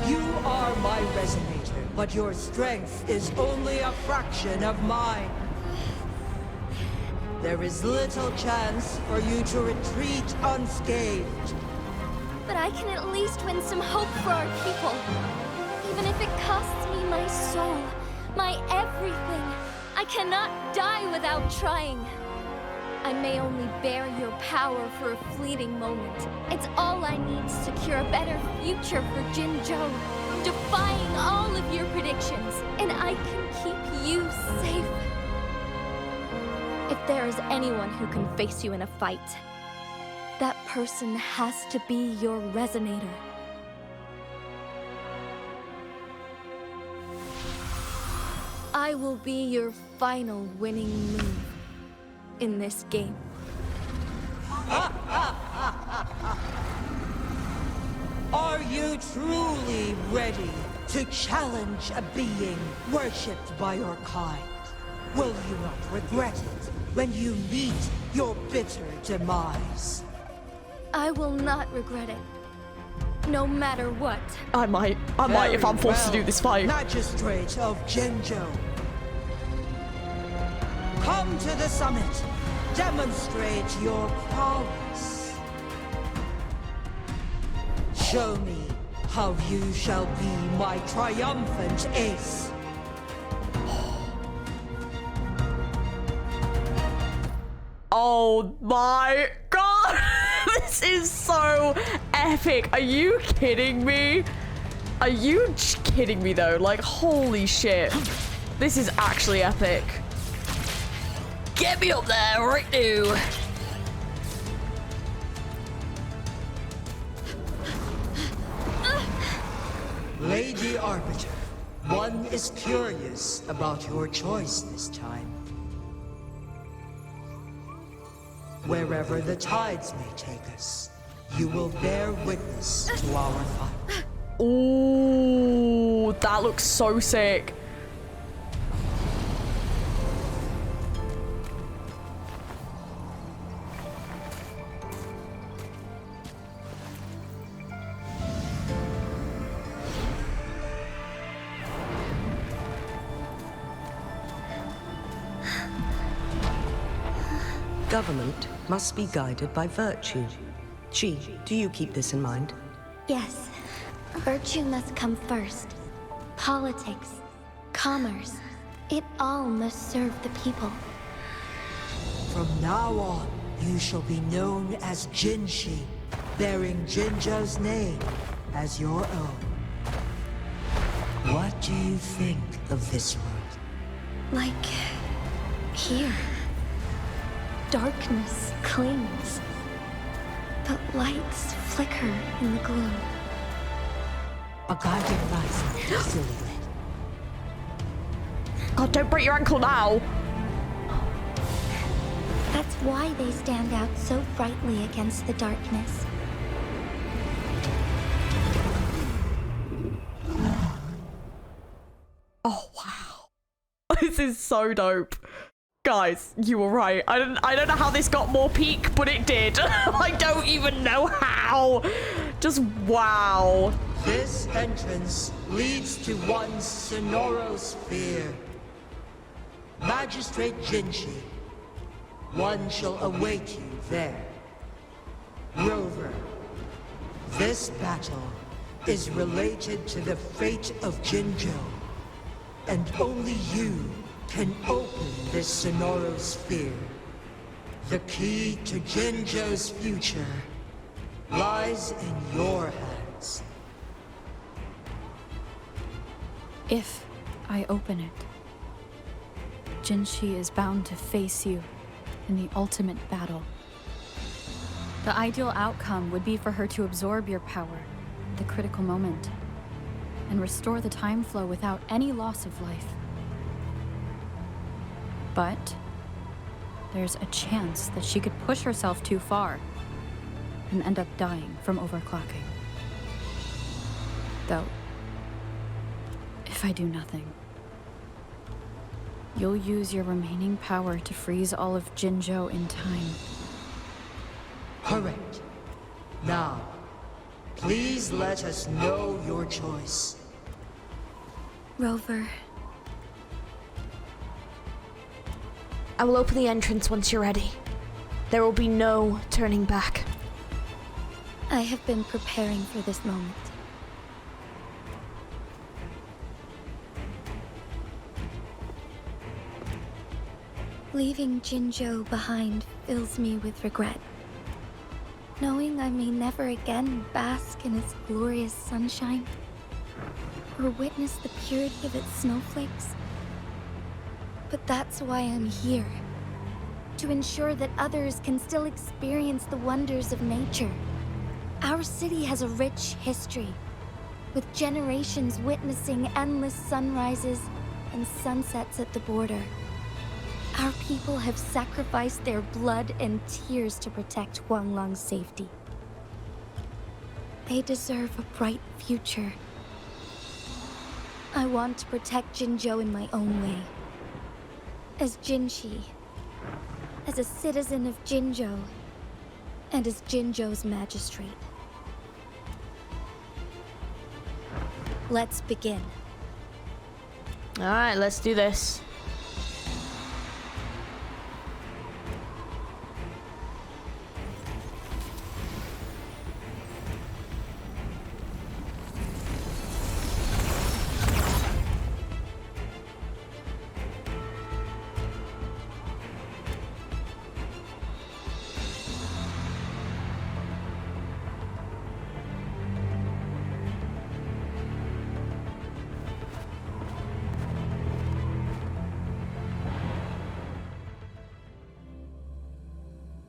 You are my resonator, but your strength is only a fraction of mine. There is little chance for you to retreat unscathed. But I can at least win some hope for our people. Even if it costs me my soul, my everything. I cannot die without trying. I may only bear your power for a fleeting moment. It's all I need to secure a better future for Jinzhou, defying all of your predictions, and I can keep you safe. If there is anyone who can face you in a fight, that person has to be your resonator. I will be your final winning move in this game. Are you truly ready to challenge a being worshipped by your kind? Will you not regret it when you meet your bitter demise? I will not regret it, no matter what. I might if I'm forced to do this fight. Magistrate of Jinzhou, come to the summit. Demonstrate your prowess. Show me how you shall be my triumphant ace. Oh my god! This is so epic. Are you kidding me? Are you kidding me though? Like, holy shit. This is actually epic. Get me up there right now. Lady Arbiter, one is curious about your choice this time. Wherever the tides may take us, you will bear witness to our fight. Ooh, that looks so sick. Government must be guided by virtue. Chi, do you keep this in mind? Yes, virtue must come first. Politics, commerce, it all must serve the people. From now on, you shall be known as Jinshi, bearing Jinzhou's name as your own. What do you think of this world? Like here. Darkness clings, but lights flicker in the gloom. A guiding light, silhouette. God, don't break your ankle now. That's why they stand out so brightly against the darkness. Oh, wow. This is so dope. Guys, you were right. I don't know how this got more peak, but it did. I don't even know how. Just wow. This entrance leads to one's sonorosphere. Magistrate Jinshi, one shall await you there. Rover, this battle is related to the fate of Jinzhou, and only you can open this sonorosphere. The key to Jinzhou's future lies in your hands. If I open it, Jinshi is bound to face you in the ultimate battle. The ideal outcome would be for her to absorb your power at the critical moment and restore the time flow without any loss of life. But there's a chance that she could push herself too far and end up dying from overclocking. Though, if I do nothing, you'll use your remaining power to freeze all of Jinzhou in time. Correct. Now, please let us know your choice. Rover, I will open the entrance once you're ready. There will be no turning back. I have been preparing for this moment. Leaving Jinzhou behind fills me with regret. Knowing I may never again bask in its glorious sunshine, or witness the purity of its snowflakes. But that's why I'm here. To ensure that others can still experience the wonders of nature. Our city has a rich history, with generations witnessing endless sunrises and sunsets at the border. Our people have sacrificed their blood and tears to protect Huanglang's safety. They deserve a bright future. I want to protect Jinzhou in my own way. As Jinshi, as a citizen of Jinzhou, and as Jinzhou's magistrate. Let's begin. Alright, let's do this.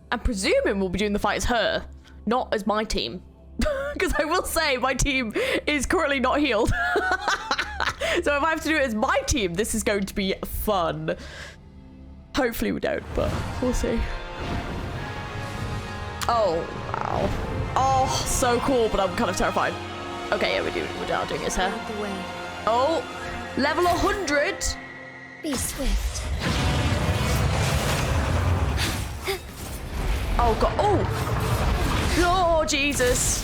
I'm presuming we'll be doing the fight as her, not as my team. Because I will say my team is currently not healed. So if I have to do it as my team, this is going to be fun. Hopefully we don't, but we'll see. Oh, wow. Oh, so cool, but I'm kind of terrified. Okay, yeah, we're now doing his hair. Oh, level 100. Be swift. Oh god, oh! Oh, Jesus!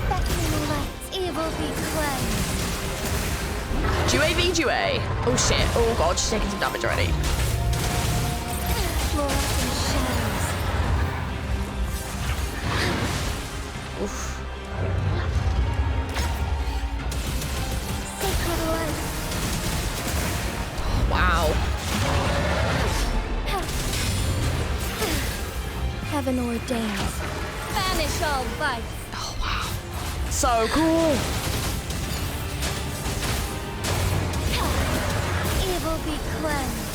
Beckoning lights, evil be cleansed. Due v Due. Oh shit, oh god, she's taking some damage already. Fluorescent shadows. Oof. Sacred light. Wow. Heaven ordains. Banish all vice. Oh wow. So cool. Evil be cleansed.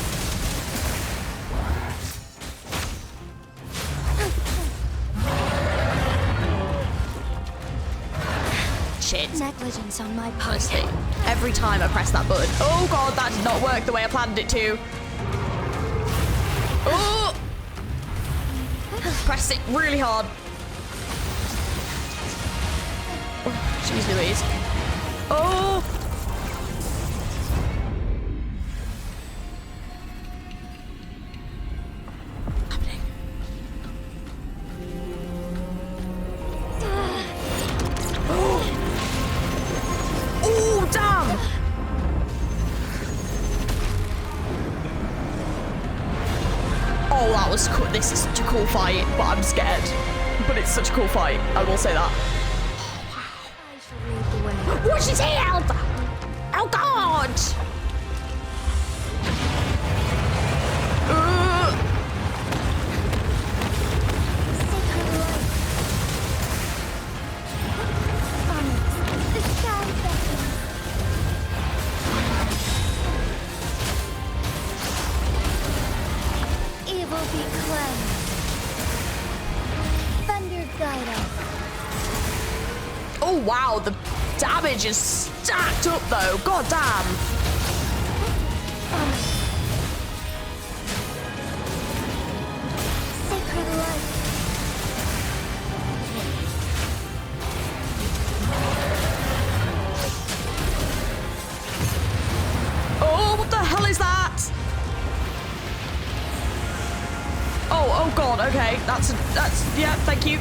Shit. Negligence on my part. Honestly, every time I press that button. Oh god, that did not work the way I planned it to. Oh! Press it really hard. Oh, jeez Louise. Oh! Happening. Oh, damn! Oh, that was cool. This is such a cool fight, but I'm scared. But it's such a cool fight, I will say that. I shall lead the way. Oh, she's healed! Oh, God! Sacred light. Onyx, the sky beckons. Evil be cleansed. Thunder guide us. Oh, wow, the damage is stacked up, though. God damn. Sacred light. That's yeah, thank you.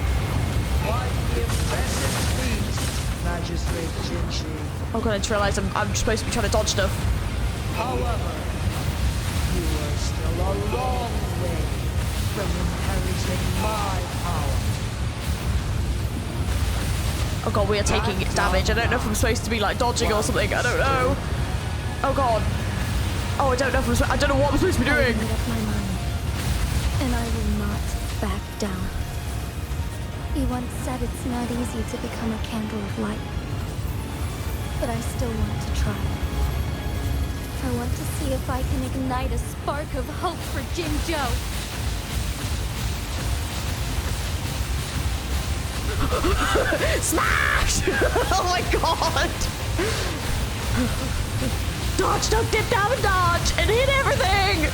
Magistrate Jinchi. Oh god, I just realised I'm supposed to be trying to dodge stuff. However, you are still a long way from inheriting my power. Oh god, we are taking damage. I don't know if I'm supposed to be like dodging or something. I don't know. Oh god. Oh, I don't know if I don't know what I'm supposed to be doing. I made up my mind, and I will not back down. He once said it's not easy to become a candle of light, but I still want to try. I want to see if I can ignite a spark of hope for Jinzhou. Smash! Oh my god! Dodge, duck, dip, down, and dodge, and hit everything!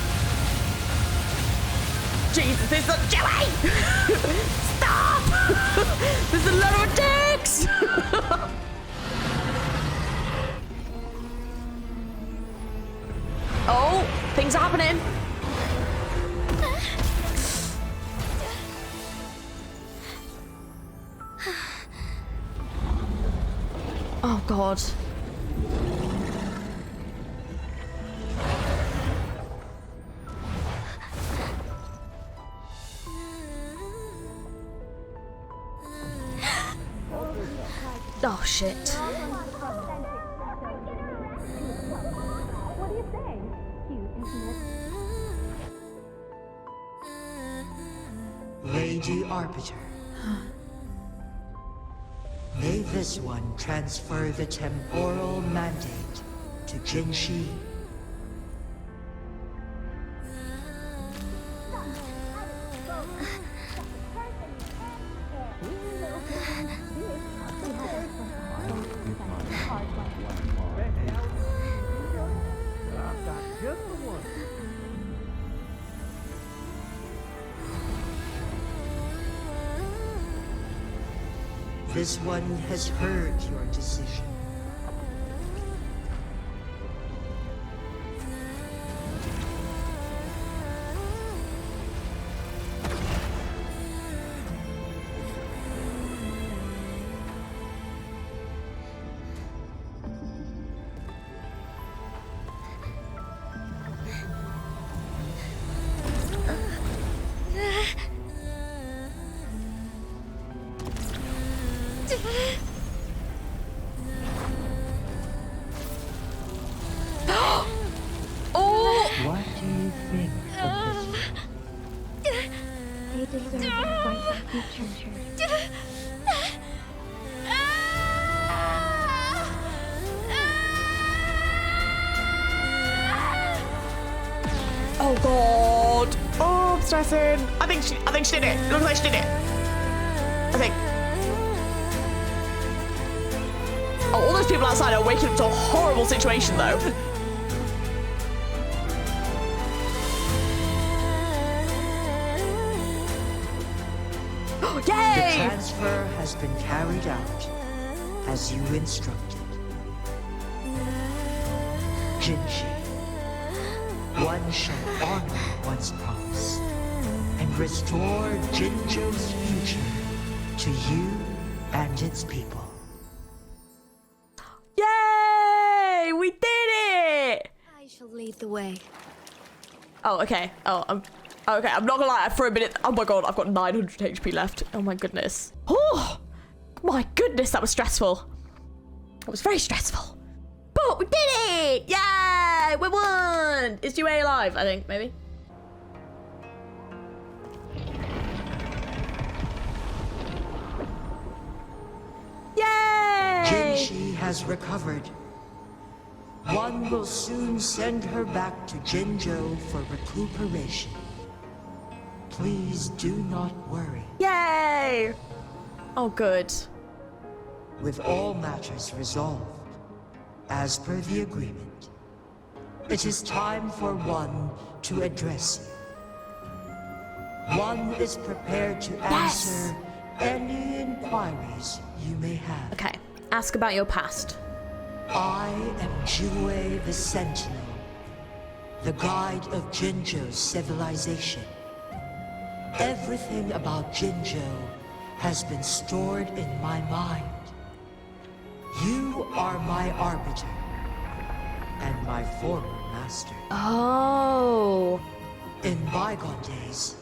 Jesus, this is Joey! Stop! This is a lot of attacks! Oh, things are happening. Oh god. Oh shit. Lady Arbiter. May this one transfer the temporal mandate to Jinshi. This one has heard your decision. What do you think of this? They deserve a brighter future. Oh god. Oh, I'm stressing. I think she did it. Looks like she did it. I think. Oh, all those people outside are waking up to a horrible situation though. Yay! The transfer has been carried out as you instructed. Jinshi, one shall honor one's promise and restore Jinzhou's future to you and its people. Yay! We did it! I shall lead the way. Oh, okay. Oh, okay. I'm not gonna lie. For a minute. Oh my god, I've got 900 HP left. Oh my goodness. Oh my goodness, that was stressful. That was very stressful. But we did it! Yay! We won! Is UA alive? I think maybe. Yay! Jinshi has recovered. One will soon send her back to Jinzhou for recuperation. Please do not worry. Yay! Oh, good. With all matters resolved, as per the agreement, it is time for one to address you. One is prepared to answer any inquiries you may have. Okay, ask about your past. I am Jue the Sentinel, the guide of Jinzhou's civilization. Everything about Jinzhou has been stored in my mind. You are my arbiter and my former master. Oh. In bygone days,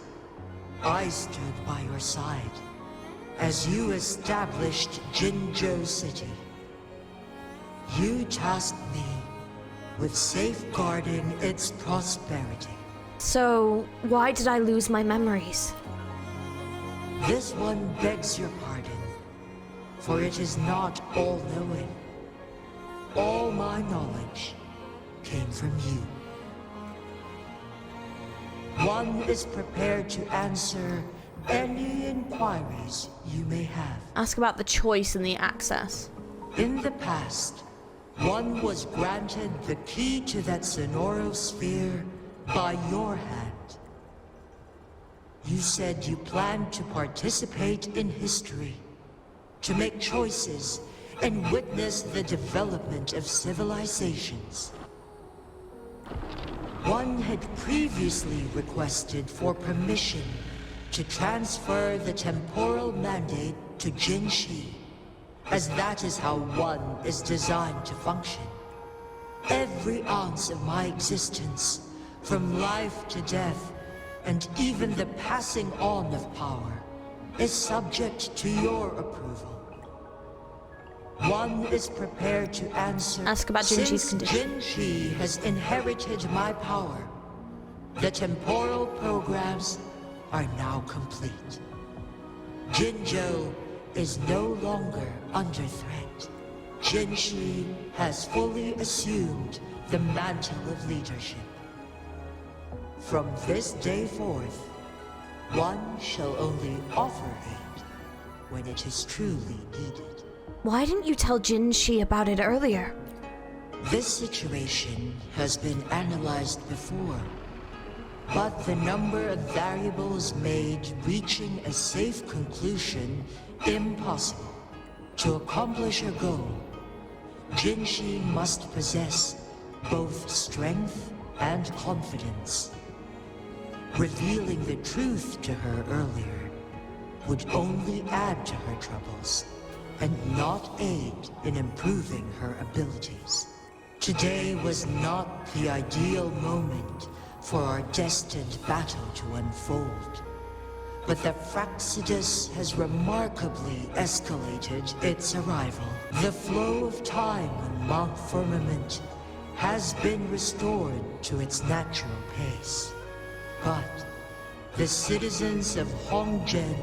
I stood by your side as you established Jinzhou City. You tasked me with safeguarding its prosperity. So, why did I lose my memories? This one begs your pardon, for it is not all-knowing. All my knowledge came from you. One is prepared to answer any inquiries you may have. Ask about the choice and the access. In the past, one was granted the key to that Sonoro sphere by your hand. You said you planned to participate in history, to make choices and witness the development of civilizations. One had previously requested for permission to transfer the temporal mandate to Jinshi, as that is how one is designed to function. Every ounce of my existence, from life to death, and even the passing on of power, is subject to your approval. One is prepared to answer. Ask about Jinshi's condition. Jinshi has inherited my power. The temporal programs are now complete. Jinzhou is no longer under threat. Jinshi has fully assumed the mantle of leadership. From this day forth, one shall only offer aid when it is truly needed. Why didn't you tell Jinshi about it earlier? This situation has been analyzed before, but the number of variables made reaching a safe conclusion impossible. To accomplish her goal, Jinshi must possess both strength and confidence. Revealing the truth to her earlier would only add to her troubles and not aid in improving her abilities. Today was not the ideal moment for our destined battle to unfold, but the Fraxidus has remarkably escalated its arrival. The flow of time on Mount Firmament has been restored to its natural pace. But the citizens of Hongzhen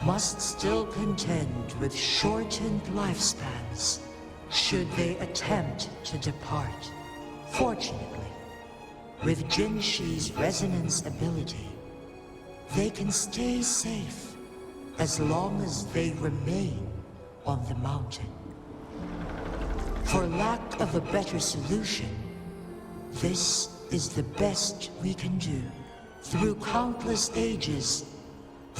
must still contend with shortened lifespans should they attempt to depart. Fortunately, with Jinshi's resonance ability, they can stay safe as long as they remain on the mountain. For lack of a better solution, this is the best we can do. Through countless ages,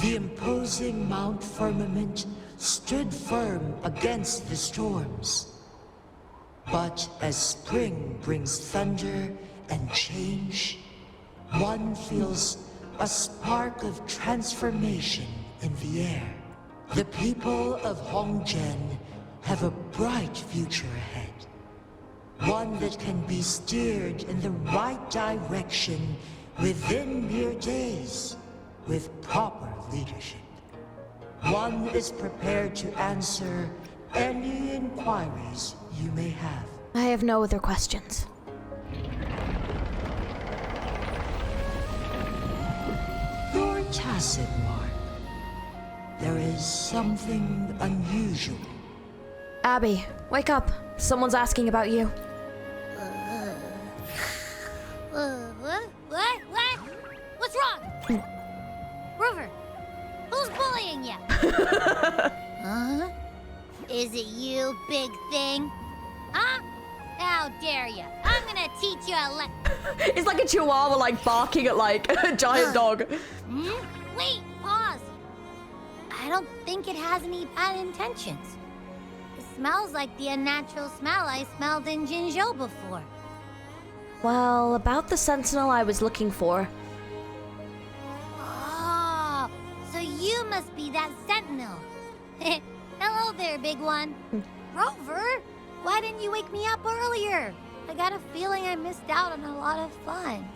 the imposing Mount Firmament stood firm against the storms. But as spring brings thunder and change, one feels a spark of transformation in the air. The people of Hongzhen have a bright future ahead. One that can be steered in the right direction within mere days, with proper leadership. One is prepared to answer any inquiries you may have. I have no other questions. You're tacit, Mark. There is something unusual. Abby, wake up. Someone's asking about you. What? What's wrong? Rover, who's bullying you? Huh? Is it you, big thing? Huh? How dare you? I'm gonna teach you a lesson. It's like a chihuahua, like, barking at, like, a giant dog. Wait, pause. I don't think it has any bad intentions. It smells like the unnatural smell I smelled in Jinzhou before. Well, about the sentinel I was looking for. Oh, Sentinel. Hello there, big one. Rover, why didn't you wake me up earlier? I got a feeling I missed out on a lot of fun.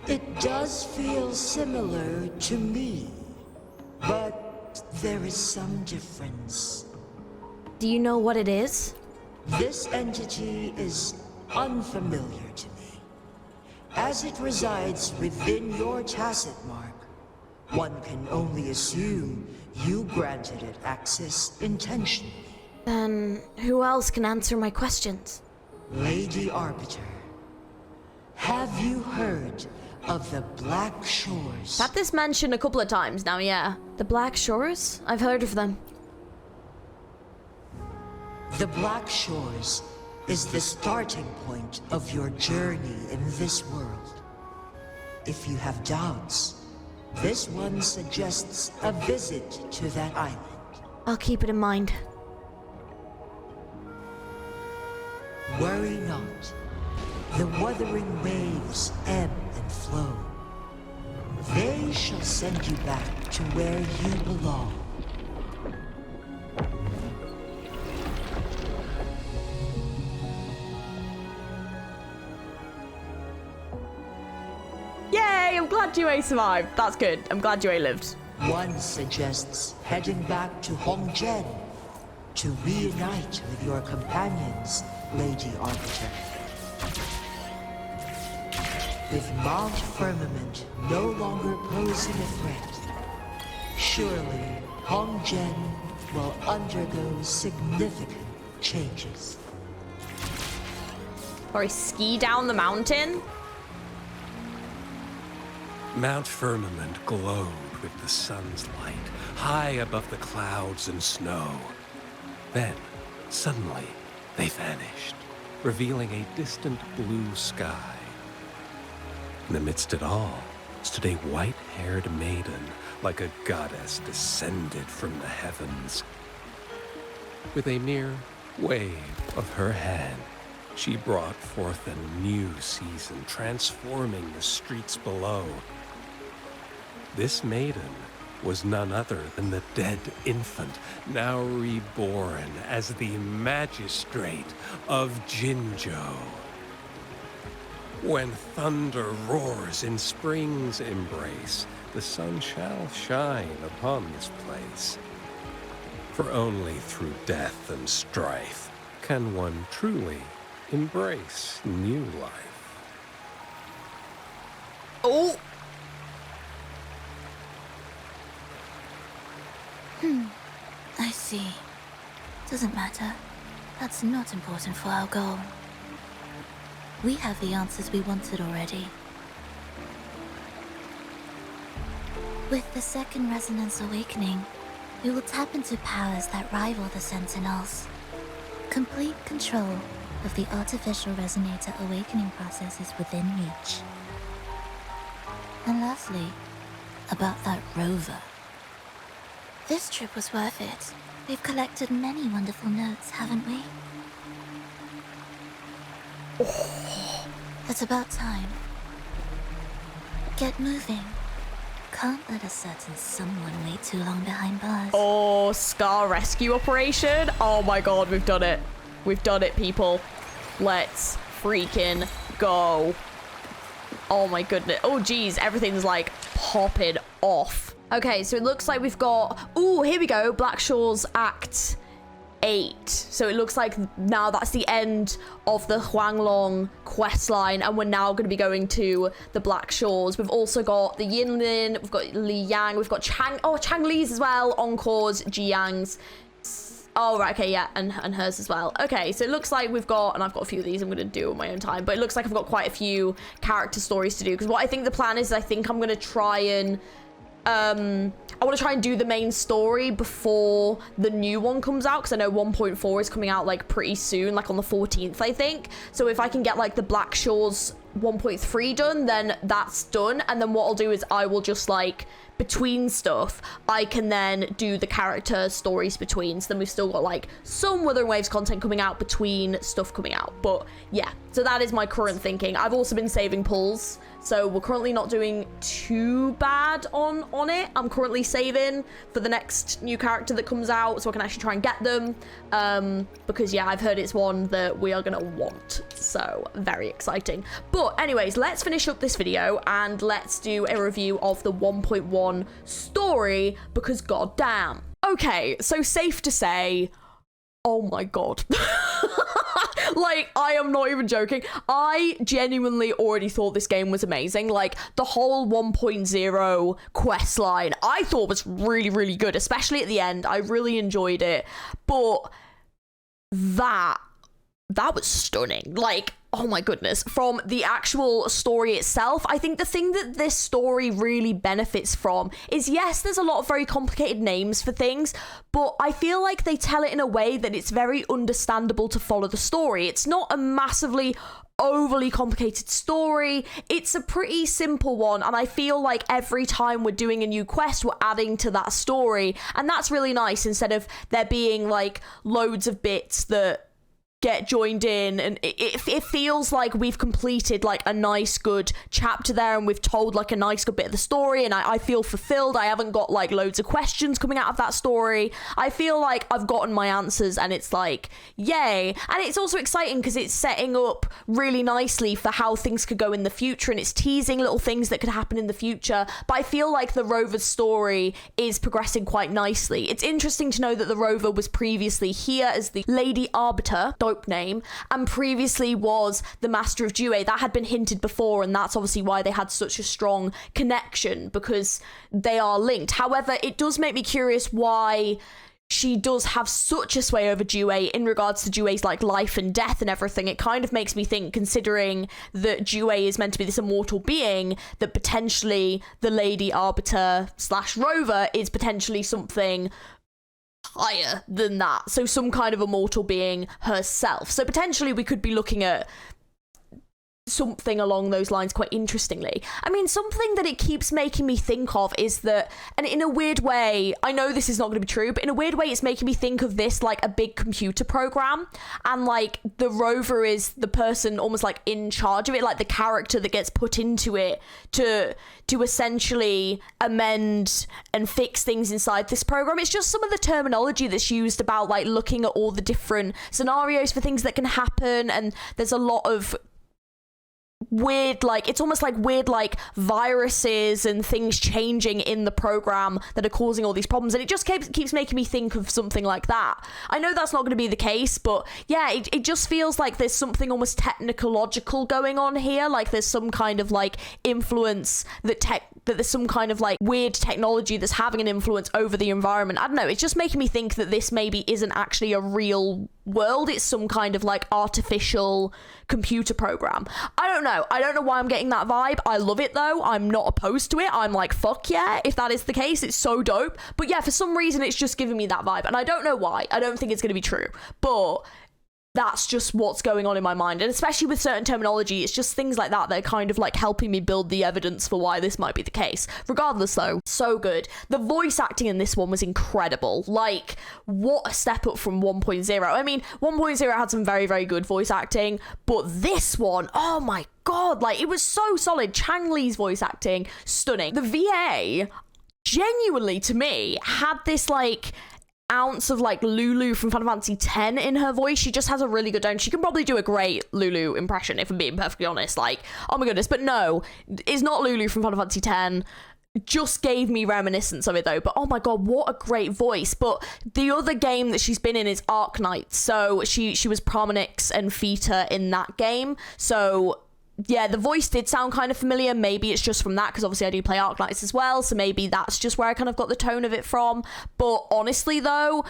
It does feel similar to me, but there is some difference. Do you know what it is? This entity is unfamiliar to me. As it resides within your tacit mark, one can only assume you granted it access intentionally. Then who else can answer my questions? Lady Arbiter, have you heard of the Black Shores? I've had this mentioned a couple of times now, yeah. The Black Shores? I've heard of them. The Black Shores is the starting point of your journey in this world. If you have doubts, this one suggests a visit to that island. I'll keep it in mind. Worry not. The wuthering waves ebb and flow. They shall send you back to where you belong. Yay! I'm glad Yue survived. That's good. I'm glad Yue lived. One suggests heading back to Hongzhen to reunite with your companions, Lady Arbiter. With Mount Firmament no longer posing a threat, surely Hongzhen will undergo significant changes. Or he ski down the mountain? Mount Firmament glowed with the sun's light, high above the clouds and snow. Then, suddenly, they vanished, revealing a distant blue sky. And amidst it all stood a white-haired maiden, like a goddess descended from the heavens. With a mere wave of her hand, she brought forth a new season, transforming the streets below. This maiden was none other than the dead infant, now reborn as the magistrate of Jinzhou. When thunder roars in spring's embrace, the sun shall shine upon this place. For only through death and strife can one truly embrace new life. Oh! I see. Doesn't matter. That's not important for our goal. We have the answers we wanted already. With the second resonance awakening, we will tap into powers that rival the Sentinels. Complete control of the artificial resonator awakening process is within reach. And lastly, about that rover. This trip was worth it. We've collected many wonderful notes, haven't we? It's about time. Get moving. Can't let a certain someone wait too long behind bars. Oh, Scar rescue operation. Oh my god, we've done it. We've done it, people. Let's freaking go. Oh my goodness. Oh geez, everything's like popping off. Okay, so it looks like we've got... Ooh, here we go. Black Shores Act 8. So it looks like now that's the end of the Huanglong quest line, and we're now going to be going to the Black Shores. We've also got the Yinlin, we've got Li Yang, we've got Changli's as well, Encore's, Jiang's. Oh, right, okay, yeah, and hers as well. Okay, so it looks like we've got, and I've got a few of these I'm going to do on my own time, but it looks like I've got quite a few character stories to do, because what I think the plan is I think I'm going to try and... I want to try and do the main story before the new one comes out, because I know 1.4 is coming out like pretty soon, like on the 14th, I think. So if I can get like the Black Shores 1.3 done, then that's done. And then what I'll do is I will just like between stuff, I can then do the character stories between. So then we've still got like some Wuthering Waves content coming out between stuff coming out. But yeah, so that is my current thinking. I've also been saving pulls, so we're currently not doing too bad on it. I'm currently saving for the next new character that comes out, so I can actually try and get them. Because yeah, I've heard it's one that we are gonna want, so very exciting. But anyways, let's finish up this video and let's do a review of the 1.1 story, because goddamn. Okay, so safe to say, oh my god. Like, I am not even joking. I genuinely already thought this game was amazing. Like, the whole 1.0 quest line, I thought was really, really good, especially at the end. I really enjoyed it. But that was stunning. Like, oh my goodness. From the actual story itself, I think the thing that this story really benefits from is, yes, there's a lot of very complicated names for things, but I feel like they tell it in a way that it's very understandable to follow the story. It's not a massively overly complicated story. It's a pretty simple one, and I feel like every time we're doing a new quest, we're adding to that story, and that's really nice, instead of there being like loads of bits that get joined in, and it feels like we've completed like a nice good chapter there, and we've told like a nice good bit of the story, and I feel fulfilled. I haven't got like loads of questions coming out of that story. I feel like I've gotten my answers, and it's like, yay. And it's also exciting because it's setting up really nicely for how things could go in the future, and it's teasing little things that could happen in the future. But I feel like the Rover's story is progressing quite nicely. It's interesting to know that the Rover was previously here as the Lady Arbiter, dope name, and previously was the Master of Jue. That had been hinted before, and that's obviously why they had such a strong connection, because they are linked. However, it does make me curious why she does have such a sway over Jue in regards to Jue's like life and death and everything. It kind of makes me think, considering that Jue is meant to be this immortal being, that potentially the Lady Arbiter / Rover is potentially something higher than that, so some kind of immortal being herself. So potentially we could be looking at something along those lines quite interestingly. I mean, something that it keeps making me think of is that, and in a weird way, I know this is not going to be true, but in a weird way it's making me think of this like a big computer program, and like the Rover is the person almost like in charge of it, like the character that gets put into it to essentially amend and fix things inside this program. It's just some of the terminology that's used about like looking at all the different scenarios for things that can happen, and there's a lot of weird, like, it's almost like weird like viruses and things changing in the program that are causing all these problems, and it just keeps making me think of something like that. I know that's not going to be the case, but yeah, it just feels like there's something almost technological going on here, like there's some kind of like influence that there's some kind of like weird technology that's having an influence over the environment. I don't know, it's just making me think that this maybe isn't actually a real world, it's some kind of like artificial computer program. I don't know why I'm getting that vibe. I love it though. I'm not opposed to it. I'm like, fuck yeah, if that is the case, it's so dope. But yeah, for some reason it's just giving me that vibe, and I don't know why. I don't think it's going to be true, but that's just what's going on in my mind. And especially with certain terminology, it's just things like that that are kind of like helping me build the evidence for why this might be the case. Regardless though, so good. The voice acting in this one was incredible. Like, what a step up from 1.0. I mean, 1.0 had some very, very good voice acting, but this one, oh my god, like, it was so solid. Chang Li's voice acting, stunning. The VA, genuinely to me, had this like ounce of like Lulu from Final Fantasy X in her voice. She just has a really good tone. She can probably do a great Lulu impression, if I'm being perfectly honest. Like, oh my goodness. But no, it's not Lulu from Final Fantasy X. Just gave me reminiscence of it though. But oh my god, what a great voice. But the other game that she's been in is Arknight, so she was Promenix and Fita in that game. So yeah, the voice did sound kind of familiar. Maybe it's just from that, because obviously I do play Arknights as well, so maybe that's just where I kind of got the tone of it from. But honestly though,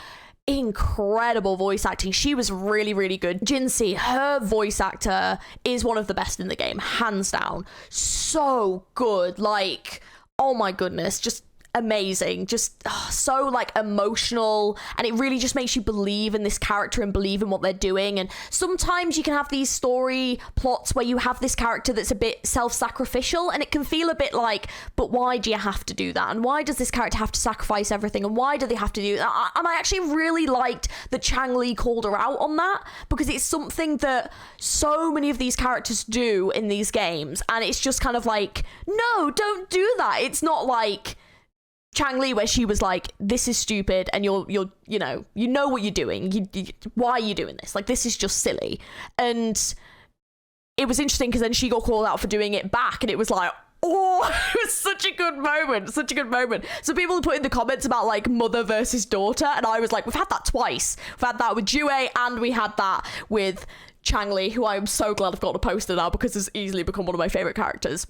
incredible voice acting. She was really, really good. Jinsei, her voice actor, is one of the best in the game, hands down. So good. Like, oh my goodness, just amazing, just so like emotional, and it really just makes you believe in this character and believe in what they're doing. And sometimes you can have these story plots where you have this character that's a bit self-sacrificial, and it can feel a bit like, but why do you have to do that, and why does this character have to sacrifice everything, and why do they have to do that? And I actually really liked that Chang Li called her out on that, because it's something that so many of these characters do in these games, and it's just kind of like, no, don't do that. It's not like Chang Li where she was like, this is stupid, and you're you know what you're doing. Why are you doing this? Like, this is just silly. And it was interesting because then she got called out for doing it back, and it was like, oh, it was such a good moment. So people put in the comments about like mother versus daughter, and I was like, we've had that twice. We've had that with Jue, and we had that with Chang Li, who I am so glad I've got a poster now because has easily become one of my favorite characters.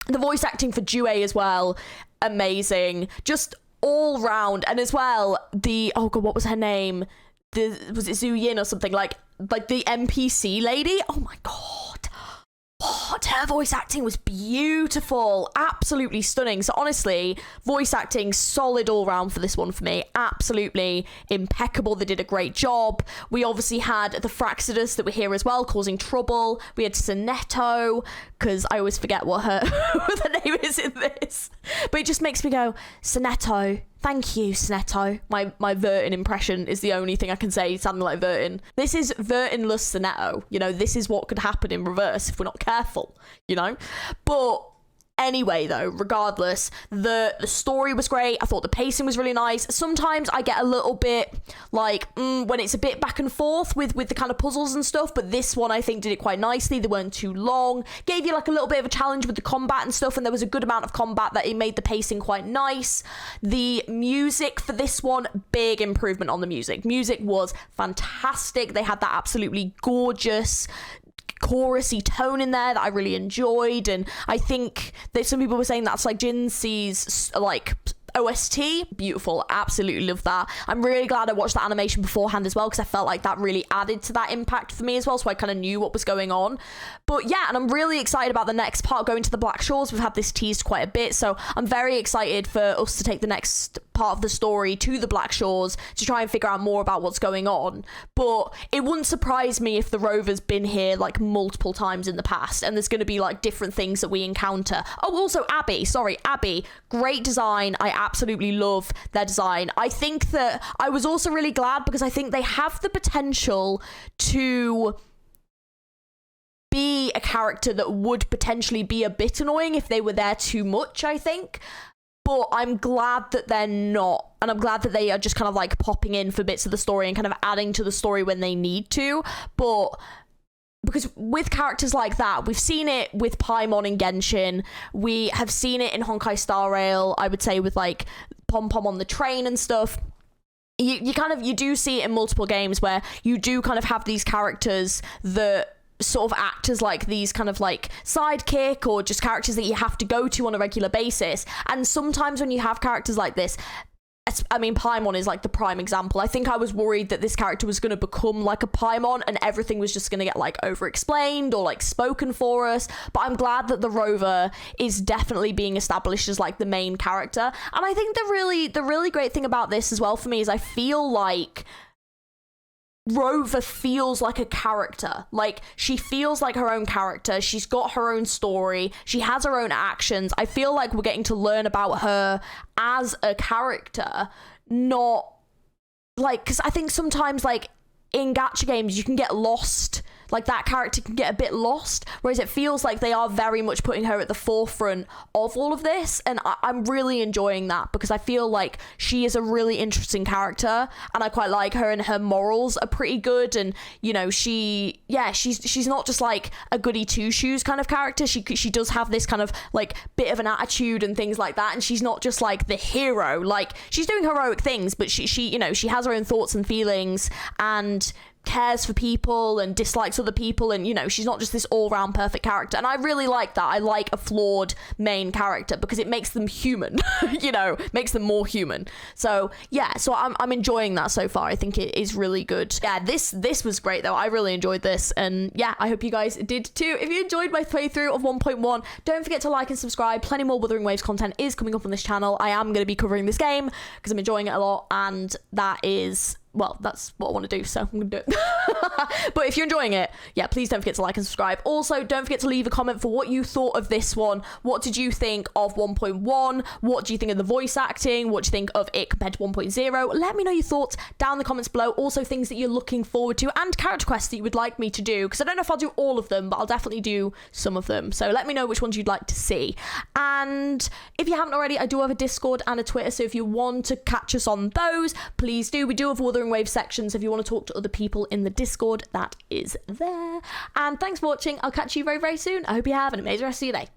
The voice acting for Jue as well, amazing, just all round. And as well, oh god, what was her name? Was it Zhu Yin or something? Like the NPC lady? Oh my god. What? Her voice acting was beautiful, absolutely stunning. So honestly, voice acting solid all round for this one for me. Absolutely impeccable. They did a great job. We obviously had the Fraxidus that were here as well, causing trouble. We had Sonetto, because I always forget what her name is in this. But it just makes me go, Sonetto. Thank you, Sonetto. My Vertin impression is the only thing I can say sounding like Vertin. This is Vertin-less Sonetto. You know, this is what could happen in reverse if we're not careful, you know? But anyway, though, regardless, the story was great. I thought the pacing was really nice. Sometimes I get a little bit like when it's a bit back and forth with the kind of puzzles and stuff, but this one I think did it quite nicely. They weren't too long, gave you like a little bit of a challenge with the combat and stuff, and there was a good amount of combat that it made the pacing quite nice. The music for this one, big improvement on the music. Music was fantastic. They had that absolutely gorgeous chorusy tone in there that I really enjoyed, and I think that some people were saying that's like Jinxi's like OST. Beautiful, absolutely love that. I'm really glad I watched the animation beforehand as well, because I felt like that really added to that impact for me as well, so I kind of knew what was going on. But yeah, and I'm really excited about the next part, going to the Black Shores. We've had this teased quite a bit, so I'm very excited for us to take the next part of the story to the Black Shores to try and figure out more about what's going on. But it wouldn't surprise me if the rover's been here like multiple times in the past, and there's going to be like different things that we encounter. Oh, also Abby, great design. I absolutely love their design. I think that I was also really glad because I think they have the potential to be a character that would potentially be a bit annoying if they were there too much, I think. But I'm glad that they're not, and I'm glad that they are just kind of like popping in for bits of the story and kind of adding to the story when they need to. But because with characters like that, we've seen it with Paimon in Genshin, we have seen it in Honkai Star Rail, I would say, with like Pom Pom on the train and stuff. You do see it in multiple games where you do kind of have these characters that sort of act as like these kind of like sidekick or just characters that you have to go to on a regular basis. And sometimes when you have characters like this, I mean, Paimon is like the prime example. I think I was worried that this character was going to become like a Paimon and everything was just going to get like over-explained or like spoken for us. But I'm glad that the rover is definitely being established as like the main character. And I think the really great thing about this as well for me is I feel like Rover feels like a character. Like, she feels like her own character. She's got her own story. She has her own actions. I feel like we're getting to learn about her as a character, not like, because I think sometimes like in gacha games you can get lost, like that character can get a bit lost, whereas it feels like they are very much putting her at the forefront of all of this, and I'm really enjoying that because I feel like she is a really interesting character and I quite like her, and her morals are pretty good, and you know, she's not just like a goody two shoes kind of character. She does have this kind of like bit of an attitude and things like that, and she's not just like the hero. Like, she's doing heroic things, but she you know, she has her own thoughts and feelings, and cares for people and dislikes other people, and, you know, she's not just this all-round perfect character. And I really like that. I like a flawed main character because it makes them human. You know, makes them more human. So yeah, so I'm enjoying that so far. I think it is really good. Yeah, this was great though. I really enjoyed this, and yeah, I hope you guys did too. If you enjoyed my playthrough of 1.1, don't forget to like and subscribe. Plenty more Wuthering Waves content is coming up on this channel. I am going to be covering this game because I'm enjoying it a lot, and that is, well, that's what I want to do, so I'm going to do it. But if you're enjoying it, yeah, please don't forget to like and subscribe. Also, don't forget to leave a comment for what you thought of this one. What did you think of 1.1? What do you think of the voice acting? What do you think of it compared to 1.0? Let me know your thoughts down in the comments below. Also, things that you're looking forward to and character quests that you would like me to do, because I don't know if I'll do all of them, but I'll definitely do some of them. So let me know which ones you'd like to see. And if you haven't already, I do have a Discord and a Twitter, so if you want to catch us on those, please do. We do have Wuthering Waves sections. If you want to talk to other people in the Discord, that is there. And thanks for watching. I'll catch you very, very soon. I hope you have an amazing rest of your day.